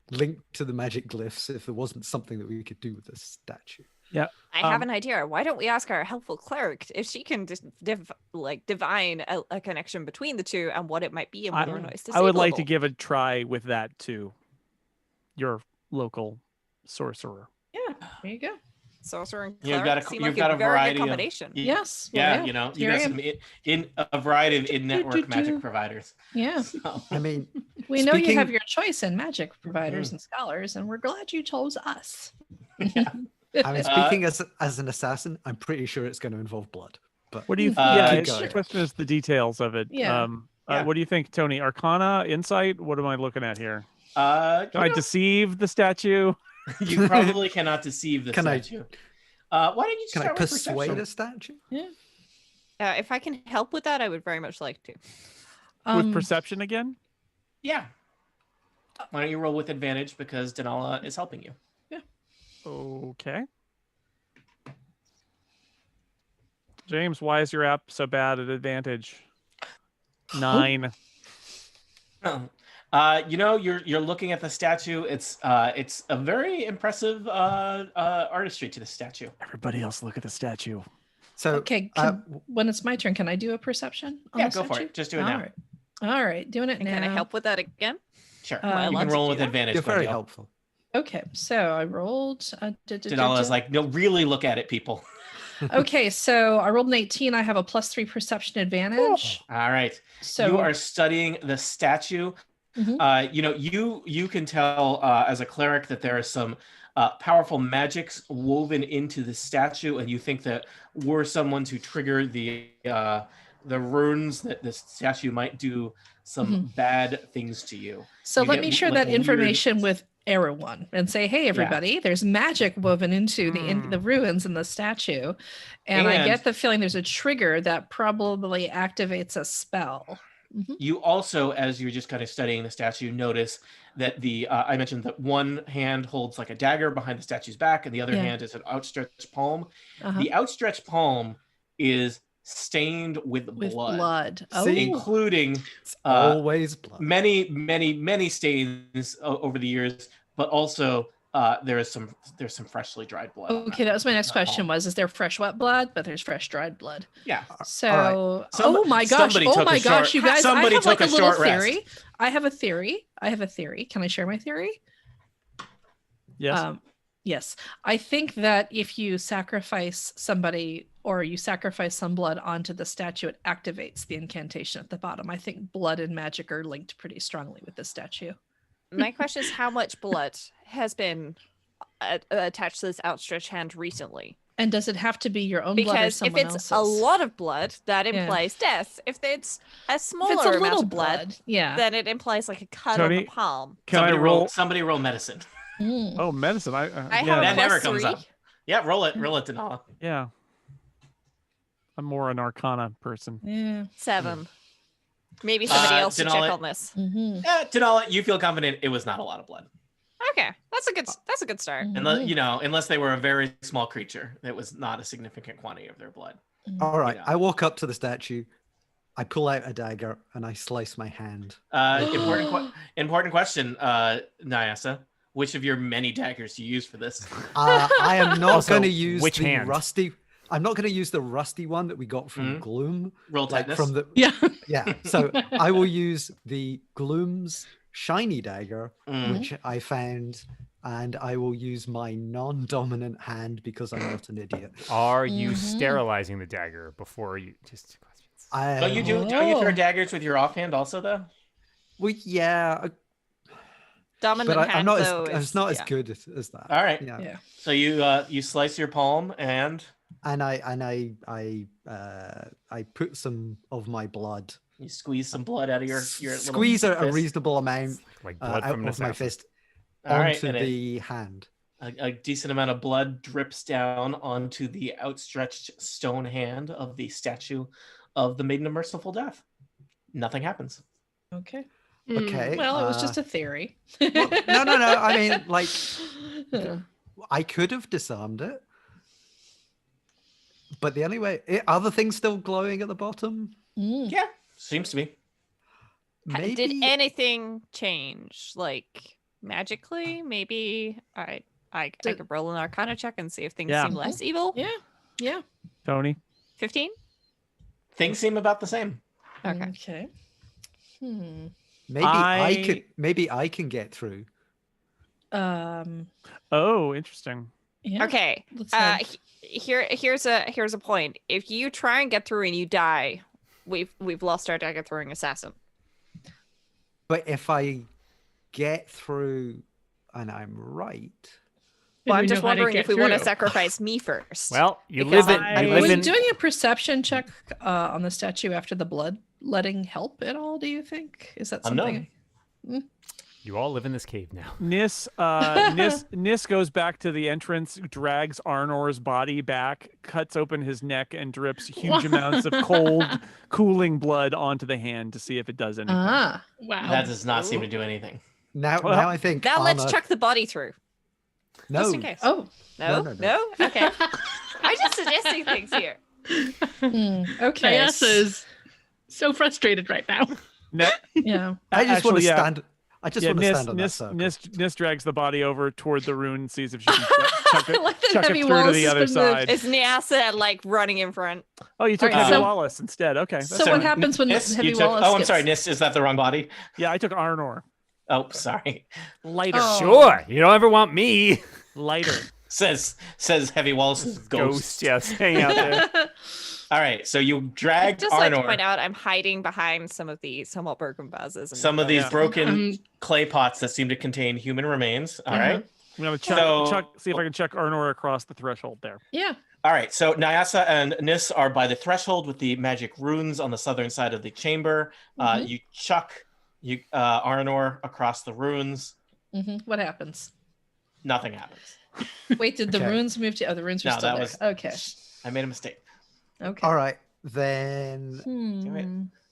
Speaker 6: linked to the magic glyphs if there wasn't something that we could do with the statue.
Speaker 3: Yeah.
Speaker 2: I have an idea. Why don't we ask our helpful cleric if she can just divine a connection between the two and what it might be and whether or not it's
Speaker 3: I would like to
Speaker 2: disableable.
Speaker 3: give a try with that to your local sorcerer.
Speaker 5: Yeah, there you go.
Speaker 2: Sorcerer and
Speaker 4: You've
Speaker 2: cleric
Speaker 4: got
Speaker 2: seem
Speaker 4: you've
Speaker 2: like
Speaker 4: got
Speaker 2: a
Speaker 4: a
Speaker 2: very
Speaker 4: variety
Speaker 2: good
Speaker 4: of
Speaker 2: combination.
Speaker 5: Yes.
Speaker 4: Yeah,
Speaker 5: well,
Speaker 4: you
Speaker 5: here
Speaker 4: got
Speaker 5: I
Speaker 4: some
Speaker 5: am.
Speaker 4: in a variety of in-network magic providers.
Speaker 5: Yeah.
Speaker 4: So,
Speaker 6: I mean,
Speaker 5: We know you
Speaker 6: Speaking-
Speaker 5: have your choice in magic providers and scholars, and we're glad you chose us.
Speaker 6: I mean, speaking as an assassin, I'm pretty sure it's going to involve blood. But
Speaker 3: What do you?
Speaker 6: keep
Speaker 3: The
Speaker 6: going.
Speaker 3: question is the details of it.
Speaker 5: Yeah.
Speaker 4: Yeah.
Speaker 3: What do you think, Tony? Arcana, insight. What am I looking at here?
Speaker 4: you
Speaker 3: Can I
Speaker 4: know,
Speaker 3: deceive the statue?
Speaker 4: you probably cannot deceive the
Speaker 6: Can I-
Speaker 4: statue. Why don't you
Speaker 6: can I
Speaker 4: start with
Speaker 6: persuade
Speaker 4: perception?
Speaker 6: a statue?
Speaker 2: If I can help with that, I would very much like to.
Speaker 3: With perception again?
Speaker 4: Yeah. Why don't you roll with advantage because Denala is helping you?
Speaker 3: Okay. James, why is your app so bad at advantage? 9.
Speaker 4: You're looking at the statue. It's a very impressive artistry to the statue.
Speaker 3: Everybody else look at the statue.
Speaker 6: So
Speaker 5: Okay, when it's my turn, can I do a perception? On
Speaker 4: Yeah,
Speaker 5: the
Speaker 4: go for
Speaker 5: statue?
Speaker 4: it. Just do it now.
Speaker 5: All right. All right, doing it
Speaker 2: And
Speaker 5: now.
Speaker 2: can I help with that again?
Speaker 4: Sure.
Speaker 5: Am I
Speaker 4: you
Speaker 2: allowed
Speaker 4: can
Speaker 2: to
Speaker 4: roll
Speaker 2: do
Speaker 4: with
Speaker 2: that?
Speaker 4: advantage.
Speaker 6: you're very
Speaker 4: Glendiel.
Speaker 6: helpful.
Speaker 5: Okay, so I rolled.
Speaker 4: Denala's like, no, really look at it, people.
Speaker 5: Okay, so I rolled an 18. I have a +3 perception advantage.
Speaker 4: All right.
Speaker 5: So
Speaker 4: You are studying the statue.
Speaker 5: Mhm.
Speaker 4: You can tell as a cleric that there is some powerful magics woven into the statue, and you think that were someone to trigger the runes, that the statue might do some bad things to you.
Speaker 5: So
Speaker 4: You
Speaker 5: let
Speaker 4: get,
Speaker 5: me share
Speaker 4: like,
Speaker 5: that
Speaker 4: a weird-
Speaker 5: information with everyone and say, hey, everybody, there's magic woven into the ruins in the statue. And I
Speaker 4: And-
Speaker 5: get the feeling there's a trigger that probably activates a spell.
Speaker 4: You also, as you're just kind of studying the statue, notice that I mentioned that one hand holds like a dagger behind the statue's back, and the other
Speaker 5: Yeah.
Speaker 4: hand is an outstretched palm.
Speaker 5: Uh-huh.
Speaker 4: The outstretched palm is stained with
Speaker 5: With
Speaker 4: blood,
Speaker 5: blood. Oh,
Speaker 6: See?
Speaker 4: including
Speaker 6: It's always blood.
Speaker 4: many stains over the years, but also there's some freshly dried blood. on
Speaker 5: okay. That was my next
Speaker 4: palm.
Speaker 5: question is there fresh wet blood? But there's fresh dried blood.
Speaker 4: Yeah.
Speaker 5: So,
Speaker 4: Some-
Speaker 5: oh my gosh.
Speaker 4: somebody
Speaker 5: Oh
Speaker 4: took a
Speaker 5: my gosh,
Speaker 4: short-
Speaker 5: you guys.
Speaker 4: somebody
Speaker 5: I have
Speaker 4: took
Speaker 5: like
Speaker 4: a
Speaker 5: a little
Speaker 4: short rest.
Speaker 5: theory. I have a theory. Can I share my theory?
Speaker 3: Yes.
Speaker 5: Yes. I think that if you sacrifice somebody or you sacrifice some blood onto the statue, it activates the incantation at the bottom. I think blood and magic are linked pretty strongly with this statue.
Speaker 2: My question is how much blood has been attached to this outstretched hand recently?
Speaker 5: And does it have to be your own blood or
Speaker 2: Because if
Speaker 5: someone
Speaker 2: it's
Speaker 5: else's?
Speaker 2: a lot of blood, that
Speaker 5: Yeah.
Speaker 2: implies death. If it's a
Speaker 5: If
Speaker 2: smaller
Speaker 5: it's a
Speaker 2: amount
Speaker 5: little
Speaker 2: of blood,
Speaker 5: yeah.
Speaker 2: then it implies like a cut on
Speaker 3: Tony,
Speaker 2: the palm.
Speaker 3: Can I roll?
Speaker 4: Somebody roll medicine.
Speaker 5: Mm.
Speaker 3: Oh, medicine.
Speaker 2: I
Speaker 3: yeah,
Speaker 2: have
Speaker 4: That
Speaker 2: a
Speaker 4: never
Speaker 2: plus
Speaker 4: comes
Speaker 2: 3.
Speaker 4: up. Yeah, roll it, Denala.
Speaker 3: yeah. I'm more an Arcana person.
Speaker 5: Yeah.
Speaker 2: 7. Maybe somebody else should check
Speaker 4: Denali,
Speaker 2: on this.
Speaker 4: Denali, you feel confident it was not a lot of blood.
Speaker 2: Okay, that's a good start.
Speaker 4: Unless, unless they were a very small creature, it was not a significant quantity of their blood.
Speaker 6: All right,
Speaker 4: know.
Speaker 6: I walk up to the statue, I pull out a dagger, and I slice my hand.
Speaker 4: Important question, Nyasa. Which of your many daggers do you use for this?
Speaker 6: I am not
Speaker 1: Also,
Speaker 6: going to use
Speaker 1: which
Speaker 6: the
Speaker 1: hand?
Speaker 6: rusty. I'm not going to use the rusty one that we got from Gloom.
Speaker 4: Roll
Speaker 6: Like
Speaker 4: tightness.
Speaker 6: from the
Speaker 7: Yeah.
Speaker 6: yeah. So I will use the Gloom's shiny dagger, which I found, and I will use my non-dominant hand because I'm not an idiot.
Speaker 1: Are you sterilizing the dagger before you just questions?
Speaker 4: Don't you throw daggers with your offhand also though?
Speaker 6: Well, yeah,
Speaker 2: Dominant
Speaker 6: but
Speaker 2: hand,
Speaker 6: I'm not
Speaker 2: though,
Speaker 6: as not
Speaker 2: yeah.
Speaker 6: as good as that.
Speaker 4: All right.
Speaker 6: Yeah.
Speaker 4: So you slice your palm and
Speaker 6: I put some of my blood.
Speaker 4: you squeeze some blood out of your
Speaker 6: Squeeze
Speaker 4: little
Speaker 6: a
Speaker 4: fist.
Speaker 6: reasonable amount
Speaker 1: Like blood
Speaker 6: out
Speaker 1: from an
Speaker 6: of my
Speaker 1: assassin.
Speaker 6: fist
Speaker 4: All right,
Speaker 6: onto
Speaker 4: and
Speaker 6: the hand.
Speaker 4: a decent amount of blood drips down onto the outstretched stone hand of the statue of the Maiden of Merciful Death. Nothing happens.
Speaker 5: Okay.
Speaker 6: Okay.
Speaker 5: Well, it was just a theory.
Speaker 6: well, no. I mean, like, I could have disarmed it, but the only way are the things still glowing at the bottom?
Speaker 4: Yeah, seems to be.
Speaker 6: Maybe.
Speaker 2: Did anything change, like magically? Maybe I could roll an Arcana check and see if things
Speaker 3: Yeah.
Speaker 2: seem less evil.
Speaker 5: Yeah.
Speaker 3: Tony.
Speaker 2: 15.
Speaker 4: Things seem about the same.
Speaker 2: Okay.
Speaker 5: Okay.
Speaker 6: Maybe I can get through.
Speaker 3: Oh, interesting.
Speaker 5: Yeah.
Speaker 2: Okay.
Speaker 5: Let's have-
Speaker 2: Here's a point. If you try and get through and you die, we've lost our dagger throwing assassin.
Speaker 6: But if I get through and I'm right,
Speaker 2: Well, I'm
Speaker 7: we
Speaker 2: just
Speaker 7: know how to
Speaker 2: wondering
Speaker 7: get
Speaker 2: if we want to
Speaker 7: through.
Speaker 2: sacrifice me first.
Speaker 1: Well, you
Speaker 2: Because
Speaker 1: live in
Speaker 2: I-
Speaker 1: you
Speaker 5: Would
Speaker 1: live in
Speaker 5: doing a perception check on the statue after the blood letting help at all? Do you think? Is that something?
Speaker 4: Unknown.
Speaker 1: you all live in this cave now.
Speaker 3: Nis goes back to the entrance, drags Arnor's body back, cuts open his neck, and drips huge amounts of cold, cooling blood onto the hand to see if it does anything.
Speaker 5: Ah.
Speaker 7: Wow.
Speaker 4: That does not seem to do anything.
Speaker 6: now I think
Speaker 2: Now let's
Speaker 6: Anna-
Speaker 2: chuck the body through.
Speaker 6: No,
Speaker 2: Just in case.
Speaker 5: Oh.
Speaker 2: No?
Speaker 6: No.
Speaker 2: No? Okay. I'm just suggesting things here.
Speaker 5: Okay.
Speaker 7: Nyasa is so frustrated right now.
Speaker 5: Yeah.
Speaker 6: I just want to
Speaker 3: Actually, yeah.
Speaker 6: stand. I just want to
Speaker 3: Nis,
Speaker 6: stand on that
Speaker 3: Nis,
Speaker 6: circle.
Speaker 3: Nis drags the body over toward the rune, sees if she can chuck it,
Speaker 5: Like the
Speaker 3: chuck it
Speaker 5: heavy
Speaker 3: through to
Speaker 5: walls
Speaker 3: the
Speaker 5: has
Speaker 3: other
Speaker 5: been moved.
Speaker 3: side.
Speaker 2: It's Nyasa like running in front.
Speaker 3: Oh, you took
Speaker 5: Alright,
Speaker 3: Heavy
Speaker 5: so-
Speaker 3: Wallace instead. Okay.
Speaker 5: So
Speaker 3: that's
Speaker 5: what
Speaker 3: fine.
Speaker 5: happens when
Speaker 4: Nis,
Speaker 5: Heavy
Speaker 4: you took.
Speaker 5: Wallace
Speaker 4: Oh, I'm
Speaker 5: gets-
Speaker 4: sorry, Nis. Is that the wrong body?
Speaker 3: Yeah, I took Arnor.
Speaker 4: Oh, sorry.
Speaker 3: Lighter.
Speaker 5: Oh.
Speaker 1: Sure, you don't ever want me.
Speaker 3: Lighter.
Speaker 4: Says Heavy Wallace's ghost.
Speaker 1: Yes, hang out there.
Speaker 4: All right, so you dragged
Speaker 2: Just like to
Speaker 4: Arnor.
Speaker 2: point out, I'm hiding behind some of the somewhat broken vases. And
Speaker 4: Some of these
Speaker 3: Yeah.
Speaker 4: broken clay pots that seem to contain human remains. All right.
Speaker 3: I'm gonna
Speaker 4: So-
Speaker 3: see if I can chuck Arnor across the threshold there.
Speaker 5: Yeah.
Speaker 4: All right. So Nyasa and Nis are by the threshold with the magic runes on the southern side of the chamber. You chuck Arnor across the runes.
Speaker 5: What happens?
Speaker 4: Nothing happens.
Speaker 5: Wait, did the
Speaker 6: Okay.
Speaker 5: runes move to? Oh, the runes are
Speaker 4: No,
Speaker 5: still
Speaker 4: that
Speaker 5: there.
Speaker 4: was
Speaker 5: Okay.
Speaker 4: I made a mistake.
Speaker 5: Okay.
Speaker 6: All right, then
Speaker 4: Do it.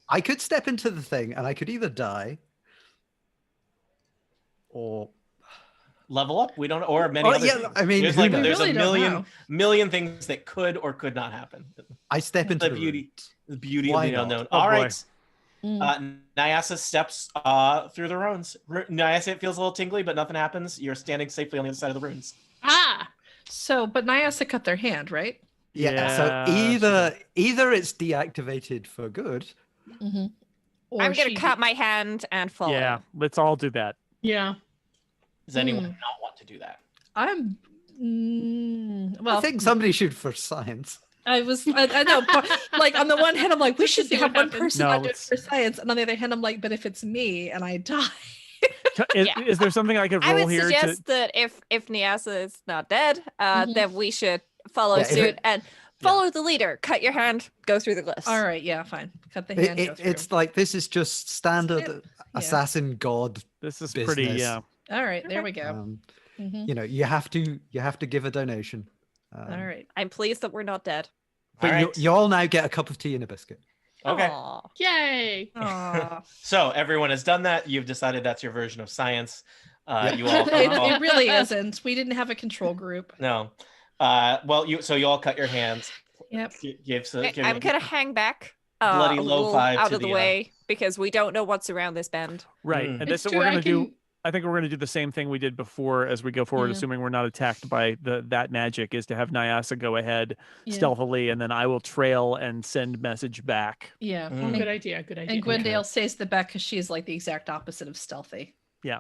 Speaker 6: I could step into the thing, and I could either die, or
Speaker 4: Level up. We don't, or many
Speaker 6: Oh,
Speaker 4: other
Speaker 6: yeah,
Speaker 4: things.
Speaker 6: I mean,
Speaker 4: there's
Speaker 6: who
Speaker 4: like
Speaker 6: knows?
Speaker 4: there's
Speaker 5: We
Speaker 4: a
Speaker 5: really don't know.
Speaker 4: million things that could or could not happen.
Speaker 6: I step into
Speaker 4: The
Speaker 6: the
Speaker 4: beauty,
Speaker 6: rooms.
Speaker 4: the beauty
Speaker 6: Why
Speaker 4: of the
Speaker 6: not?
Speaker 4: unknown.
Speaker 3: Oh,
Speaker 4: All
Speaker 3: boy.
Speaker 4: right. Nyasa steps through the runes. Nyasa, it feels a little tingly, but nothing happens. You're standing safely on the other side of the runes.
Speaker 7: Ah.
Speaker 5: So, but Nyasa cut their hand, right?
Speaker 6: Yeah. So either it's deactivated for good.
Speaker 5: Or
Speaker 2: I'm gonna
Speaker 5: she-
Speaker 2: cut my hand and follow.
Speaker 3: Yeah, let's all do that.
Speaker 7: Yeah.
Speaker 4: Does anyone not want to do that?
Speaker 5: I'm. Well,
Speaker 6: I think somebody should for science.
Speaker 5: I know, but, like on the one hand, I'm like, we should
Speaker 7: see
Speaker 5: have
Speaker 7: what
Speaker 5: one
Speaker 7: happens.
Speaker 5: person
Speaker 3: No,
Speaker 5: not do it
Speaker 3: let's-
Speaker 5: for science, and on the other hand, I'm like, but if it's me and I die,
Speaker 3: Is,
Speaker 2: Yeah.
Speaker 3: is there something I could
Speaker 2: I
Speaker 3: roll
Speaker 2: would
Speaker 3: here
Speaker 2: suggest
Speaker 3: to?
Speaker 2: that if Nyasa is not dead, then we should follow
Speaker 6: Yeah, if
Speaker 2: suit
Speaker 6: it-
Speaker 2: and follow the leader. Cut your hand, go through the glyphs.
Speaker 5: all right, yeah, fine, cut the hand. go through.
Speaker 6: It's like this is just standard
Speaker 5: Yeah.
Speaker 6: assassin god.
Speaker 3: This is pretty.
Speaker 6: business.
Speaker 3: Yeah.
Speaker 5: All right, there we go.
Speaker 6: Um,
Speaker 5: Mhm.
Speaker 6: You know, you have to give a donation.
Speaker 5: All right.
Speaker 2: I'm pleased that we're not dead.
Speaker 6: But
Speaker 4: All right.
Speaker 6: you all now get a cup of tea and a biscuit.
Speaker 4: Okay.
Speaker 2: Aw.
Speaker 7: Yay!
Speaker 2: Aw.
Speaker 4: So everyone has done that. You've decided that's your version of science.
Speaker 6: Yeah.
Speaker 4: You all,
Speaker 5: It really isn't. We didn't have a control group.
Speaker 4: no. Well, you all cut your hands.
Speaker 5: Yep.
Speaker 2: I'm gonna hang back
Speaker 4: bloody
Speaker 2: a
Speaker 4: low
Speaker 2: little
Speaker 4: five
Speaker 2: out
Speaker 4: to
Speaker 2: of the
Speaker 4: the,
Speaker 2: way because we don't know what's around this bend.
Speaker 3: Right.
Speaker 4: Mm.
Speaker 3: And
Speaker 7: It's
Speaker 3: this
Speaker 7: true,
Speaker 3: we're
Speaker 7: I
Speaker 3: gonna do.
Speaker 7: can-
Speaker 3: I think we're going to do the same thing we did before as we go forward,
Speaker 5: Yeah.
Speaker 3: assuming we're not attacked by that magic, is to have Nyasa go ahead
Speaker 5: Yeah.
Speaker 3: stealthily, and then I will trail and send message back.
Speaker 5: Yeah.
Speaker 4: Mm.
Speaker 7: Good idea. Good idea.
Speaker 5: And Gwendale stays the back because she's like the exact opposite of stealthy.
Speaker 2: Yeah.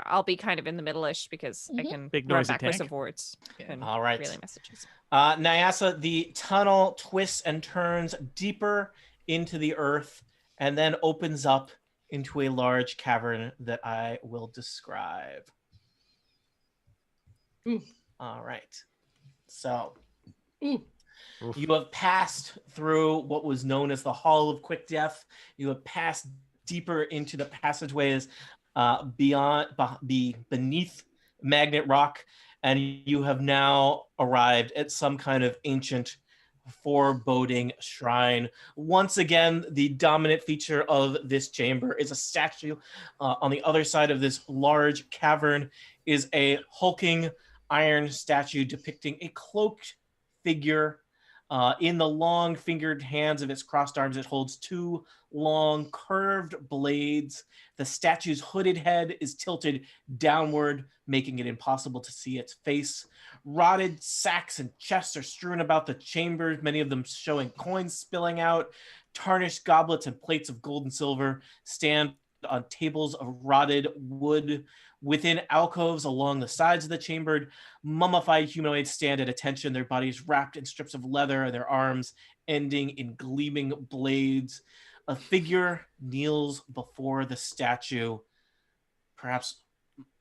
Speaker 2: I'll be kind of in the middle-ish because I
Speaker 5: Mhm.
Speaker 2: can
Speaker 3: Big
Speaker 2: run
Speaker 3: noisy
Speaker 2: backwards
Speaker 3: tank.
Speaker 2: and forwards.
Speaker 5: Yeah.
Speaker 2: And
Speaker 4: All right.
Speaker 2: relay messages.
Speaker 4: Nyasa, the tunnel twists and turns deeper into the earth and then opens up into a large cavern that I will describe.
Speaker 7: Ooh.
Speaker 4: All right. So
Speaker 7: Ooh.
Speaker 4: you have passed through what was known as the Hall of Quick Death. You have passed deeper into the passageways beneath Magnet Rock, and you have now arrived at some kind of ancient foreboding shrine. Once again, the dominant feature of this chamber is a statue. On the other side of this large cavern is a hulking iron statue depicting a cloaked figure. In the long fingered hands of its crossed arms, it holds two long curved blades. The statue's hooded head is tilted downward, making it impossible to see its face. Rotted sacks and chests are strewn about the chamber, many of them showing coins spilling out. Tarnished goblets and plates of gold and silver stand on tables of rotted wood. Within alcoves along the sides of the chamber, mummified humanoids stand at attention, their bodies wrapped in strips of leather and their arms ending in gleaming blades. A figure kneels before the statue, perhaps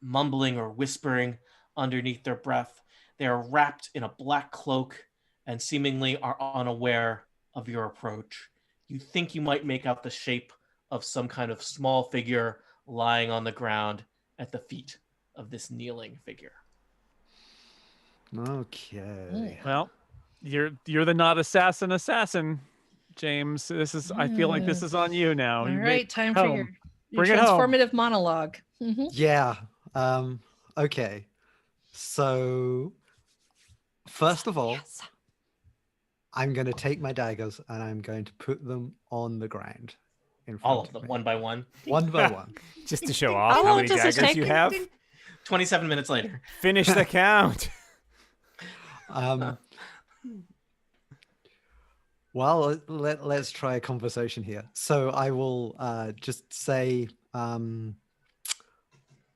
Speaker 4: mumbling or whispering underneath their breath. They are wrapped in a black cloak and seemingly are unaware of your approach. You think you might make out the shape of some kind of small figure lying on the ground at the feet of this kneeling figure.
Speaker 6: Okay.
Speaker 3: Well, you're the not assassin, James. This is. I feel like this is on you now.
Speaker 5: All
Speaker 3: You
Speaker 5: right,
Speaker 3: make
Speaker 5: time for
Speaker 3: home.
Speaker 5: your
Speaker 3: Bring it home.
Speaker 5: transformative monologue. Mhm.
Speaker 6: Yeah. Okay. So, first of all,
Speaker 2: Yes.
Speaker 6: I'm going to take my daggers and I'm going to put them on the ground in front
Speaker 4: All of
Speaker 6: of
Speaker 4: them,
Speaker 6: me.
Speaker 4: one by one.
Speaker 6: One by one.
Speaker 1: Just to show off
Speaker 2: How
Speaker 1: how
Speaker 2: long
Speaker 1: many
Speaker 2: does it
Speaker 1: daggers
Speaker 2: take?
Speaker 1: you have.
Speaker 4: 27 minutes later.
Speaker 1: Finish the count.
Speaker 6: Well, let's try a conversation here. So I will just say, can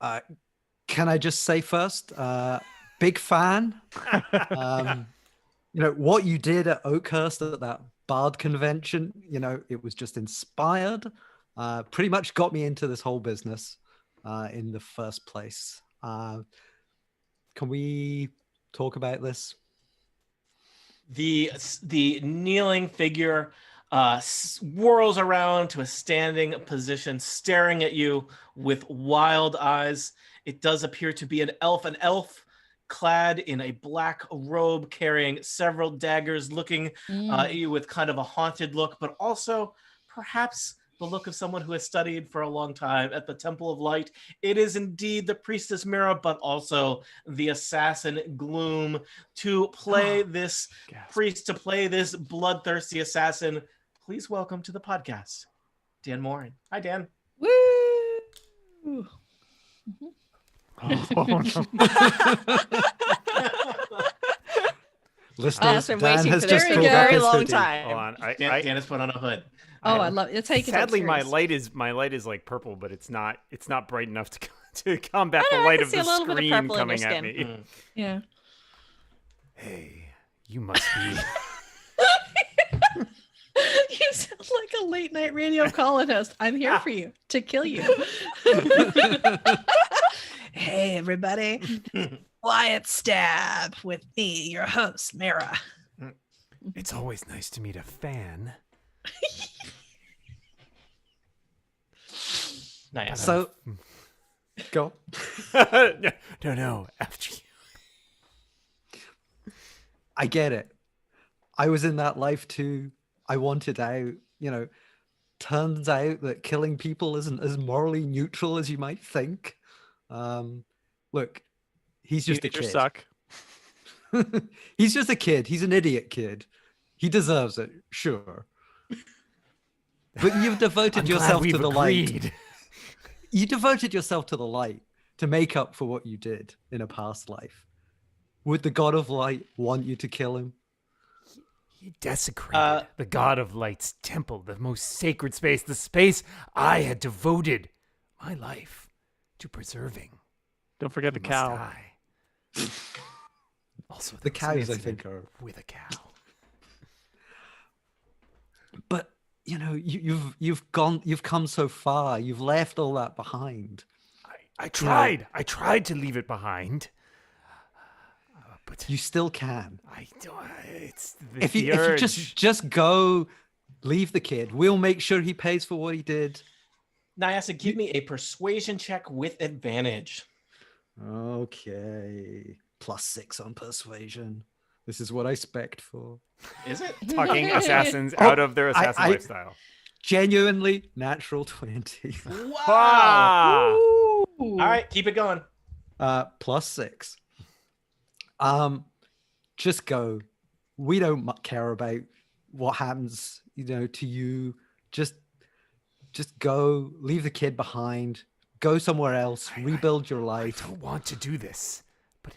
Speaker 6: I just say first, big fan. What you did at Oakhurst at that Bard convention, it was just inspired. Pretty much got me into this whole business in the first place. Can we talk about this?
Speaker 4: The kneeling figure whirls around to a standing position, staring at you with wild eyes. It does appear to be an elf clad in a black robe, carrying several daggers, looking at you with kind of a haunted look, but also perhaps the look of someone who has studied for a long time at the Temple of Light. It is indeed the Priestess Mira, but also the assassin Gloom. To play this priest, to play this bloodthirsty assassin, please welcome to the podcast, Dan Morin. Hi, Dan.
Speaker 5: Woo!
Speaker 6: Listeners,
Speaker 2: been
Speaker 6: Dan
Speaker 2: waiting
Speaker 6: has
Speaker 2: for
Speaker 6: just
Speaker 2: this
Speaker 5: for a
Speaker 6: pulled out
Speaker 5: very
Speaker 6: his
Speaker 2: long
Speaker 6: hoodie.
Speaker 2: time.
Speaker 1: Hold on.
Speaker 4: Dan has put on a hood.
Speaker 5: Oh, I love it. That's how you get
Speaker 1: Sadly, my
Speaker 5: upstairs.
Speaker 1: light is like purple, but it's not bright enough to combat
Speaker 2: I
Speaker 1: the
Speaker 2: know, I
Speaker 1: light
Speaker 2: can
Speaker 1: of
Speaker 2: see
Speaker 1: the
Speaker 2: a little bit of
Speaker 1: screen
Speaker 2: purple in your
Speaker 1: coming at
Speaker 2: skin.
Speaker 1: me.
Speaker 4: Mm.
Speaker 5: Yeah.
Speaker 1: Hey, you must be.
Speaker 5: You sound like a late night radio call-in host. I'm here for you to kill you. Hey, everybody. Quiet Stab with me, your host, Mira.
Speaker 1: It's always nice to meet a fan.
Speaker 4: Nice.
Speaker 6: So, go.
Speaker 1: No, after you.
Speaker 6: I get it. I was in that life too. I wanted out. turns out that killing people isn't as morally neutral as you might think. Look, he's just a
Speaker 3: Teenagers
Speaker 6: kid.
Speaker 3: suck.
Speaker 6: He's just a kid. He's an idiot kid. He deserves it, sure. But you've devoted yourself to the light. You devoted yourself to the light to make up for what you did in a past life. Would the God of Light want you to kill him?
Speaker 1: He desecrated the God of Light's temple, the most sacred space, the space I had devoted my life to preserving.
Speaker 3: Don't forget the cow.
Speaker 1: Also,
Speaker 6: The cows, I think, are
Speaker 1: with a cow.
Speaker 6: But you've come so far. You've left all that behind.
Speaker 1: I tried. I tried to leave it behind. But
Speaker 6: you still can.
Speaker 1: I don't. It's
Speaker 6: if you just go, leave the kid. We'll make sure he pays for what he did.
Speaker 4: Nyasa, give me a persuasion check with advantage.
Speaker 6: Okay, +6 on persuasion. This is what I spec'd for.
Speaker 4: Is it?
Speaker 1: Talking assassins out of their assassin lifestyle.
Speaker 6: Genuinely natural 20.
Speaker 4: Wow. All right, keep it going.
Speaker 6: +6. Just go. We don't care about what happens, to you. Just go. Leave the kid behind. Go somewhere else. Rebuild your life.
Speaker 1: I don't want to do this, but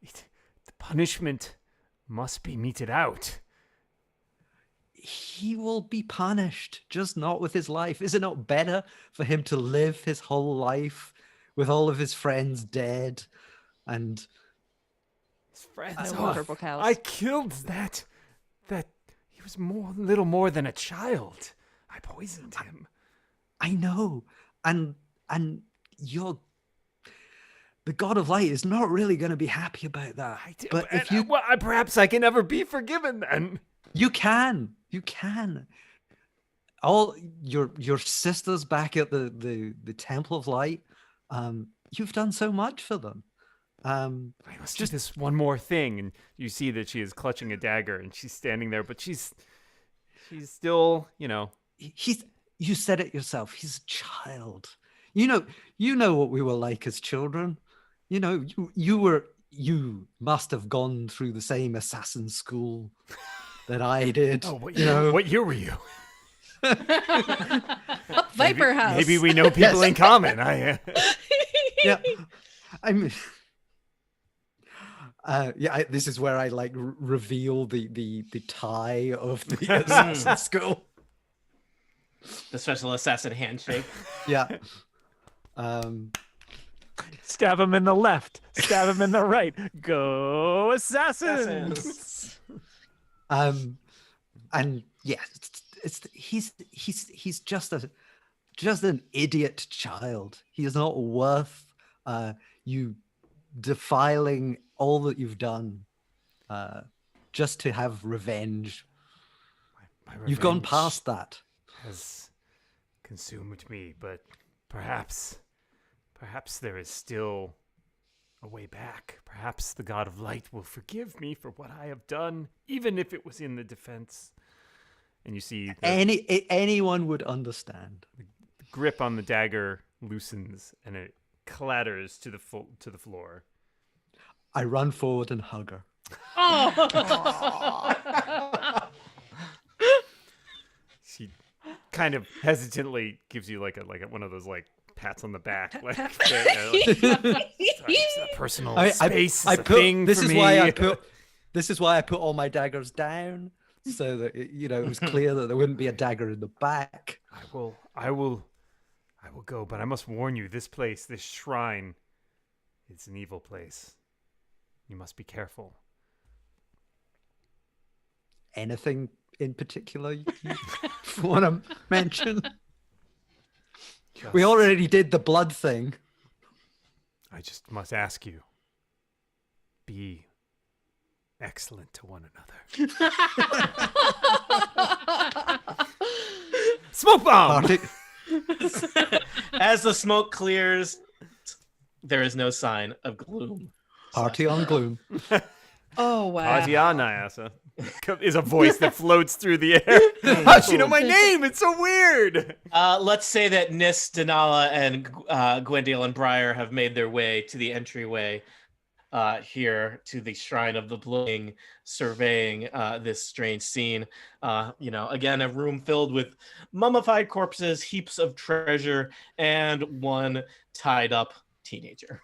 Speaker 1: the punishment must be meted out.
Speaker 6: He will be punished, just not with his life. Is it not better for him to live his whole life with all of his friends dead and
Speaker 1: his friends?
Speaker 2: Purple cows.
Speaker 1: I killed that. He was little more than a child. I poisoned him.
Speaker 6: I know, and the God of Light is not really going to be happy about that. But if you,
Speaker 1: perhaps I can never be forgiven then.
Speaker 6: You can. All your sisters back at the Temple of Light. You've done so much for them.
Speaker 1: I must do this one more thing, and you see that she is clutching a dagger, and she's standing there, but she's still,
Speaker 6: You said it yourself. He's a child. You know what we were like as children. You must have gone through the same assassin school that I did.
Speaker 1: Oh, what year were you?
Speaker 5: Viper House.
Speaker 1: Maybe we know people in common.
Speaker 6: Yeah, I mean, this is where I reveal the tie of the assassin school.
Speaker 4: The special assassin handshake.
Speaker 6: Yeah.
Speaker 3: Stab him in the left. Stab him in the right. Go assassins.
Speaker 6: And yeah, he's just an idiot child. He is not worth you defiling all that you've done just to have revenge.
Speaker 1: My
Speaker 6: You've gone
Speaker 1: revenge
Speaker 6: past that.
Speaker 1: has consumed me, but perhaps there is still a way back. Perhaps the God of Light will forgive me for what I have done, even if it was in the defense. And you see
Speaker 6: anyone would understand.
Speaker 1: The grip on the dagger loosens and it clatters to the floor.
Speaker 6: I run forward and hug her.
Speaker 5: Oh.
Speaker 1: She kind of hesitantly gives you like one of those pats on the back, personal space.
Speaker 6: This is why I put all my daggers down, so that it was clear that there wouldn't be a dagger in the back.
Speaker 1: I will go, but I must warn you: this shrine, it's an evil place. You must be careful.
Speaker 6: Anything in particular you want to mention? We already did the blood thing.
Speaker 1: I just must ask you, be excellent to one another. Smoke bomb!
Speaker 4: As the smoke clears, there is no sign of Gloom.
Speaker 6: Party on Gloom.
Speaker 5: Oh wow.
Speaker 1: Asia Nyasa is a voice that floats through the air. How'd she know my name? It's so weird.
Speaker 4: Let's say that Nis, Denala, and Gwendale and Briar have made their way to the entryway here to the Shrine of the Blooming, surveying this strange scene. Again, a room filled with mummified corpses, heaps of treasure, and one tied up teenager.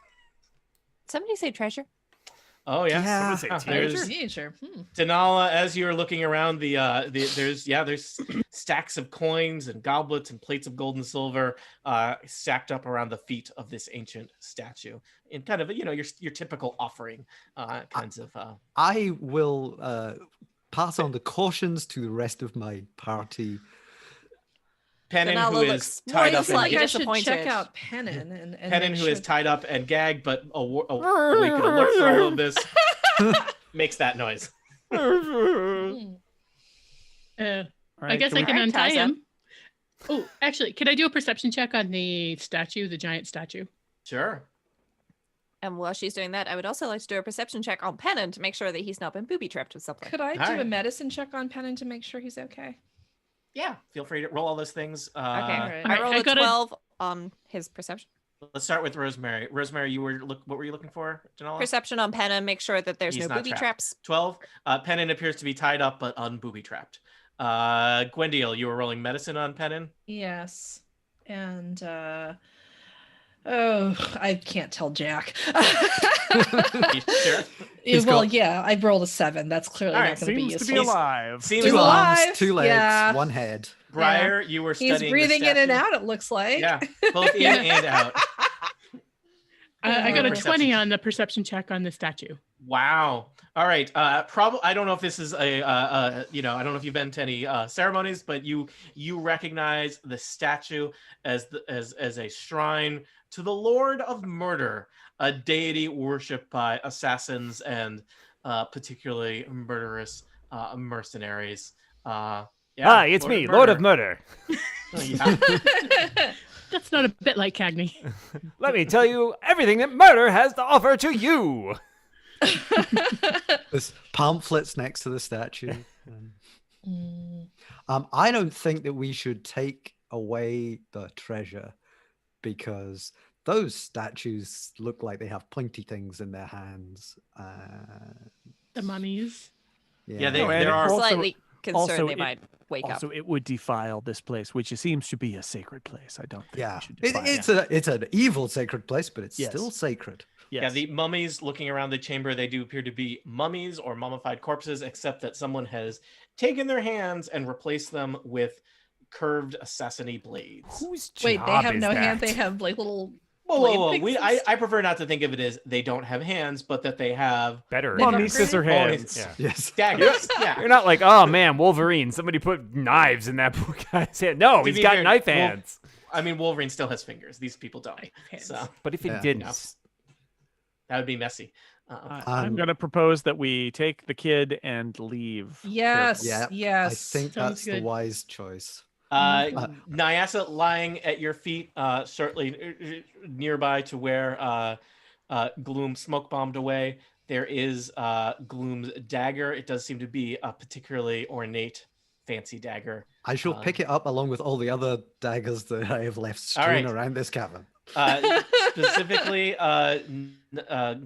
Speaker 2: Somebody say treasure.
Speaker 4: Oh yeah.
Speaker 1: Someone say teenager?
Speaker 5: Teenager.
Speaker 4: Denala, as you're looking around there's stacks of coins and goblets and plates of gold and silver stacked up around the feet of this ancient statue in kind of your typical offering kinds of.
Speaker 6: I will pass on the cautions to the rest of my party.
Speaker 4: Pennon,
Speaker 2: Denala
Speaker 4: who is
Speaker 2: looks
Speaker 4: tied
Speaker 2: more
Speaker 4: up.
Speaker 2: slightly
Speaker 5: I should
Speaker 2: disappointed.
Speaker 5: check out Pennon and
Speaker 4: Pennon,
Speaker 5: make
Speaker 4: who
Speaker 5: sure
Speaker 4: is tied up and gagged, but awake and alert for all of this, makes that noise.
Speaker 5: Hmm.
Speaker 7: I
Speaker 3: Right,
Speaker 7: guess
Speaker 3: can
Speaker 7: I
Speaker 3: we-
Speaker 7: can
Speaker 2: Alright,
Speaker 7: untie
Speaker 2: Tessa.
Speaker 7: him. Oh, actually, can I do a perception check on the statue, the giant statue?
Speaker 4: Sure.
Speaker 2: And while she's doing that, I would also like to do a perception check on Pennon to make sure that he's not been booby trapped with something.
Speaker 5: Could I do a
Speaker 4: Alright.
Speaker 5: medicine check on Pennon to make sure he's okay?
Speaker 4: Yeah. Feel free to roll all those things.
Speaker 2: Okay.
Speaker 5: Alright.
Speaker 2: I rolled
Speaker 7: I
Speaker 2: a
Speaker 7: got a-
Speaker 2: 12 on his perception.
Speaker 4: Let's start with Rosemary. Rosemary, what were you looking for, Janela?
Speaker 2: Perception on Pennon, make sure that there's
Speaker 4: He's
Speaker 2: no
Speaker 4: not
Speaker 2: booby
Speaker 4: trapped.
Speaker 2: traps.
Speaker 4: 12. Pennon appears to be tied up but unbooby trapped. Gwendale, you were rolling medicine on Pennon.
Speaker 5: Yes. And I can't tell Jack.
Speaker 4: You sure?
Speaker 6: He's
Speaker 5: Yeah, I rolled a 7. That's clearly
Speaker 4: Alright,
Speaker 5: not going to be
Speaker 3: Seems to
Speaker 5: useful.
Speaker 3: be alive.
Speaker 4: Seems
Speaker 5: He's
Speaker 6: Two
Speaker 4: alive.
Speaker 5: alive.
Speaker 6: arms, 2 legs,
Speaker 5: Yeah.
Speaker 6: 1 head.
Speaker 4: Briar, you were studying
Speaker 5: He's
Speaker 4: the
Speaker 5: breathing in and
Speaker 4: statue.
Speaker 5: out, it looks like.
Speaker 4: Yeah, both in and out.
Speaker 7: I got a
Speaker 4: Perception
Speaker 7: 20 on the perception check on the statue.
Speaker 4: Wow. All right. Probably. I don't know if this is I don't know if you've been to any ceremonies, but you recognize the statue as a shrine to the Lord of Murder, a deity worshipped by assassins and particularly murderous mercenaries.
Speaker 1: Hi, it's
Speaker 4: Lord
Speaker 1: me, Lord of
Speaker 4: Murder.
Speaker 1: Murder.
Speaker 4: Yeah.
Speaker 7: That's not a bit like Cagney.
Speaker 1: Let me tell you everything that murder has to offer to you.
Speaker 6: There's pamphlets next to the statue. I don't think that we should take away the treasure because those statues look like they have pointy things in their hands.
Speaker 7: The mummies.
Speaker 4: Yeah,
Speaker 3: No, and
Speaker 4: there are
Speaker 3: also-
Speaker 2: Slightly concerned
Speaker 3: also
Speaker 2: they
Speaker 3: it-
Speaker 2: might wake up.
Speaker 3: Also, it would defile this place, which it seems to be a sacred place. I don't think
Speaker 6: Yeah,
Speaker 3: we should defile
Speaker 6: it's an evil sacred place, but it's
Speaker 3: Yes.
Speaker 6: still sacred.
Speaker 3: Yes.
Speaker 4: Yeah, the mummies looking around the chamber, they do appear to be mummies or mummified corpses, except that someone has taken their hands and replaced them with curved assassiny blades.
Speaker 1: Whose
Speaker 5: Wait, they
Speaker 1: job
Speaker 5: have
Speaker 1: is
Speaker 5: no
Speaker 1: that?
Speaker 5: hand. They have like little.
Speaker 4: Whoa,
Speaker 5: blade
Speaker 4: whoa, whoa.
Speaker 5: things
Speaker 4: I prefer not to think of it as they don't have hands, but that they have
Speaker 1: Better.
Speaker 5: They've
Speaker 3: Mummy
Speaker 5: upgraded?
Speaker 3: scissor hands.
Speaker 1: Yeah.
Speaker 6: Yes.
Speaker 4: daggers. Yeah.
Speaker 1: You're not like, oh man, Wolverine. Somebody put knives in that poor guy's hand. No,
Speaker 4: To
Speaker 1: he's
Speaker 4: be
Speaker 1: got
Speaker 4: fair,
Speaker 1: knife
Speaker 4: Wolf-
Speaker 1: hands.
Speaker 4: I mean, Wolverine still has fingers. These people don't.
Speaker 5: hands.
Speaker 4: So
Speaker 1: But if he
Speaker 6: Yeah.
Speaker 1: didn't,
Speaker 4: No. that would be messy.
Speaker 3: I'm
Speaker 6: Um,
Speaker 3: going to propose that we take the kid and leave.
Speaker 5: Yes.
Speaker 6: Yeah,
Speaker 5: Yes.
Speaker 6: I think
Speaker 7: Sounds
Speaker 6: that's the
Speaker 7: good.
Speaker 6: wise choice.
Speaker 4: Nyasa lying at your feet, shortly nearby to where Gloom smoke bombed away. There is Gloom's dagger. It does seem to be a particularly ornate, fancy dagger.
Speaker 6: I shall pick it up along with all the other daggers that I have left
Speaker 4: All
Speaker 6: strewn
Speaker 4: right.
Speaker 6: around this cavern.
Speaker 4: Specifically,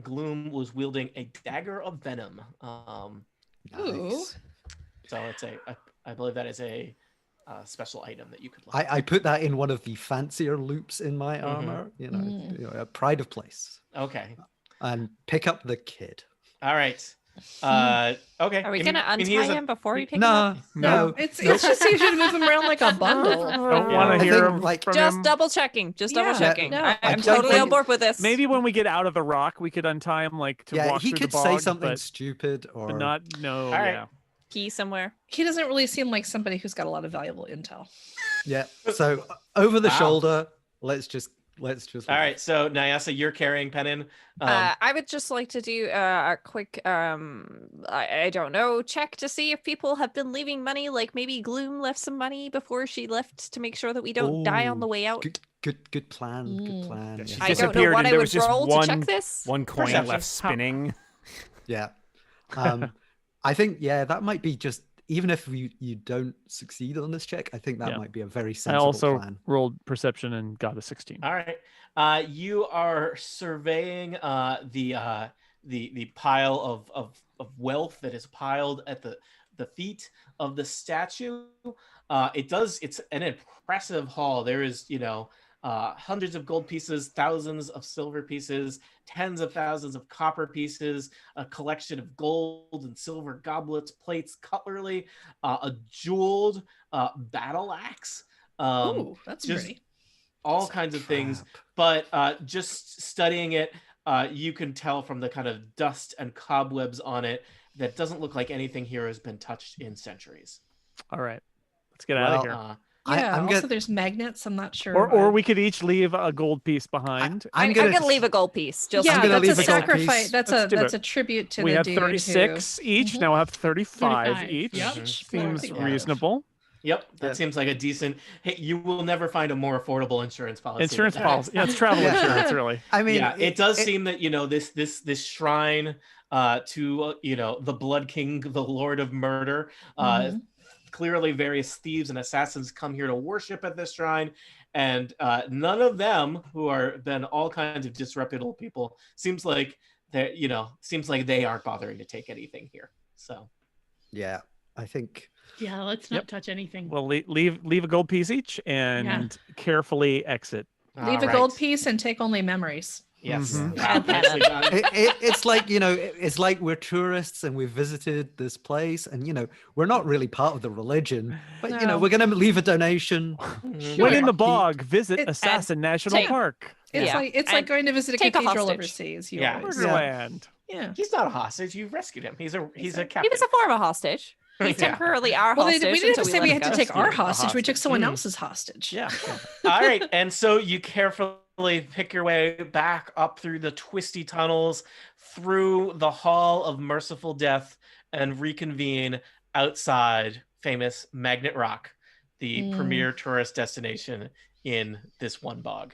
Speaker 4: Gloom was wielding a dagger of venom.
Speaker 5: Ooh.
Speaker 6: Nice.
Speaker 4: So it's I believe that is a special item that you could look.
Speaker 6: I put that in one of the fancier loops in my
Speaker 4: Mhm.
Speaker 6: armor,
Speaker 5: Mm.
Speaker 6: a pride of place,
Speaker 4: Okay.
Speaker 6: and pick up the kid.
Speaker 4: All right. Okay.
Speaker 2: Are we
Speaker 4: I
Speaker 2: gonna
Speaker 4: mean, he
Speaker 2: untie
Speaker 4: is a-
Speaker 2: him before we pick him up?
Speaker 6: No,
Speaker 5: It's just easier to move them around like a bundle.
Speaker 3: Don't
Speaker 1: Yeah.
Speaker 3: want
Speaker 6: I
Speaker 3: to hear
Speaker 6: think,
Speaker 3: him
Speaker 6: like,
Speaker 3: from
Speaker 2: Just
Speaker 3: him.
Speaker 2: double checking. Just double
Speaker 5: Yeah.
Speaker 2: checking.
Speaker 5: No,
Speaker 2: I'm
Speaker 6: I don't
Speaker 2: totally on
Speaker 6: think-
Speaker 2: board with this.
Speaker 3: Maybe when we get out of the rock, we could untie him, like to
Speaker 6: yeah,
Speaker 3: walk
Speaker 6: he
Speaker 3: through
Speaker 6: could
Speaker 3: the
Speaker 6: say
Speaker 3: bog,
Speaker 6: something
Speaker 3: but,
Speaker 6: stupid or
Speaker 3: but not no.
Speaker 4: All right.
Speaker 3: Yeah.
Speaker 2: Key somewhere.
Speaker 5: He doesn't really seem like somebody who's got a lot of valuable intel.
Speaker 6: yeah. So over the
Speaker 4: Wow.
Speaker 6: shoulder, let's just.
Speaker 4: All
Speaker 6: leave.
Speaker 4: right. So Nyasa, you're carrying Pennon.
Speaker 2: I would just like to do a quick, I don't know, check to see if people have been leaving money. Like maybe Gloom left some money before she left to make sure that we don't die on
Speaker 6: Ooh,
Speaker 2: the way out.
Speaker 6: Good plan. Good plan.
Speaker 1: Yeah, she
Speaker 6: yeah.
Speaker 2: I don't know
Speaker 1: disappeared
Speaker 2: what
Speaker 1: and
Speaker 2: I
Speaker 1: there
Speaker 2: would
Speaker 1: was just
Speaker 2: roll
Speaker 1: one-
Speaker 2: to check this.
Speaker 1: One coin
Speaker 4: Perception.
Speaker 1: left spinning.
Speaker 6: Yeah. I think, yeah, that might be just, even if you don't succeed on this check, I think that
Speaker 3: Yeah.
Speaker 6: might be a very
Speaker 3: I
Speaker 6: sensible
Speaker 3: also
Speaker 6: plan.
Speaker 3: rolled perception and got a 16.
Speaker 4: All right. You are surveying the pile of wealth that is piled at the feet of the statue. It's an impressive haul. There is, hundreds of gold pieces, thousands of silver pieces, tens of thousands of copper pieces, a collection of gold and silver goblets, plates, cutlery, a jeweled battle axe.
Speaker 5: Ooh, that's
Speaker 4: just
Speaker 5: pretty.
Speaker 4: all kinds of things. But just studying it, you can tell from the kind of dust and cobwebs on it that doesn't look like anything here has been touched in centuries.
Speaker 3: All right, let's get out of
Speaker 6: Well,
Speaker 3: here.
Speaker 5: Yeah.
Speaker 6: I'm
Speaker 5: Also,
Speaker 6: good.
Speaker 5: there's magnets. I'm not sure.
Speaker 3: Or we could each leave a gold piece behind.
Speaker 2: I'm gonna leave a gold piece. Just
Speaker 5: yeah,
Speaker 6: gonna
Speaker 5: that's a
Speaker 6: leave a gold
Speaker 5: sacrifice.
Speaker 6: piece.
Speaker 5: That's
Speaker 3: Let's do
Speaker 5: that's
Speaker 3: it.
Speaker 5: a tribute to
Speaker 3: We
Speaker 5: the
Speaker 3: had
Speaker 5: dude
Speaker 3: 36 each. Now we'll have 35
Speaker 7: 35,
Speaker 3: each.
Speaker 7: yep.
Speaker 3: Seems
Speaker 5: Yeah.
Speaker 3: reasonable.
Speaker 4: Yep, that
Speaker 6: Yeah.
Speaker 4: seems like a decent. Hey, you will never find a more affordable insurance policy.
Speaker 3: Insurance
Speaker 4: than that.
Speaker 3: policy. Yeah, it's travel
Speaker 6: Yeah.
Speaker 3: insurance, really.
Speaker 6: I mean,
Speaker 4: Yeah, it does seem that this shrine to the Blood King, the Lord of Murder.
Speaker 5: Mhm.
Speaker 4: Clearly, various thieves and assassins come here to worship at this shrine, and none of them, who are then all kinds of disreputable people, seems like they aren't bothering to take anything here. So
Speaker 6: yeah, I think.
Speaker 7: Yeah, let's not touch anything.
Speaker 3: Well, leave a gold piece each and carefully exit.
Speaker 5: Leave a gold piece and take only memories.
Speaker 4: Yes.
Speaker 3: Mhm.
Speaker 4: Yeah,
Speaker 2: And
Speaker 4: nicely done.
Speaker 6: It's like, it's like we're tourists and we've visited this place, and we're not really part of the religion, but
Speaker 5: No.
Speaker 6: we're gonna leave a donation.
Speaker 3: When in the
Speaker 6: Keep-
Speaker 3: bog, visit
Speaker 5: It-
Speaker 3: Assassin National
Speaker 2: take-
Speaker 3: Park.
Speaker 5: It's
Speaker 2: Yeah.
Speaker 5: like
Speaker 2: And
Speaker 5: going to visit a
Speaker 2: take a
Speaker 5: cathedral
Speaker 2: hostage.
Speaker 5: overseas.
Speaker 4: Yeah.
Speaker 5: Always.
Speaker 3: Murderland.
Speaker 5: Yeah.
Speaker 4: He's not a hostage. You rescued him. He's a captain.
Speaker 2: He was a former hostage. He's
Speaker 4: Yeah.
Speaker 2: temporarally our
Speaker 5: Well,
Speaker 2: hostage.
Speaker 5: we didn't
Speaker 2: until
Speaker 5: say
Speaker 2: let
Speaker 5: we
Speaker 2: him
Speaker 5: had to
Speaker 2: go.
Speaker 5: take our
Speaker 3: Yeah, a
Speaker 5: hostage. We took
Speaker 3: hostage.
Speaker 5: someone
Speaker 4: Mm.
Speaker 5: else's hostage.
Speaker 3: Yeah.
Speaker 4: All right, and so you carefully pick your way back up through the twisty tunnels, through the Hall of Merciful Death, and reconvene outside famous Magnet Rock, the premier tourist destination in this one bog.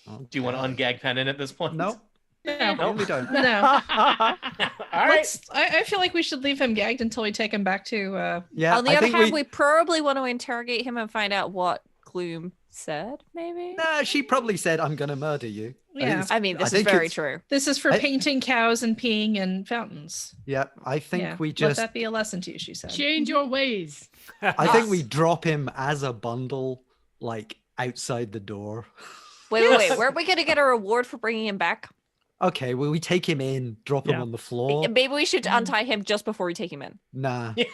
Speaker 4: Do you want to ungag Pennon at this point?
Speaker 6: No,
Speaker 5: No.
Speaker 6: we don't.
Speaker 5: No.
Speaker 4: All right.
Speaker 5: I feel like we should leave him gagged until we take him back to.
Speaker 6: Yeah,
Speaker 2: On the
Speaker 6: I
Speaker 2: other
Speaker 6: think
Speaker 2: hand, we probably want to interrogate him and find out what Gloom said, maybe?
Speaker 6: Nah, she probably said, "I'm gonna murder you."
Speaker 5: Yeah.
Speaker 2: I mean, this is
Speaker 6: think
Speaker 2: very
Speaker 6: it's-
Speaker 2: true.
Speaker 5: This is for
Speaker 6: I-
Speaker 5: painting cows and peeing in fountains.
Speaker 6: Yeah, I think
Speaker 5: Yeah.
Speaker 6: we
Speaker 5: Let
Speaker 6: just.
Speaker 5: that be a lesson to you, she said.
Speaker 7: Change your ways.
Speaker 6: I think we drop him as a bundle, like outside the door.
Speaker 2: Wait. Weren't we going to get a reward for bringing him back?
Speaker 6: Okay, well, we take him in, drop him
Speaker 3: Yeah.
Speaker 6: on the floor.
Speaker 2: Maybe we should untie him just before we take him in.
Speaker 6: Nah,
Speaker 4: Yeah.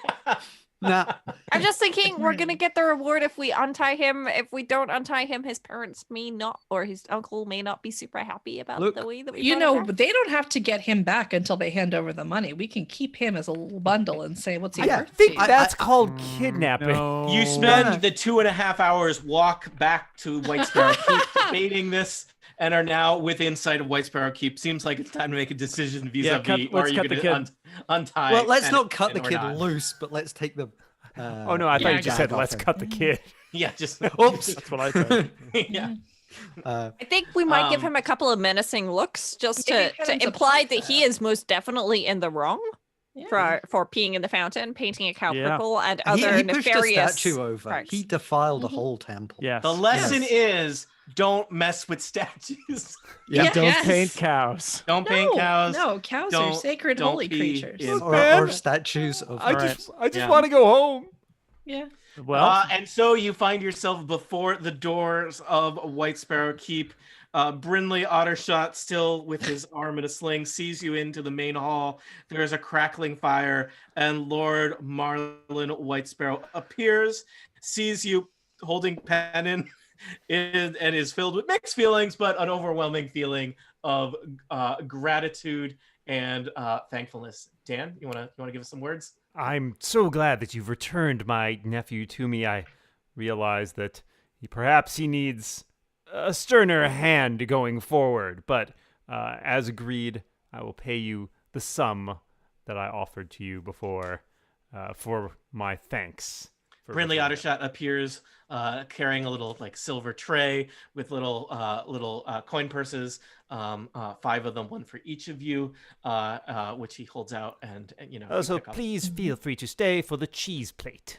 Speaker 6: nah.
Speaker 2: I'm just thinking we're going to get the reward if we untie him. If we don't untie him, his parents may not, or his uncle may not be super happy about
Speaker 6: Look,
Speaker 2: the way that we
Speaker 5: You
Speaker 2: brought him
Speaker 5: know,
Speaker 2: back.
Speaker 5: they don't have to get him back until they hand over the money. We can keep him as a little bundle and say, "What's he
Speaker 6: Yeah,
Speaker 5: worth?"
Speaker 1: I think
Speaker 5: to you?"
Speaker 1: that's called kidnapping.
Speaker 3: No.
Speaker 4: You spend the 2.5 hours walk back to Whitesparrow Keep debating this, and are now within sight of Whitesparrow Keep. Seems like it's time to make a decision vis-a-vis.
Speaker 3: let's
Speaker 4: Are you
Speaker 3: cut the
Speaker 4: going to untie?
Speaker 6: Well, let's
Speaker 4: and-
Speaker 6: not cut the
Speaker 4: and or
Speaker 6: kid
Speaker 4: not?
Speaker 6: loose, but let's take the.
Speaker 1: Oh no, I thought
Speaker 7: Yeah,
Speaker 1: you just
Speaker 6: gag
Speaker 1: said
Speaker 6: off
Speaker 1: let's
Speaker 6: him.
Speaker 1: cut the kid.
Speaker 4: Yeah, just
Speaker 6: Oops.
Speaker 3: That's what I said.
Speaker 4: yeah.
Speaker 2: I think we might give
Speaker 4: Um,
Speaker 2: him a couple of menacing looks just
Speaker 5: Maybe
Speaker 2: to,
Speaker 5: get
Speaker 2: to
Speaker 5: him to
Speaker 2: imply
Speaker 5: play
Speaker 2: that he is most definitely in the wrong
Speaker 5: Yeah.
Speaker 2: for peeing in the fountain, painting a cow
Speaker 3: Yeah.
Speaker 2: purple, and
Speaker 6: He
Speaker 2: other
Speaker 6: pushed a
Speaker 2: nefarious.
Speaker 6: statue over.
Speaker 2: crimes.
Speaker 6: He defiled a
Speaker 5: Mhm.
Speaker 6: whole temple.
Speaker 3: Yes.
Speaker 4: The lesson
Speaker 6: Yes.
Speaker 4: is don't mess with statues.
Speaker 3: Yeah,
Speaker 5: Yes.
Speaker 3: don't
Speaker 5: Yes.
Speaker 3: paint cows.
Speaker 4: Don't paint cows.
Speaker 5: No, cows are
Speaker 4: Don't-
Speaker 5: sacred,
Speaker 4: don't
Speaker 5: holy
Speaker 4: pee
Speaker 5: creatures.
Speaker 4: in-
Speaker 6: Or,
Speaker 1: Man.
Speaker 6: or statues of.
Speaker 1: I
Speaker 3: Right.
Speaker 1: just
Speaker 4: Yeah.
Speaker 1: want to go home.
Speaker 5: Yeah.
Speaker 3: Well,
Speaker 4: And so you find yourself before the doors of Whitesparrow Keep. Brinley Ottershot, still with his arm in a sling, sees you into the main hall. There is a crackling fire, and Lord Marlin Whitesparrow appears, sees you holding pennon, and is filled with mixed feelings, but an overwhelming feeling of gratitude and thankfulness. Dan, you wanna give us some words?
Speaker 1: I'm so glad that you've returned my nephew to me. I realize that perhaps he needs a sterner hand going forward, but as agreed, I will pay you the sum that I offered to you before for my thanks.
Speaker 4: Brindley
Speaker 1: looking it
Speaker 4: Ottershot appears carrying a little like silver tray with little coin purses, 5 of them, one for each of you, which he holds out, and you know.
Speaker 1: Also,
Speaker 4: you pick up.
Speaker 1: please feel free to stay for the cheese plate.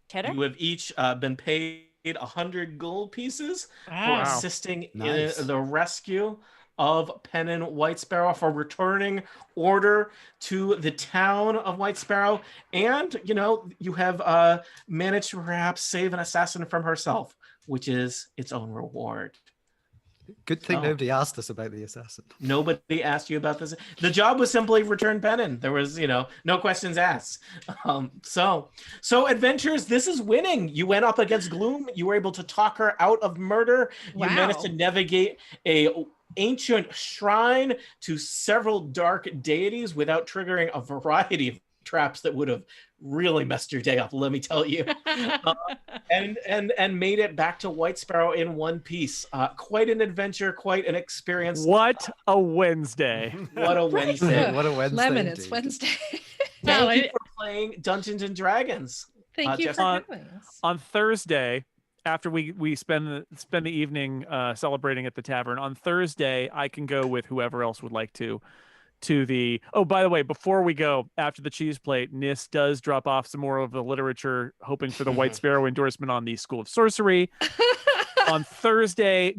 Speaker 2: Cheddar?
Speaker 4: You have each been paid 100 gold pieces for
Speaker 5: Wow.
Speaker 4: assisting
Speaker 6: Nice.
Speaker 4: in the rescue of Pennon Whitesparrow, for returning order to the town of Whitesparrow, and you know, you have managed to perhaps save an assassin from herself, which is its own reward.
Speaker 6: Good thing
Speaker 4: Oh.
Speaker 6: nobody asked us about the assassin.
Speaker 4: Nobody asked you about this. The job was simply return Pennon. There was, you know, no questions asked. So adventures, this is winning. You went up against Gloom. You were able to talk her out of murder. You managed to
Speaker 5: Wow.
Speaker 4: navigate a ancient shrine to several dark deities without triggering a variety of traps that would have really messed your day up, let me tell you. And made it back to Whitesparrow in one piece. Quite an adventure, quite an experience.
Speaker 3: What a Wednesday.
Speaker 4: What a Wednesday.
Speaker 6: What a Wednesday.
Speaker 5: Lemon, it's
Speaker 6: indeed.
Speaker 5: Wednesday.
Speaker 7: Wow,
Speaker 4: Thank you for playing Dungeons and Dragons.
Speaker 5: Thank you
Speaker 4: Jeff-
Speaker 5: for
Speaker 3: on-
Speaker 5: having us.
Speaker 3: On Thursday, after we spend the evening celebrating at the tavern, on Thursday I can go with whoever else would like to the. Oh, by the way, before we go, after the cheese plate, Nis does drop off some more of the literature, hoping for the Whitesparrow endorsement on the School of Sorcery. On Thursday,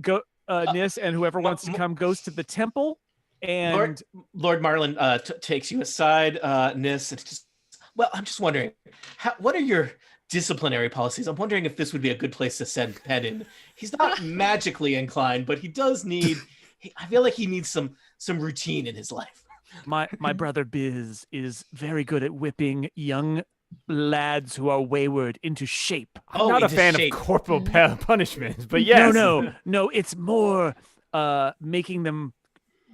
Speaker 3: Nis and whoever wants to come goes to the temple, and
Speaker 4: Lord Marlin takes you aside, Nis. And just, well, I'm just wondering, what are your disciplinary policies? I'm wondering if this would be a good place to send Pennon. He's not magically inclined, but he does need. I feel like he needs some routine in his life.
Speaker 3: my brother Biz is very good at whipping young lads who are wayward into shape.
Speaker 1: I'm not a
Speaker 4: into
Speaker 1: fan
Speaker 4: shape.
Speaker 1: of corporal punishments, but yes.
Speaker 3: No, it's more making them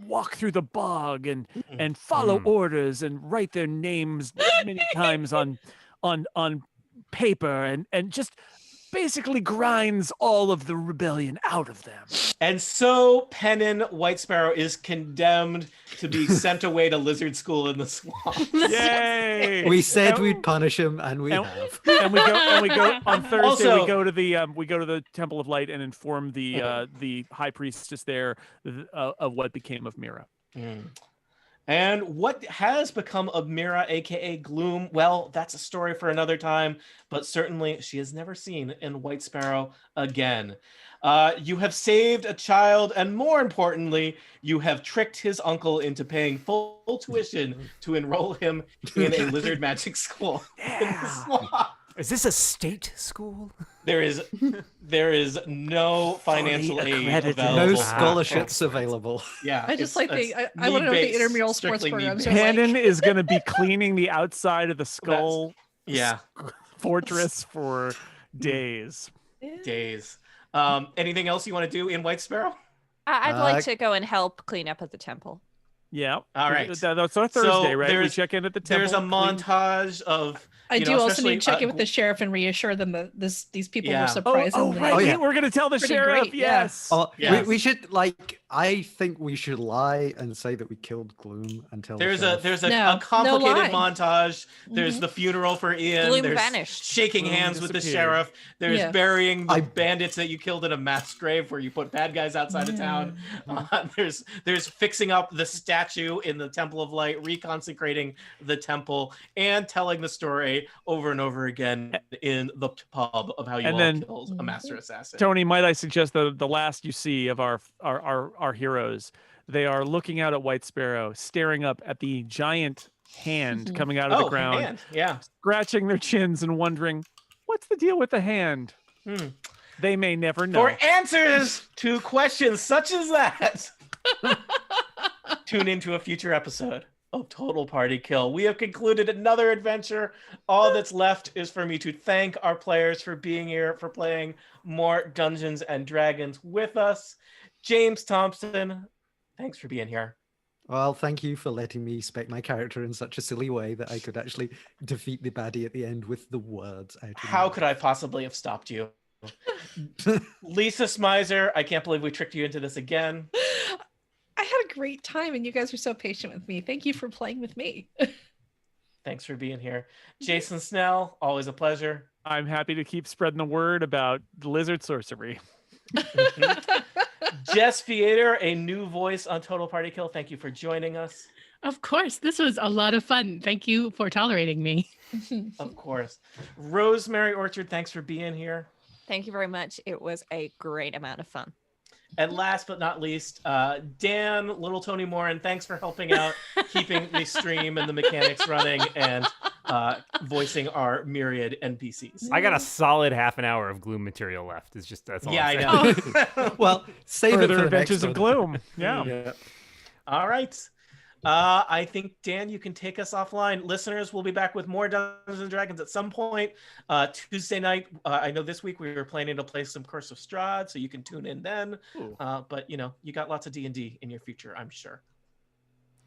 Speaker 3: walk through the bog and follow orders and write their names many times on paper and just basically grinds all of the rebellion out of them.
Speaker 4: And so Pennon Whitesparrow is condemned to be sent away to lizard school in the swamp.
Speaker 3: Yay!
Speaker 6: We said we'd punish him, and we
Speaker 3: and-
Speaker 6: have.
Speaker 3: and we go on Thursday.
Speaker 4: Also-
Speaker 3: we go to the Temple of Light and inform the high priestess there of what became of Mira.
Speaker 4: And what has become of Mira, aka Gloom? Well, that's a story for another time, but certainly she is never seen in Whitesparrow again. You have saved a child, and more importantly, you have tricked his uncle into paying full tuition to enroll him in a lizard magic school. In the swamp.
Speaker 1: Is this a state school?
Speaker 4: There is no financial aid
Speaker 3: accredited.
Speaker 4: available.
Speaker 6: No scholarships available.
Speaker 4: Yeah,
Speaker 5: I just
Speaker 4: it's-
Speaker 5: like
Speaker 4: it's
Speaker 5: I want to know what the
Speaker 4: need-based,
Speaker 5: intramural sports
Speaker 4: strictly
Speaker 5: programs
Speaker 4: need-based.
Speaker 5: are like.
Speaker 3: Cannon is going to be cleaning the outside of the skull
Speaker 4: Yeah,
Speaker 3: fortress for days.
Speaker 4: days. Anything else you want to do in Whitesparrow?
Speaker 2: I'd like to go and help clean up at the temple.
Speaker 3: Yeah.
Speaker 4: All right.
Speaker 3: That's our Thursday,
Speaker 4: So
Speaker 3: right? We
Speaker 4: there's-
Speaker 3: check in at the temple.
Speaker 4: There's a
Speaker 3: clean-
Speaker 4: montage of.
Speaker 5: I
Speaker 4: you
Speaker 5: do
Speaker 4: know,
Speaker 5: also
Speaker 4: especially,
Speaker 5: need to check in with the sheriff and reassure them that these people
Speaker 4: Yeah.
Speaker 5: were
Speaker 3: Oh,
Speaker 5: surprisingly.
Speaker 3: right.
Speaker 6: Oh, yeah.
Speaker 3: We're going to tell the
Speaker 5: Pretty
Speaker 3: sheriff.
Speaker 5: great, yeah.
Speaker 3: Yes.
Speaker 6: Oh,
Speaker 4: Yes.
Speaker 6: we should I think we should lie and say that we killed Gloom until
Speaker 4: There's a
Speaker 5: No,
Speaker 4: complicated
Speaker 5: no lie.
Speaker 4: montage. There's the funeral for Ian.
Speaker 2: Gloom
Speaker 4: There's
Speaker 2: vanished.
Speaker 4: shaking
Speaker 3: Gloom
Speaker 4: hands with the
Speaker 3: disappeared.
Speaker 4: sheriff. There's
Speaker 5: Yeah.
Speaker 4: burying the
Speaker 6: I-
Speaker 4: bandits that you killed in a mass grave where you put bad guys outside of town. There's fixing up the statue in the Temple of Light, reconsecrating the temple, and telling the story over and over again in the pub of how you
Speaker 3: And
Speaker 4: all
Speaker 3: then-
Speaker 4: killed a master assassin.
Speaker 3: Tony, might I suggest the last you see of our heroes? They are looking out at Whitesparrow, staring up at the giant hand coming out of the ground,
Speaker 4: hand. Yeah.
Speaker 3: scratching their chins and wondering, what's the deal with the hand?
Speaker 4: Hmm.
Speaker 3: They may never know.
Speaker 4: For answers to questions such as that, tune into a future episode of Total Party Kill. We have concluded another adventure. All that's left is for me to thank our players for being here, for playing more Dungeons and Dragons with us. James Thompson, thanks for being here.
Speaker 6: Well, thank you for letting me spec my character in such a silly way that I could actually defeat the baddie at the end with the words out.
Speaker 4: How could I possibly have stopped you? Lisa Smizer, I can't believe we tricked you into this again.
Speaker 5: I had a great time, and you guys were so patient with me. Thank you for playing with me.
Speaker 4: Thanks for being here. Jason Snell, always a pleasure.
Speaker 3: I'm happy to keep spreading the word about lizard sorcery.
Speaker 4: Jess Fieter, a new voice on Total Party Kill. Thank you for joining us.
Speaker 7: Of course, this was a lot of fun. Thank you for tolerating me.
Speaker 4: Of course. Rosemary Orchard, thanks for being here.
Speaker 2: Thank you very much. It was a great amount of fun.
Speaker 4: And last but not least, Dan, Little Tony Morin, thanks for helping out, keeping the stream and the mechanics running, and voicing our myriad NPCs.
Speaker 1: I got a solid half an hour of Gloom material left. It's just that's all.
Speaker 4: Yeah,
Speaker 1: I'm saying.
Speaker 4: I know.
Speaker 6: Well, save it
Speaker 3: Further
Speaker 6: for the
Speaker 3: Adventures
Speaker 6: next
Speaker 3: of
Speaker 6: one.
Speaker 3: Gloom. Yeah.
Speaker 4: Yeah. All right. I think, Dan, you can take us offline. Listeners, we'll be back with more Dungeons and Dragons at some point. Tuesday night, I know this week we were planning to play some Curse of Strahd, so you can tune in then. But, you got lots of D&D in your future, I'm sure.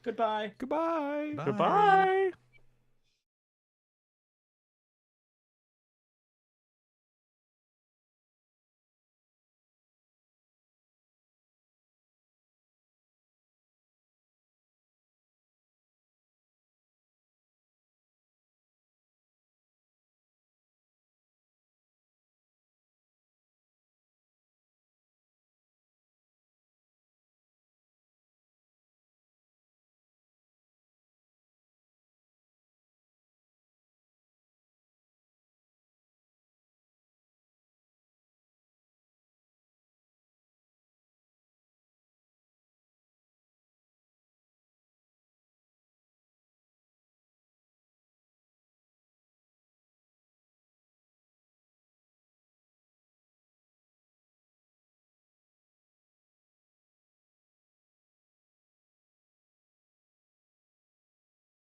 Speaker 4: Goodbye.
Speaker 1: Goodbye.
Speaker 6: Bye.
Speaker 3: Goodbye.